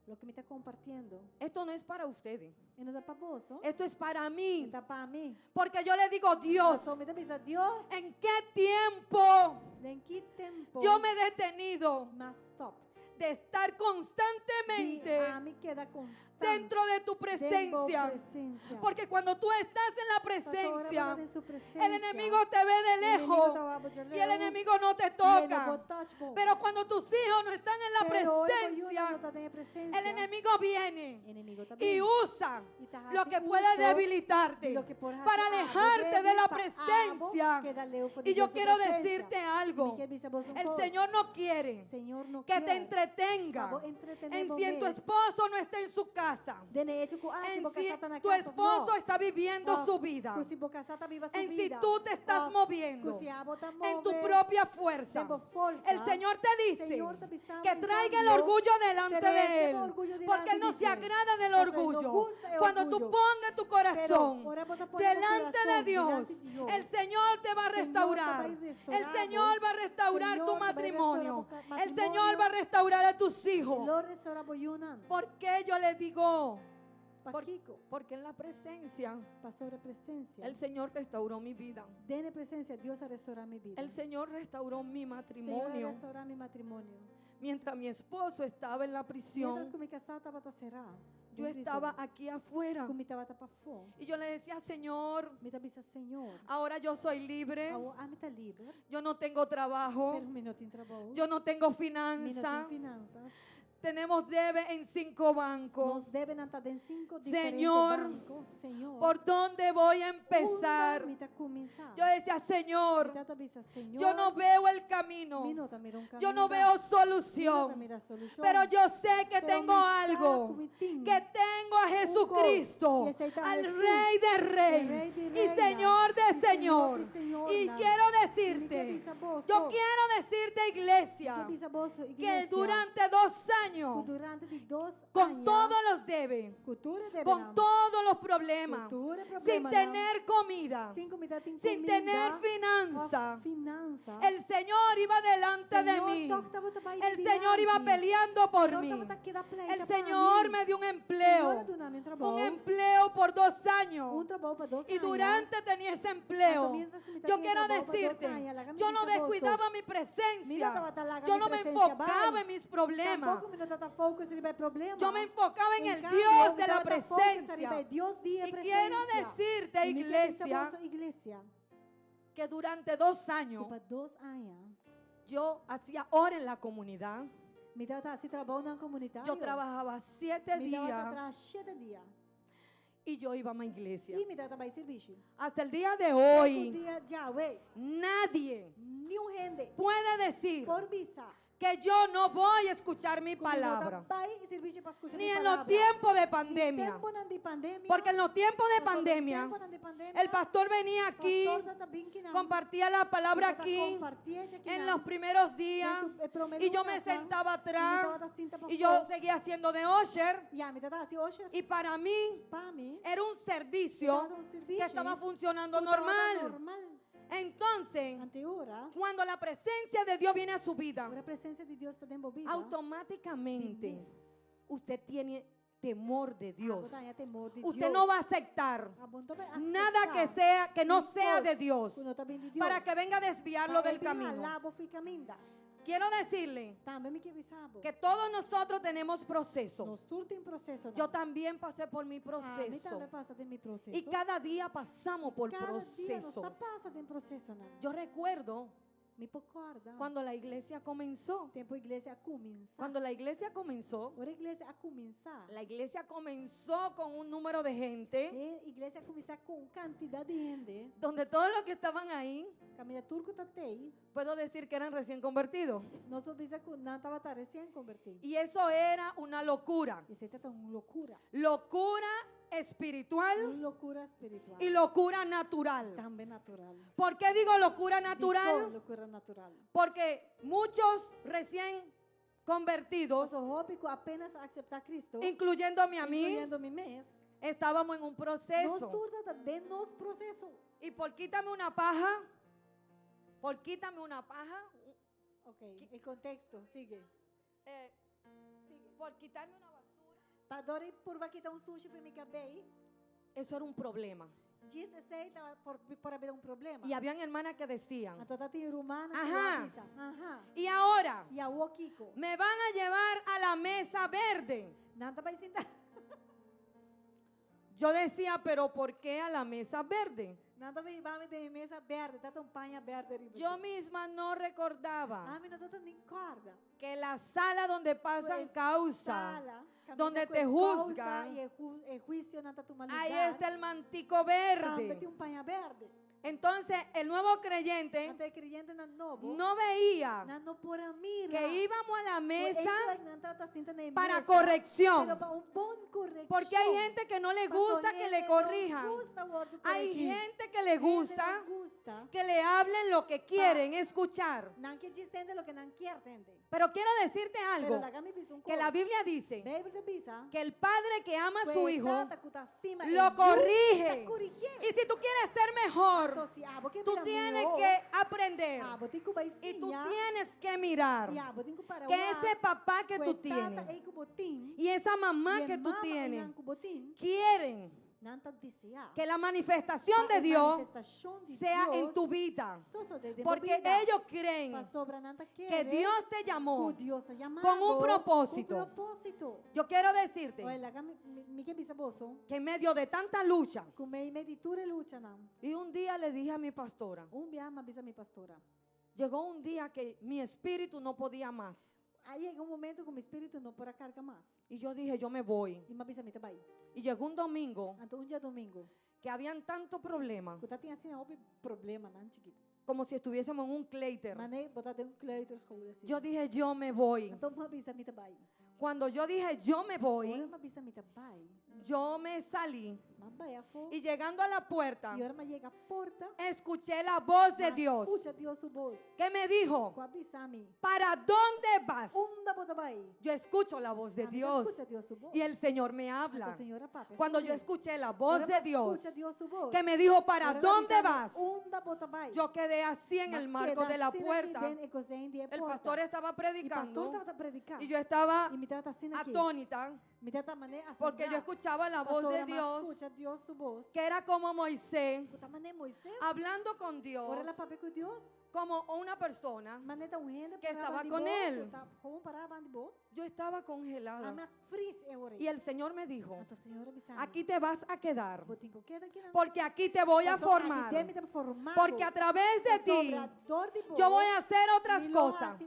lo que me está compartiendo, esto no es para ustedes. e não dá para bolso, Esto es para mí. está para mim. Porque yo le digo, Dios, Então, me dá bisa, Deus, ¿en qué tiempo em que tempo yo me he detenido mas stop. de estar constantemente A mim queda constante dentro de tu presencia? presencia. Porque cuando tú estás en la presencia, en su presencia, el enemigo te ve de lejos y el enemigo no te toca. Pero cuando tus hijos no están en la presencia, el enemigo viene y usa lo que puede debilitarte para alejarte de la presencia. Y yo quiero decirte algo. El Señor no quiere que te entretenga en si tu esposo no está en su casa. En si tu esposo está viviendo su vida. En si tú te estás moviendo en tu propia fuerza. El Señor te dice que traiga el orgullo delante de Él. Porque Él no se agrada del orgullo. Cuando tú pongas tu corazón delante de Dios, el Señor te va a restaurar. El Señor va a restaurar tu matrimonio. El Señor va a restaurar a tus hijos. ¿Por qué yo les digo? Porque en la presencia el Señor restauró mi vida. Dentro presencia, Dios a restaurar mi vida. El Señor restauró mi Senhor a matrimonio. restaurar mi matrimonio. Mientras mi esposo estaba en la Mientras prisión, que mi casa estaba cerrada, yo estaba aquí afuera. me estaba para fora. Y yo le decía, Señor, Me estaba dizendo, Senhor, ahora yo soy libre. me está livre, Yo no tengo trabajo. pero me não tem trabalho, Yo no tengo me não finanza. tem finanças, Tenemos debe en 5 bancos. nos devem estar em 5 diferentes Señor, bancos, Senhor, ¿Por dónde voy a empezar? me está começar. Yo decía, Señor, Me está dizendo, Senhor, yo no veo el camino. me não tá mirando Yo no veo me não tá solución. mirando solução, Pero yo sé que Pero tengo me algo. saco, me tengo Que tengo a Jesucristo, y ese está al Jesús, Rey de el Rey Rey de y Reina, Señor de y Señor. Señor de Señor. Y quiero decirte, yo quiero decirte, iglesia, que durante 2 años, durante de 2 con anos, todos los debes, cultura de con verão, todos los problemas, cultura de sin problema, tener comida, sin comida, sin sin tener finanza, el Señor iba delante de mí. El Señor iba peleando por mí. El Señor me dio un empleo. Un empleo por 2 años. Y durante tenía ese empleo, yo quiero decirte, yo no descuidaba mi presencia. Yo no me enfocaba en mis problemas. Yo me enfocaba en el Dios de la presencia. Y quiero decirte, iglesia, que durante 2 años yo hacía hora en la comunidad. Yo trabajaba 7 días y yo iba a mi iglesia. Hasta el día de hoy, nadie puede decir que yo no voy a escuchar mi palabra. Ni en los tiempos de pandemia. Porque en los tiempos de pandemia, el pastor venía aquí, compartía la palabra aquí en los primeros días y yo me sentaba atrás y yo seguía haciendo de usher y para mí era un servicio que estaba funcionando normal. Entonces, cuando la presencia de Dios viene a su vida, automáticamente usted tiene temor de Dios. Usted no va a aceptar nada que no sea de Dios para que venga a desviarlo del camino. Quiero decirle que todos nosotros tenemos procesos. Yo también pasé por mi proceso. Y cada día pasamos por proceso. Yo recuerdo cuando la iglesia comenzó. Cuando la iglesia comenzó, la iglesia comenzó con un número de gente donde todos los que estaban ahí, puedo decir que eran recién convertidos. Y eso era una locura. Locura espiritual y locura natural. ¿Por qué digo locura natural? Porque muchos recién convertidos, incluyéndome a mí, estábamos en un proceso. Y por quítame una paja, Ok, el contexto, sigue. por quitarme una basura, Padori purba kita sushi fui mi cabei. Eso era un problema. Diz aceita por haver problema. Y habían hermanas que decían, A toda ti rumana. Ajá. Ajá. y ahora E a Kiko. me van a llevar a la mesa verde. Nanta vai sentar. Yo decía, pero ¿por qué a la mesa verde? Nanta vai de mesa verde, tá panha verde. Yo misma no recordaba Ah, não tô nem corda. que la sala donde pasan Pues, causa, Sala, donde camina te com causa juzgan, E juicio nanta tu lugar. ahí está el mantico Também verde. tem panha verde. Entonces el nuevo creyente Nanta é creyente na novo. no veía Não por mira. que íbamos a la mesa para para corrección. bom corrección. Porque hay gente que no le gusta que le corrijan. Hay gente que le gusta que le hablen lo que quieren escuchar. Não que entende lo que não quer entender. Pero quiero decirte Pero algo, la gami pisa que la Biblia dice Bíblia pisa que el padre que ama a su hijo lo lo corrige. Y si tú quieres ser mejor, tú tienes que aprender y tú tienes que mirar que ese papá que tú tienes y esa mamá que tú tienes quieren que la manifestación de Dios sea en tu vida. Porque ellos creen que Dios te llamó con un propósito. Yo quiero decirte que en medio de tanta lucha, y un día le dije a mi pastora, Mi pastora. llegó un día que mi espíritu no podía más. Aí chegou momento que o meu espírito não pôde carga mais. Y yo dije, yo me voy. E uma vez me vai. Y llegó un domingo Então dia domingo, que habían tanto problema, que tinha assim houve problema, não chiquito. como si estuviésemos en un cleiter. Mas nem botar de kleuter school assim. Yo dije, yo me voy. Então uma vez me vai. Cuando yo dije, yo me voy, Uma vez me vai. yo me salí. Mas vai a fo. Y llegando a la puerta, E ora me chega a porta. escuché la voz de mas Dios Escuta Deus su voz. que me dijo, Com avisame. ¿para dónde vas? Onda bota vai. Yo escucho la voz de Dios Escuta Deus su voz. y el Señor me Então, habla. Senhora, papai, Cuando yo escuché la voz de Dios Escuta Deus su voz. que me dijo, ¿para Ora me dónde avisame, vas? Onda bota vai. Yo quedé así en el marco de la puerta. El pastor estaba E pastor predicando estava predicando. y yo estaba E me estava assim aqui. atónita Me estava maneira porque yo escuchaba la voz de Dios Escuta Deus su voz. que era como Moisés Escuta mané Moisés. hablando con Dios Ora la papai com Deus. como una persona. Maneta un gente Que estaba con él. Como paraba de bo. Yo estaba A congelada me fris e ore. y el Señor me dijo, Então Senhora me sabe. aquí te vas a quedar Botinho queda aqui na. porque aquí te voy a formar, porque a través de ti yo voy a hacer otras cosas,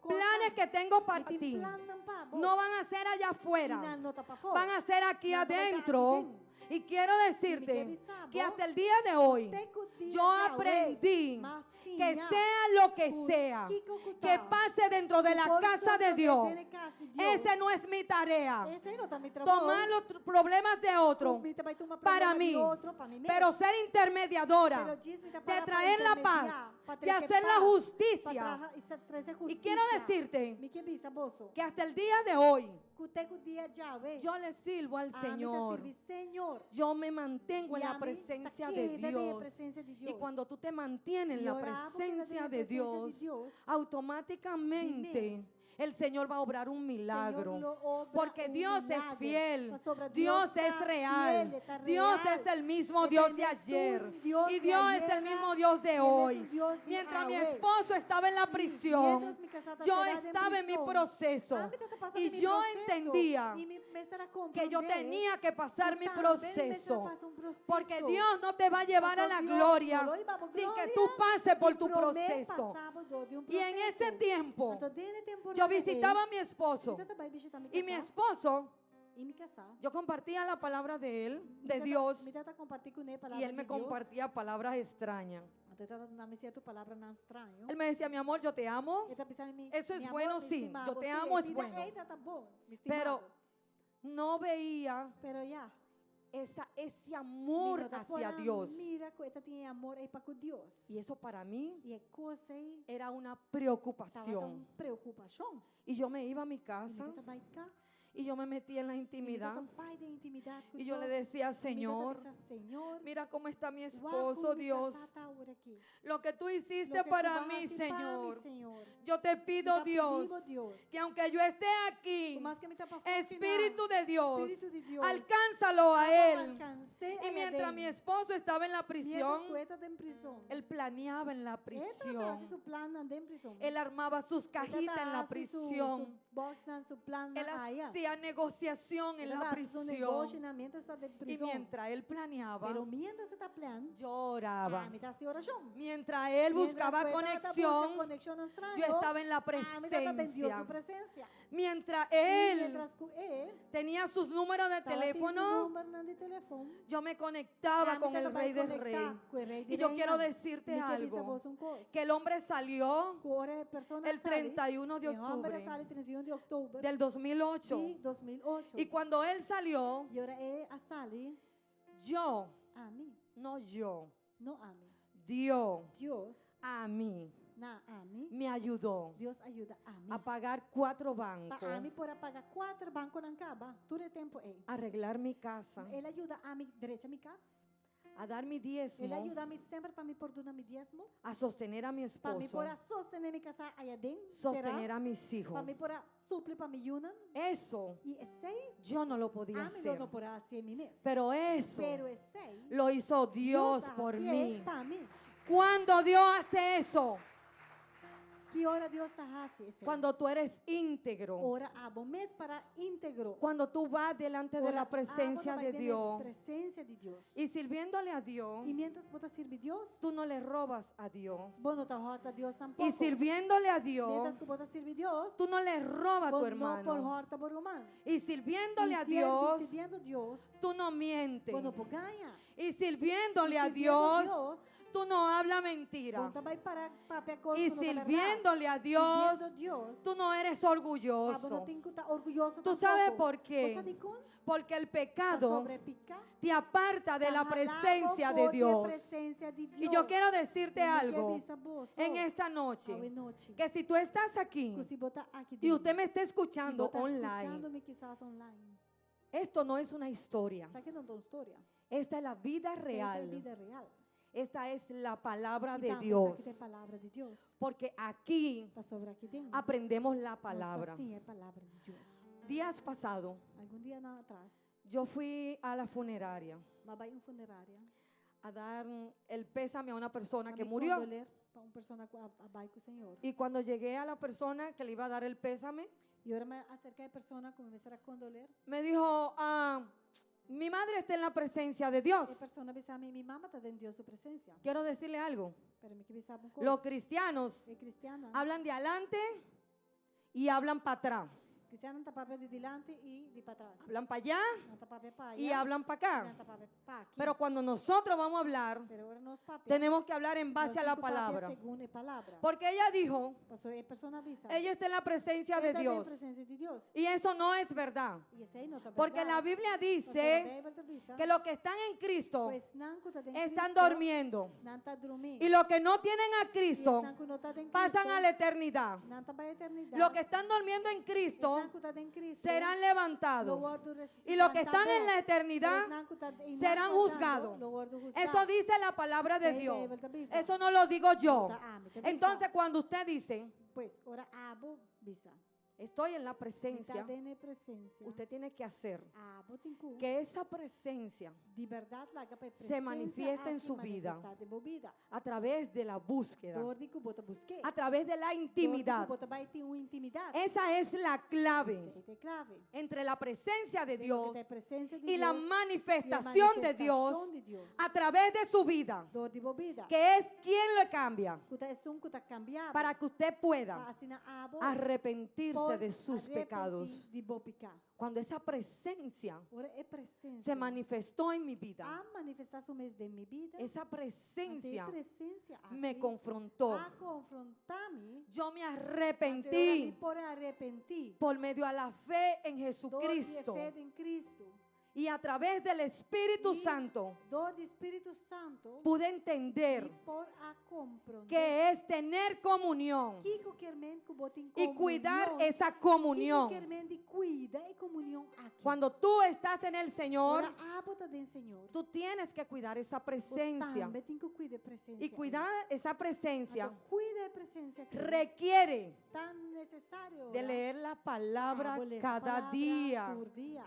planes que tengo para ti no van a ser allá afuera, van a ser aquí adentro. Y quiero decirte que hasta el día de hoy yo aprendí que sea lo que sea que pase dentro de la casa de Dios, esa no es mi tarea. Tomar los problemas de otro para mí, pero ser intermediadora, de traer la paz, de hacer la justicia. Y quiero decirte que hasta el día de hoy yo le sirvo al Señor. Yo me mantengo en la presencia de Dios. Y cuando tú te mantienes en la presencia de Dios, automáticamente el Señor va a obrar un milagro. Porque Dios es fiel, Dios es real, Dios es el mismo Dios de ayer y Dios es el mismo Dios de hoy. Mientras mi esposo estaba en la prisión, yo estaba en mi proceso y yo entendía que yo tenía que pasar mi proceso. Porque Dios no te va a llevar a la gloria sin que tú pases por tu proceso. Y en ese tiempo yo visitaba a mi esposo y mi esposo, yo compartía la palabra de él, de Dios, y él me compartía palabras extrañas. Él me decía, mi amor, yo te amo. Eso es bueno, sí. Yo te amo, es bueno. Pero no veía ese amor hacia Dios. Y eso para mí era una preocupación. Y yo me iba a mi casa Y yo me metí en la E me intimidad. dava pai de intimidade com Y yo le Deus. decía, E me Señor, dava essa, Senhor, mira cómo está mi uau, esposo, como Dios. está essa hora aqui. Lo que tú Lo hiciste que tu para vas a mí, hacer para Señor. mí, Senhor. Yo te pido, Então, Dios, pedivo, Deus, que aunque yo esté aquí, por mais que me está para fora, Espíritu de Dios, Espíritu de Dios, alcánzalo a él. alcancé Y mientras mi esposo estaba en la prisión, mientras tú estás en prisión, él planeaba en la él prisión. hace su plan andar en prisión. Él armaba sus cajitas en la Hace prisión. Su box, su plan Él allá. hacía negociación en Él la hace su prisión. negocio mientras está en Y prisión. mientras él planeaba, Pero mientras está plan, yo oraba. me está haciendo oración. Mientras él buscaba conexión, yo estaba en la presencia. presencia. Mientras Y él mientras él tenía sus números de estaba teléfono, de teléfono, yo me conectaba con el Rey de Reyes. Y yo quiero decirte algo, que el hombre salió el 31 de octubre del 2008. de 2008. Y cuando él salió, Y ahora él sale yo, a mí, no yo, no a mí. Dios Dios, a mí a mí, me ayudó Dios ayuda a mí. a pagar 4 A mí bancos, para pagar 4 bancos na caba, todo el tiempo él. arreglar mi casa, Ele ajuda a mim, direito a minha casa. a dar mi Ele diezmo, ajuda a mim sempre para me perdoar meu diezmo. a sostener a mi Para mim esposo, para sostener minha casa aí dentro. sostener a mis hijos. Para mim para suplir para mi yunan. Eso E esse aí, yo no lo podía a mim hacer, não para ser mim mesmo. pero eso Pero esse aí, lo hizo Dios Deus por hace mí. para mim. Cuando Dios hace eso, Que hora Deus está hace esse? cuando tú eres íntegro, Ora abo mês para íntegro. cuando tú vas delante de la presencia de Dios Presencia de Dios. y sirviéndole a Dios, E mientras você sirve Deus, tú no le robas a Dios. bom não tá horta Deus tampouco. Y sirviéndole a Dios, Mientras que você sirve Deus, tú no le robas a tu bom não por hermano. horta por humano. Y sirviéndole a E Dios, sirviendo Deus, tú no mientes. bom não por ganha. Y sirviéndole Y a sirviendo Dios, tú no hablas Bom mentira. também para papel coisa Y que não é verdade. sirviéndole a Dios, Sirviendo Dios, tú no eres bom não orgulloso. tem que estar orgulhoso ¿Tú tampoco. sabes por qué? Você sabe como? Porque el Para pecado sobrepicar, te aparta de la está jalado presencia de por la Dios. presencia de Y Dios. yo quiero decirte E eu algo quero dizer a você, en esta hoje noche, noite, que si tú estás aquí que se botar aqui y dentro, usted me está e escuchando botar online, escuchando-me quizás online. esto no es una historia. Sabe que não é uma história? Esta es la vida Essa é a real. vida real. Esta es la palabra E de também Dios. aqui tem a palavra de Deus. Porque aquí Para sobre aqui dentro. aprendemos la palabra. Sim, é a palavra de Deus. Días pasados, Algum dia atrás, yo fui a la funeraria vai em funerária. a dar el pésame a una persona que me murió. condoler para uma pessoa abai com o Senhor. Y cuando llegué a la persona que le iba a dar el pésame, E agora me acerquei a pessoa, comecei a condoler. me dijo, mi madre está en la presencia de E a Dios. pessoa me disse a mim, minha mama está dentro de Deus, sua presença. Quiero decirle algo. Pero me que sabe Los cristianos É cristiana. hablan de adelante y hablan para atrás. Cristiana está papel de delante e de para trás. Hablan para allá Não está papel para y hablan para acá. Não papel para aqui. Pero cuando nosotros vamos a hablar, Pero agora nós papel. tenemos que hablar en base a la palabra. Segundo a palavra. Porque ella dijo, Pastor, a pessoa avisa. ella está en la presencia de Está em Dios. presença de Deus. Y eso no es verdad. E esse aí não está Porque la Biblia dice que los que están en Cristo Pues nanco está en están Cristo, durmiendo. não está dormindo. Y los que no tienen a E Cristo nanco não está em pasan Cristo, a la eternidad. não está para a eternidade. Los que están durmiendo en Cristo Nanco está em Cristo, serán levantados. louvado resucitado Y los que están en la também. eternidad Mas nanco está em serán nanco juzgados. louvado juzgado. Eso dice la palabra de Sí, Dios. sí, verdad, bisa. Eso no lo digo yo. Ah, me te bisa. Entonces cuando usted dice, Pues, ora abo bisa. estoy en la Está presencia, em presença. usted tiene que hacer Abo tinku. que esa presencia De verdade, lá que se manifiesta en su vida a través de la búsqueda, Dor que bota busquei. a través de la Dor intimidad. que bota vai ter uma intimidade. Esa es la clave Essa é clave. entre la presencia de Tem Dios que ter presença de y la Deus manifestación de Dios de Deus. a través de su vida, Dor de bobida. que es quien le cambia Kuta é que tá cambiado. para que usted pueda Asina abo. arrepentirse de sus arrepentir pecados. De bopicar. Cuando esa presencia Ora é presença. se manifestó en mi vida, A manifestação mês de minha vida. esa presencia presença me confrontó. A confrontar-me. Yo me Me arrepentí por arrepentir. por medio a la fe en Dor de Jesucristo. fé em Cristo. Y a través del Espíritu E Santo do Espírito Santo pude e entender por a compreender que es tener comunión que qualquer mente que bote em y cuidar comunhão, esa que comunión. qualquer mente cuida e comunhão aqui. Cuando tú estás en el Señor, Ora, bota dentro Senhor. tú tienes que cuidar esa Você presencia. também tem que cuidar da presença. Y cuidar esa presencia Então, cuida da presença aqui. requiere Tan necessário de leer la palabra ler essa cada palavra día, por dia.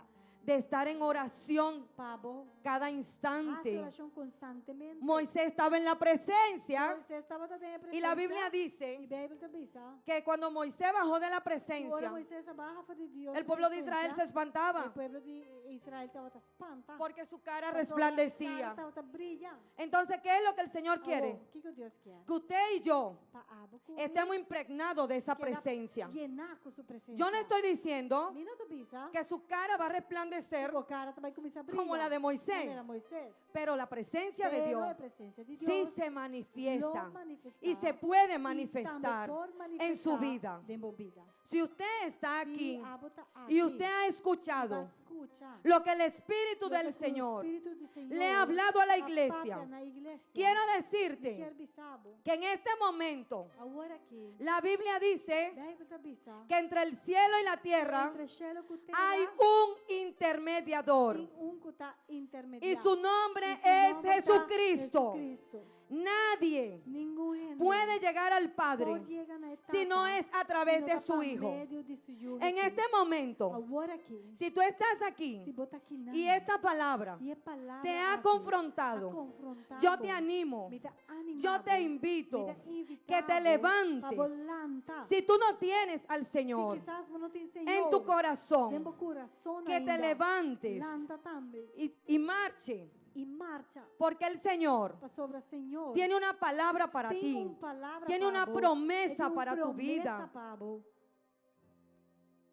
de estar en oración Pabo, cada hace instante. oração constantemente. Moisés estaba en la presencia Moisés estava também y la Biblia E dice a Bíblia também sabe. que cuando Moisés bajó de la Ora, presencia, Moisés abaixo de Deus. el pueblo de Israel se O espantaba pueblo de Israel estava espantado. porque su cara Porque resplandecía. estava brilhando. Entonces, ¿qué es lo que el Señor quiere? O que Deus quer? Que usted y yo Pa abo com estemos impregnados de esa queda presencia. llenar com sua presença. Yo no estoy diciendo Mira tu bisa. que su cara va a resplandecer, O cara vai começar a brilhar. como la de Moisés. Como era Moisés. pero la presencia de Pero a Dios presença de Deus sí se manifiesta lo manifestar y se puede e manifestar também por en su manifestar vida. dentro da vida. Si usted está aquí Se abo tá y aqui, usted ha vai escuchado escuchar lo que el Espíritu lo que del o Señor Espírito do Senhor le ha hablado a la apapia iglesia, na igreja, quiero quer decirte bisabo, que en este momento agora que la Biblia dice Bíblia bisa, que entre el cielo y la tierra entre cielo e terra hay un intermediador tem que tá y intermediário. su nombre E su es nome tá Jesucristo. Jesucristo. Nadie Ningún gente puede llegar al Padre pode chegar na etapa si no es a través sino de tá su por Hijo. medio de su Hijo En Jesús. este momento, Agora que si tú estás se aquí bota aqui na y esta palabra e a palavra te ha aqui, confrontado, ha confrontado, yo te animo, me tá animado, yo te invito me tá invitado que te para levantes. volantar. Si tú no tienes al Se Señor quizás você não tem Senhor en tu dentro corazón, do coração que te ainda, levantes levanta também y marche, e marcha porque el Señor para sobre o Senhor. tiene una palabra para Tem ti, palavra tiene para una vos, promesa tem uma para tu promessa vida. para vos.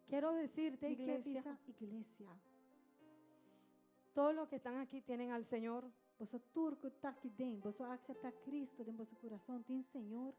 Quiero decirte, E que iglesia, diz a igreja, todos los que están aquí tienen al Señor. você turco está aqui dentro, você aceitar Cristo dentro do seu coração, tem Senhor.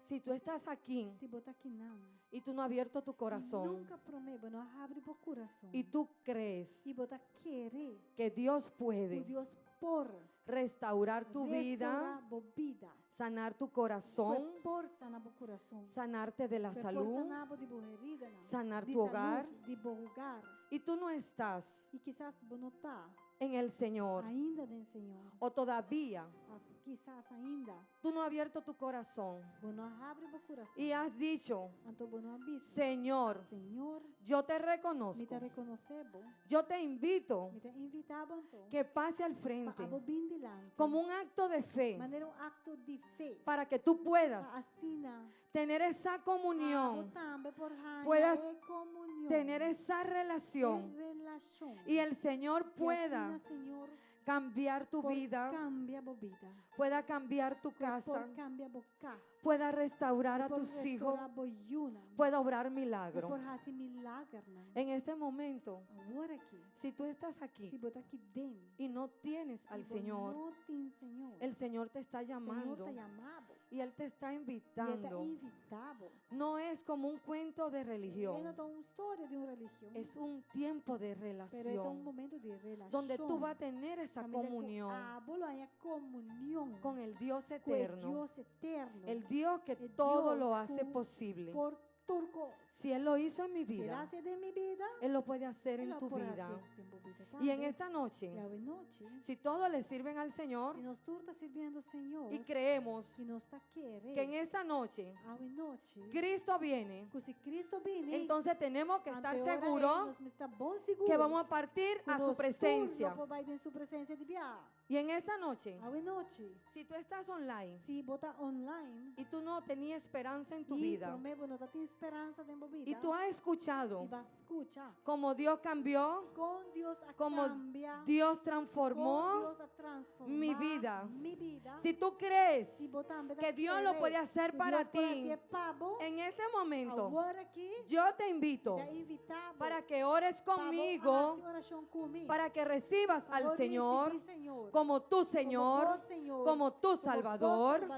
Si tú estás aquí Se botar aqui não, y tú no has abierto tu corazón nunca promete, não abre o coração. y tú crees E botar querer, que Dios o puede Deus por restaurar tu vida, restaurar a vida, sanar tu corazón, por sanar o coração, sanarte de la por salud, sanar de boa herida, não. sanar de tu hogar, saúde, de bom lugar. y tú no estás E quizás você não está en el Señor ainda no Senhor, o todavía quizás ainda tú no has abierto tu corazón você não abre o coração. y has dicho, Então você não avisa, Señor, Senhor, yo te me reconozco, te reconhecebo, yo te invito me te invitava então que pase al para frente bem delante, como un acto de fe maneira acto de fé, para que tú puedas assim tener esa comunión, também por puedas comunhão, tener esa relación relação, y el Señor que pueda assim, Senhor, cambiar tu por vida, cambia a vida, pueda cambiar tu casa, por cambia a casa, pueda restaurar a por tus hijos, restaurar a yuna, pueda obrar por milagro. fazer milagre, En este momento, agora aqui, si tú estás se aquí botar aqui dentro, y no tienes al Señor, não tem Senhor, el Señor te está Senhor llamando te chamado, y Él te está e te invitando. invitado. No es como un cuento de Ele religión, não é uma história de uma religião, es un tiempo de mas é um relación momento de relação, donde tú vas a tener esa comunión a comunhão con el Dios com o eterno, Deus eterno, el Dios que el todo Dios lo hace cu- posible. por turco. Si Él lo hizo en mi Será vida, ser de mi vida, Él lo puede hacer Ele en tu pode vida. hacer em tua vida Y en também. esta noche, E à noite, si todos le sirven al Señor se nós tudo está servindo ao Senhor, y creemos se nós está querendo, que en esta noche à noite, Cristo viene, que se Cristo viene, entonces tenemos que estar ante ora seguros nós está bom seguro, que vamos a partir a su presencia. Vai em sua presença de biar. Y en esta noche, À noite, si tú estás online se botar online, y tú no tenías esperanza en tu e vida prometo não tem esperança dentro da vida, y tú has e escuchado vai escutar, cómo Dios cambió, com Deus a como cambia, Dios com transformó, Deus a transformar mi vida. mi vida. si tú crees Se botar que Dios lo puede hacer para ti, en este momento agora aqui, yo te invito te invitado para que ores conmigo, para que recibas al Señor como tu Señor, como tu Salvador.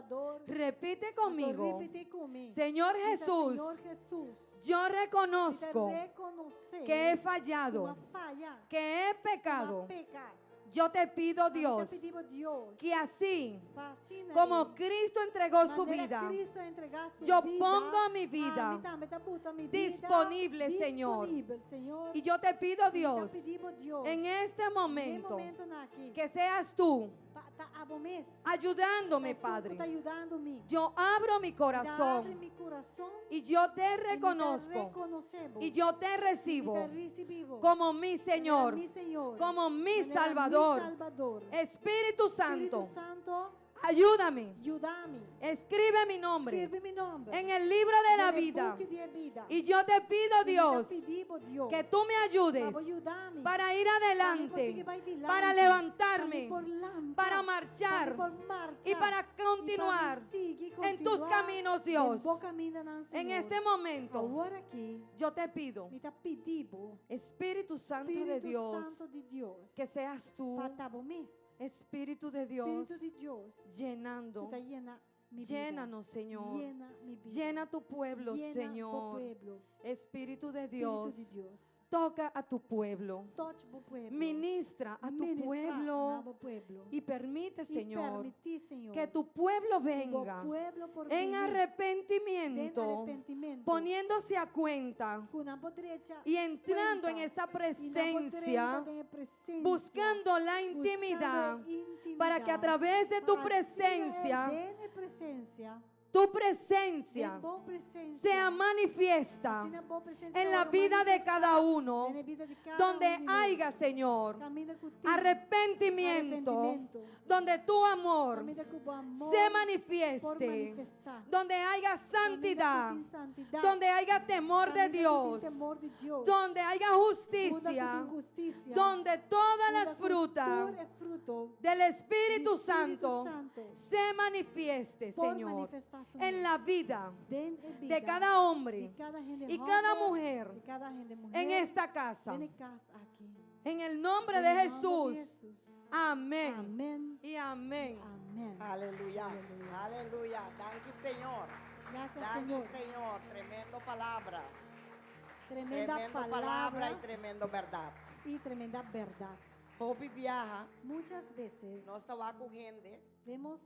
Repite conmigo, conmigo. Repite conmigo. Señor Dice, Jesús, Señor Jesús, yo dice, reconozco reconocer que he tu fallado, falla, que he tu pecado. peca. Yo te pido, Ahorita Dios, pedimos Dios, que así fascina como Él. Cristo entregó su Manera vida, Cristo entregar su yo vida, pongo mi vida a mí también te puso mi vida disponible, Señor. disponible, Señor. y yo te pido, Y te Dios, pedimos, Dios, en este momento, aquí, que seas tú abomés, ayudándome, está Padre. ayudándome. Yo abro mi Abre corazón mi corazón y yo te y me reconozco reconocemos, y yo te y recibo te recibimos como mi manera Señor, mi Señor, como mi manera Salvador. mi Salvador. Espíritu Santo, Espíritu Santo, ayúdame. ayúdame. Escribe mi nombre Escribe mi nombre en el libro de la en el vida. buque de vida. Y yo te pido, Y te Dios, pedimos, Dios, que tú me ayudes para ayudarme, para ir para adelante, mí adelante, para levantarme, para mí por levantar, para marchar para mí por marchar, y para continuar y para seguir, en tus continuar caminos, Dios. en vos caminas, En Señor. este momento, Ahora aquí, yo te pido, me te pedimos, Espíritu Santo de Espíritu Dios, Santo de Dios, que seas tú, para vos, Espíritu de Dios, Espíritu de Dios, llenando. tú te llena mi vida. Llénanos, Señor. Llena mi vida. Llena tu pueblo, Llena tu Señor. pueblo. Espíritu de Espíritu Dios, de Dios. toca a tu pueblo. Touch mi pueblo. Ministra a tu Ministra pueblo a mi pueblo. y permite, Y Señor, permití, Señor, que tu pueblo tu venga pueblo por en venir, arrepentimiento, en arrepentimiento, poniéndose a cuenta con ambos derecha y entrando en cuenta, esa y ambos presencia, derecha de presencia, buscando la buscando intimidad, intimidad, para que a través de tu así presencia, de mi presencia, tu de presencia vos presencia, sea manifiesta así de vos presencia en la ahora vida de manifestada cada uno, en la vida de cada donde uno de haya, nosotros. Señor, Camina contigo, arrepentimiento, arrepentimiento, donde tu amor camina con tu amor se por manifieste, manifestar, donde haya santidad, camina con tu santidad, donde haya temor de camina con Dios, tu temor de Dios, donde haya muda justicia, con tu justicia, donde todas muda las con frutas todo el fruto del Espíritu Espíritu Santo Santo se manifieste, por Señor, manifestación en la vida de cada hombre de cada gente y cada joven, mujer de cada gente mujer, en esta casa. en esta casa aquí. En el nombre En de el nombre Jesús. de Jesús. Amén. Amén. Y amén. Amén. Aleluya. Aleluya. Aleluya. Danke, Señor. Gracias, Danke, Señor. Señor. Tremendo palabra. Tremenda Tremendo palabra y tremendo verdad. y tremenda verdad. Hopi viaja. Muchas veces No estaba con gente. vemos,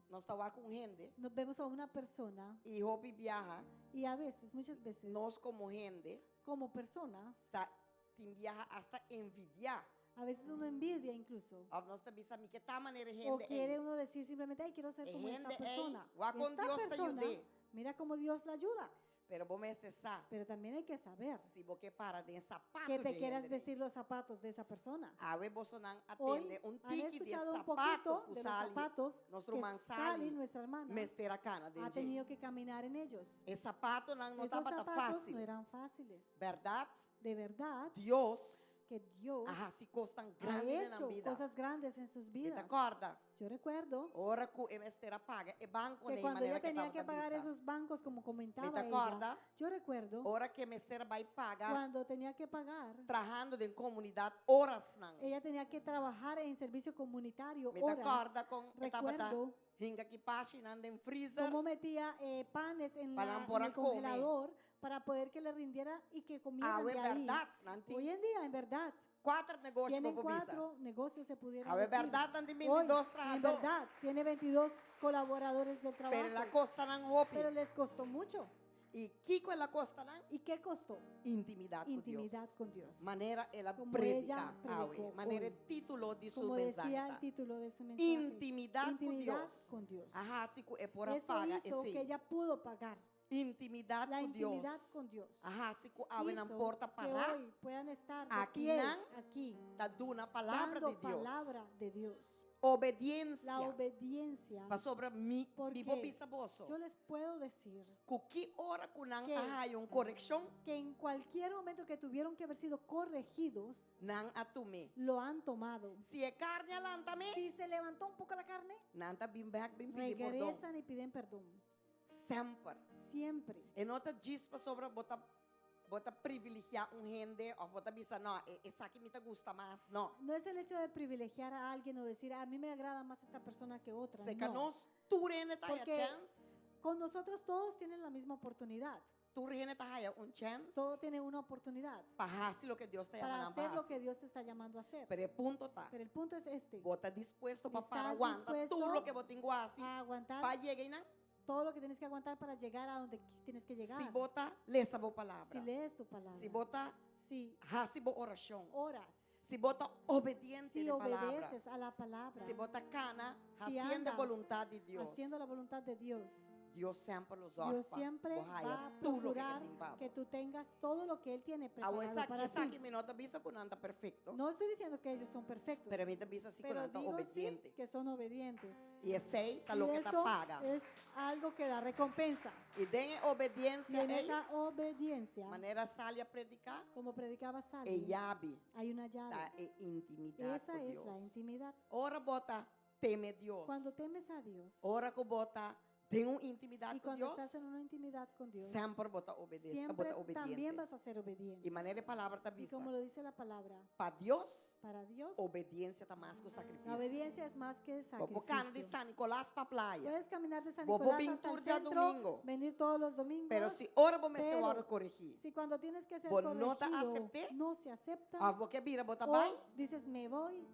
No estaba con gente. nos vemos a una persona Y Hopi viaja. y a veces, muchas veces, Nos como gente. como personas, Te viaja hasta envidiar. a veces uno envidia incluso. A nos te avisa a mí que tal manera O gente. quiere uno decir simplemente, ay, quiero ser como esta Gente, persona. wa con Esta Dios te persona, ayudé. mira cómo Dios la ayuda. Pero vos me estás. Pero también hay que saber Si vos que para de zapato. que te quieras vestir los zapatos de esa persona. A ver, vos sonan Hoy atende un han tiki de escuchado un zapato. poquito de los Pusali. zapatos Nuestro que mansali. Sally, nuestra hermana, Mestera cana de ha tenido que caminar en ellos. El zapato no Esos estaba tan zapatos fácil. no eran fáciles. ¿Verdad? De verdad Dios. que Dios Ajá, sí costan ha grandes en la hecho vida. cosas grandes en sus ¿Te vidas. acuerdas? Yo recuerdo Ahora que Mestera paga el banco que de cuando manera ella tenía estaba que pagar visa. esos bancos, como comentaba ¿Te ella, acuerdas? yo recuerdo Ahora que Mestera va a pagar cuando tenía que pagar, trabajando en comunidad horas. ella tenía que trabajar en servicio comunitario ¿Me horas. acuerdas con Recuerdo hinga que anda en freezer? cómo metía panes en, Para en por el comer. congelador para poder que le rindiera y que Ah, comieran es de ahí. verdad. Nanti, Hoy en día, en verdad, 4 negocios tienen por visa. 4 negocios, se pudieran A ver, decir. verdad, Nanti, Hoy, 22 en trabajadores. verdad, tiene 22 colaboradores de trabajo. Pero en la costa nan hopi. Pero les costó mucho. Y Kiko en la costa nan ¿Y qué costó? intimidad con Intimidad Dios. con Dios. Manera ela Como predica, ella predicó manera hoy. el título de su Como decía el mensaje. título de su mensaje. Intimidad con Dios. con Dios. Ajá, así que es por Eso paga, hizo sí. que ella pudo pagar Intimidad la con Dios. intimidad con Dios. Ajá, así que abren Hizo porta que para hoy puedan estar de aquí pie, nan, aquí, dar una palabra dando de Dios. palabra de Dios. Obediencia. La obediencia. Para sobre mi Porque popisa boso. yo les puedo decir Kuki ora kunan que- hay una corrección que en cualquier momento que tuvieron que haber sido corregidos, nan atume. lo han tomado. Si es carne alántame, Si se levantó un poco la carne, nanta bim back bim pidi perdón. regresan y piden perdón. Sempre. Siempre. En otra gispa sobre bota privilegiar un gente o bota bisa no, esa aquí me te gusta más, no. No es el hecho de privilegiar a alguien o decir, a mí me agrada más esta persona que otra. Se no. canos tu rene taya Porque chance. Con nosotros todos tienen la misma oportunidad. Tu rehene tahaya un chance Todo tiene una oportunidad para hacer lo que Dios te para llama hacer para lo que hacer. Dios te está llamando a hacer. Pero el punto está, Pero el punto es este, vos estás dispuesto para ¿Estás aguantar todo dispuesto lo que vos tengo así a aguantar para llegar. todo lo que tienes que aguantar para llegar a donde tienes que llegar. Si vos estás, lees a vos Si palabra. lees tu palabra, Si vos estás, si haces vos oración. oras, Si vos estás obediente si de palabra. obedeces a la palabra, Si vos estás cana, si haciendo andas voluntad de Dios. haciendo la voluntad de Dios, Dios siempre los Dios orfa. siempre Vos haya va a tú lo que procurar te impavo. que tú tengas todo lo que Él tiene A vos preparado para esa que ti. me nota visa con anda perfecto. No estoy diciendo que ellos son perfectos, Pero a mí te visa así con pero anda digo obediente. sí que son obedientes. Y ese está Y lo que te eso paga. es algo que da recompensa. Y den Y obediencia en a esa ella. obediencia, Manera sale a predicar. como predicaba Salvi, Ella vi. hay una llave. Da intimidad Esa con es Dios. la intimidad. Ora bota, teme Dios. Cuando temes a Dios Ora con bota, ten una intimidad y con cuando Dios. estás en una intimidad con Dios, Siempre bota siempre también obediente. vas a ser obediente. Y manera de palabra te Y avisa. como lo dice la palabra, Para Dios, para Dios, obediencia está más que sacrificio. la obediencia es más que Vos can de sacrificio. San Nicolás para playa. Puedes caminar de San Vos Nicolás venir hasta el tour ya centro, domingo. venir todos los domingos, Pero si ora vos me pero se va a corregir. si cuando tienes que ser vos no te corregido acepté, no se acepta, a vos que vira, vos te o vai, dices me voy,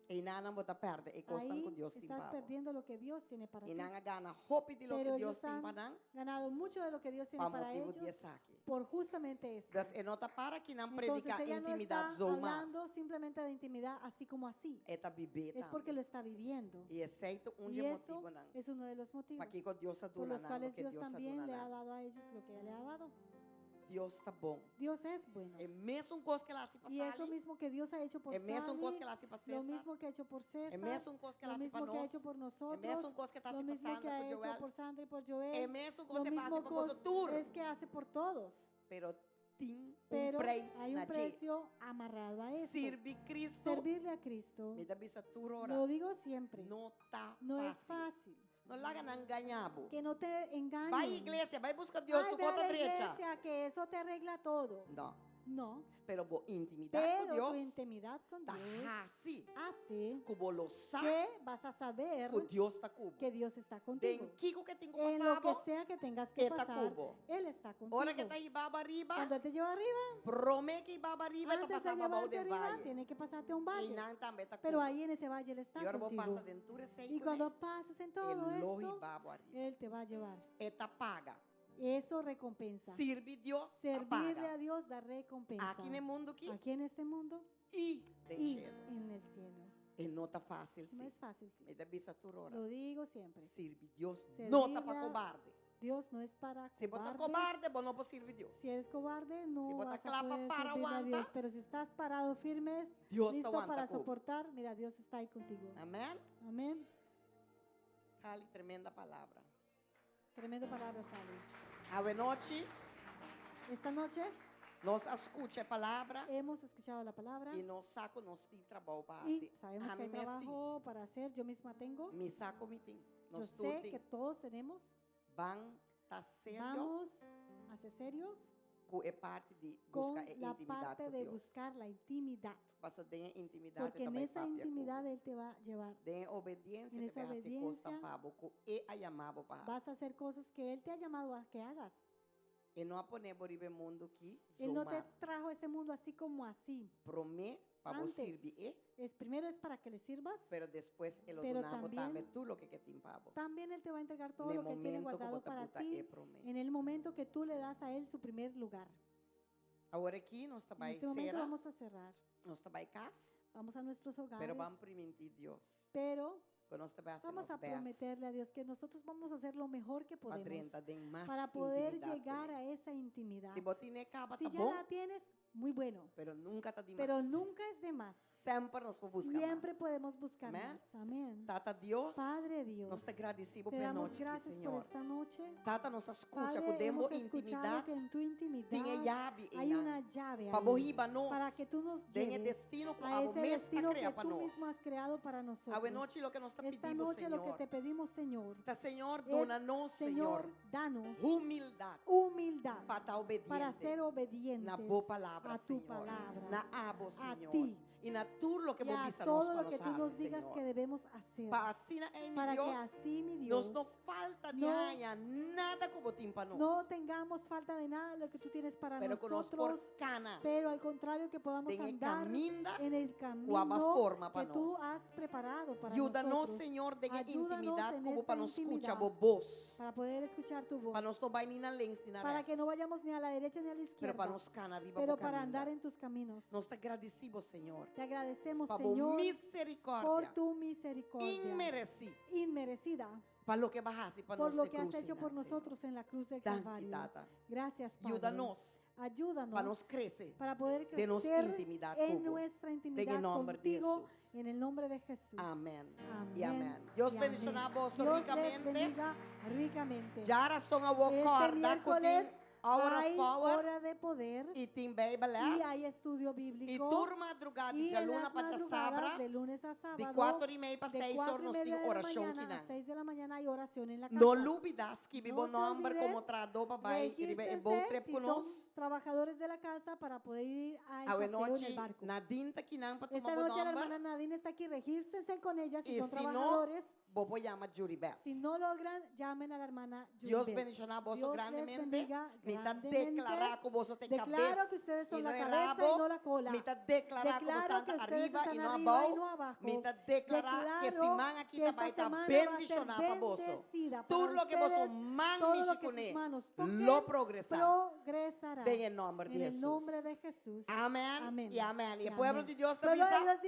y nada vos te perde, y costan ahí con Dios estás perdiendo lo que Dios tiene para Y ti. nada gana, hopi de lo Pero que ellos Dios tiene han para ganado mucho de lo que Dios tiene para para motivo ellos de saque. por justamente eso. Entonces, no te para que no Entonces predica ella no intimidad está zoma. hablando simplemente de intimidad así como así. Esta bebé Es porque lo está viviendo. Y aceito un Y eso motivo nan. es uno de los motivos Aquí con Dios por aduna los nan, cuales lo que Dios Dios también aduna le ha nan. dado a ellos lo que le ha dado. Dios está bom. Dios es bueno. É mesmo coisa que ela hace Y es lo pasar. mismo que Dios ha hecho por É mesmo Sally, coisa que ela hace para lo César. mismo que ha hecho por César, É mesmo coisa que lo ela hace mismo para que ha nós. hecho por É nosotros, mesmo coisa que está lo se mismo passando que ha por hecho Joel. por Sandra y por Joel, É mesmo lo coisa que mismo passa por você tour. es que hace por todos. Pero tem Pero preço hay na un precio amarrado a eso. Sirve Cristo. Servirle a Cristo, Me dá vista tu lo hora. digo siempre, Não tá no es fácil. fácil. Não larga não ganhabo. Que no te engañen. Vai igreja, vai buscar Deus Ay, tu ve a conta la direita. iglesia, que eso te arregla todo. Não. No, Pero vou intimidade com pero tu Deus. intimidad con Tá Dios assim. hace Como lo sabe que vas a saber que Deus está cubo. que Dios está contigo. Den kiko que tenho En lo que passado. sea que tengas que Está pasar, cubo. Él está contigo. Hora que está aí baba arriba. Cuando Él te lleva arriba, Promete que baba arriba e antes de passar babaú llevarte de arriba, valle. tiene que pasarte a un E valle. não também está Pero cubo. ahí en ese valle Él está E agora vou contigo. passar dentro desse Y cuando pases en todo el esto, lohi babo arriba. Él te va a llevar. Eta paga. Eso recompensa. Sirve Deus, Servirle paga. a Dios da recompensa. Aqui no mundo aqui Aquí en este mundo e de y cielo. en el cielo. E não tá fácil, No sim. es fácil, sí. Me dá vista tu hora. Lo digo siempre. Sirve Deus, Servirle não tá para a- cobarde. Dios no es para Se botar cobardes. cobarde, bom, não pode servir Deus. Si eres cobarde, no Si botas vas a clapa poder para servirle a aguanta, Dios. Pero si estás parado firmes, Dios te listo aguanta, para cubo. soportar, mira, Dios está ahí contigo. Amém? Amén. Sale tremenda palavra. Tremendo palabra, Sally. A noite, Esta noche nós escute a palavra hemos escuchado la palabra e nós saco nós tem trabalho para y fazer. sabemos que hay trabajo para hacer. Yo misma tengo. Me saco me tem. Yo Nós sé tudo que todos tenemos. van tá sério Vamos a ser serios com é parte de con buscar a la intimidade parte com de Deus. buscar la intimidad. Pastor, tenha intimidade Porque en também esa papi, intimidad Él te va a llevar. tenha obediência En esa também a se costa obediencia, pabo com e a chamado para. Vas a hacer cosas que Él te ha llamado a que hagas. E não a poner boribe mundo que Él no te zomar. trajo a este mundo así como así. Promê para Antes. você servir, Primero es para que le sirvas. pero depois ele Pero donava también- também tu lo que tem pabo. También Él te va a entregar todo No lo que Él tiene momento guardado como para taputa ti promê. en el momento que tú le das a Él su primer lugar. Agora aqui nós En trabalhamos este momento cera, vamos a cerrar. nós trabalhamos casa, Vamos a nuestros hogares. pero vamos permitir Deus. Pero Quando nós trabalhamos vamos a prometerle a Dios que nosotros vamos a hacer lo mejor que podemos para poder llegar a esa intimidad. Se você nem acaba, Si tá ya bom, la tienes, muy bueno. pero nunca tá demais. Pero nunca es de más. Sempre nós vamos buscar Siempre mais. podemos buscar Amén. más. Amén. Tata Deus, Padre Dios, nós te agradecemos te pela damos noite, gracias por Senhor. esta noche. Tata, nós escuta, Padre, podemos hemos escuchado intimidade, que en tu intimidad tem llave hay una llave para ahí borriba nós, para que tú nos tem lleves destino que a a esse mesma destino que cria para tú nós. mismo has creado para A nosotros. noite lo que nós está Esta pedindo, noche lo que Senhor. te pedimos, Señor, Tá, Senhor, es, dona-nos, Senhor, Señor, danos humildade humildad para estar obediente para ser obedientes na boa palavra, a tu Senhor. palabra, Na abo, a Senhor. ti. y na tú lo que y vos a bisa todo nos lo que tú nos digas que debemos hacer. para así mi Para que Dios, así, mi nos Dios, no falta de no- haya nada como tímpanos, no tengamos falta de nada de lo que tú tienes para pero que nos por nosotros, cana, pero al contrario que podamos den el andar caminda, en el guaba camino forma que pa' tú nos. has preparado para Ayúdanos, nosotros, Señor, de Ayúdanos intimidad en como esta para nos escuchar intimidad, vos voz, para poder escuchar tu voz, para nos no vaya ni na lens ni na para res, que no vayamos ni a la derecha ni a la pero izquierda, para nos cana arriba pero vos para caminda. andar en tus caminos. Nos te agradecimos, Señor, Te agradecemos, para vos Señor, por misericordia tu misericordia inmerecida, para lo que bajas y para por nos lo de que has cruz, hecho por Señor. nosotros en la cruz del Danke, Calvario. Tata. Gracias, Padre. Ayúdanos Ayúdanos para nos crece para poder de nos crecer intimidad en como. nuestra En intimidad el nombre de contigo, Jesús. en el nombre de Jesús. Amén. Amén Y amén. Dios y bendiga amén. a vos Dios les ricamente. bendiga ricamente. Ya razón a vos Este corda miércoles ahora hay power hora de poder y team baby y hay estudio y bíblico. tur madrugada Y de en luna las para madrugadas, sabra de lunes a sábado, de 4:30 para de 6 4:30 horas nos de tiene la oración mañana a quinan. 6 de la mañana hay oración en la casa. No olvides que vivo No se nombre olviden, como trado para ir Regístrense en boat trip si con son nos. trabajadores de la casa para poder ir a A paseo en noche el barco. Nadine te quinan para Esta tomar noche la nombre. hermana Nadine está aquí, regístrense con ella si Y son si no, trabajadores. vos voy a llamar Judy Beth. Si no logran, llamen a la hermana Dios Judith. bendiga a vos Dios les grandemente. bendiga Mitad grandemente. declarar que vos te Declaro cabeza que ustedes son y la no cabeza rabo. y no la cola. Mitad declarar que vos Declaro estás que ustedes arriba están y no arriba y abajo. no abajo. Mitad declarar que si Declaro man aquí que te esta va a estar semana va a ser bendicionada para vos. bendecida Tú para lo que vos ustedes, son man todo lo que michicuné, sus manos toquen, lo progresar. progresará. En el nombre de En el Jesús. nombre de Jesús. Amén Amén. y amén. Y Y el pueblo amén. de Dios te Pueblo de avisa. Dios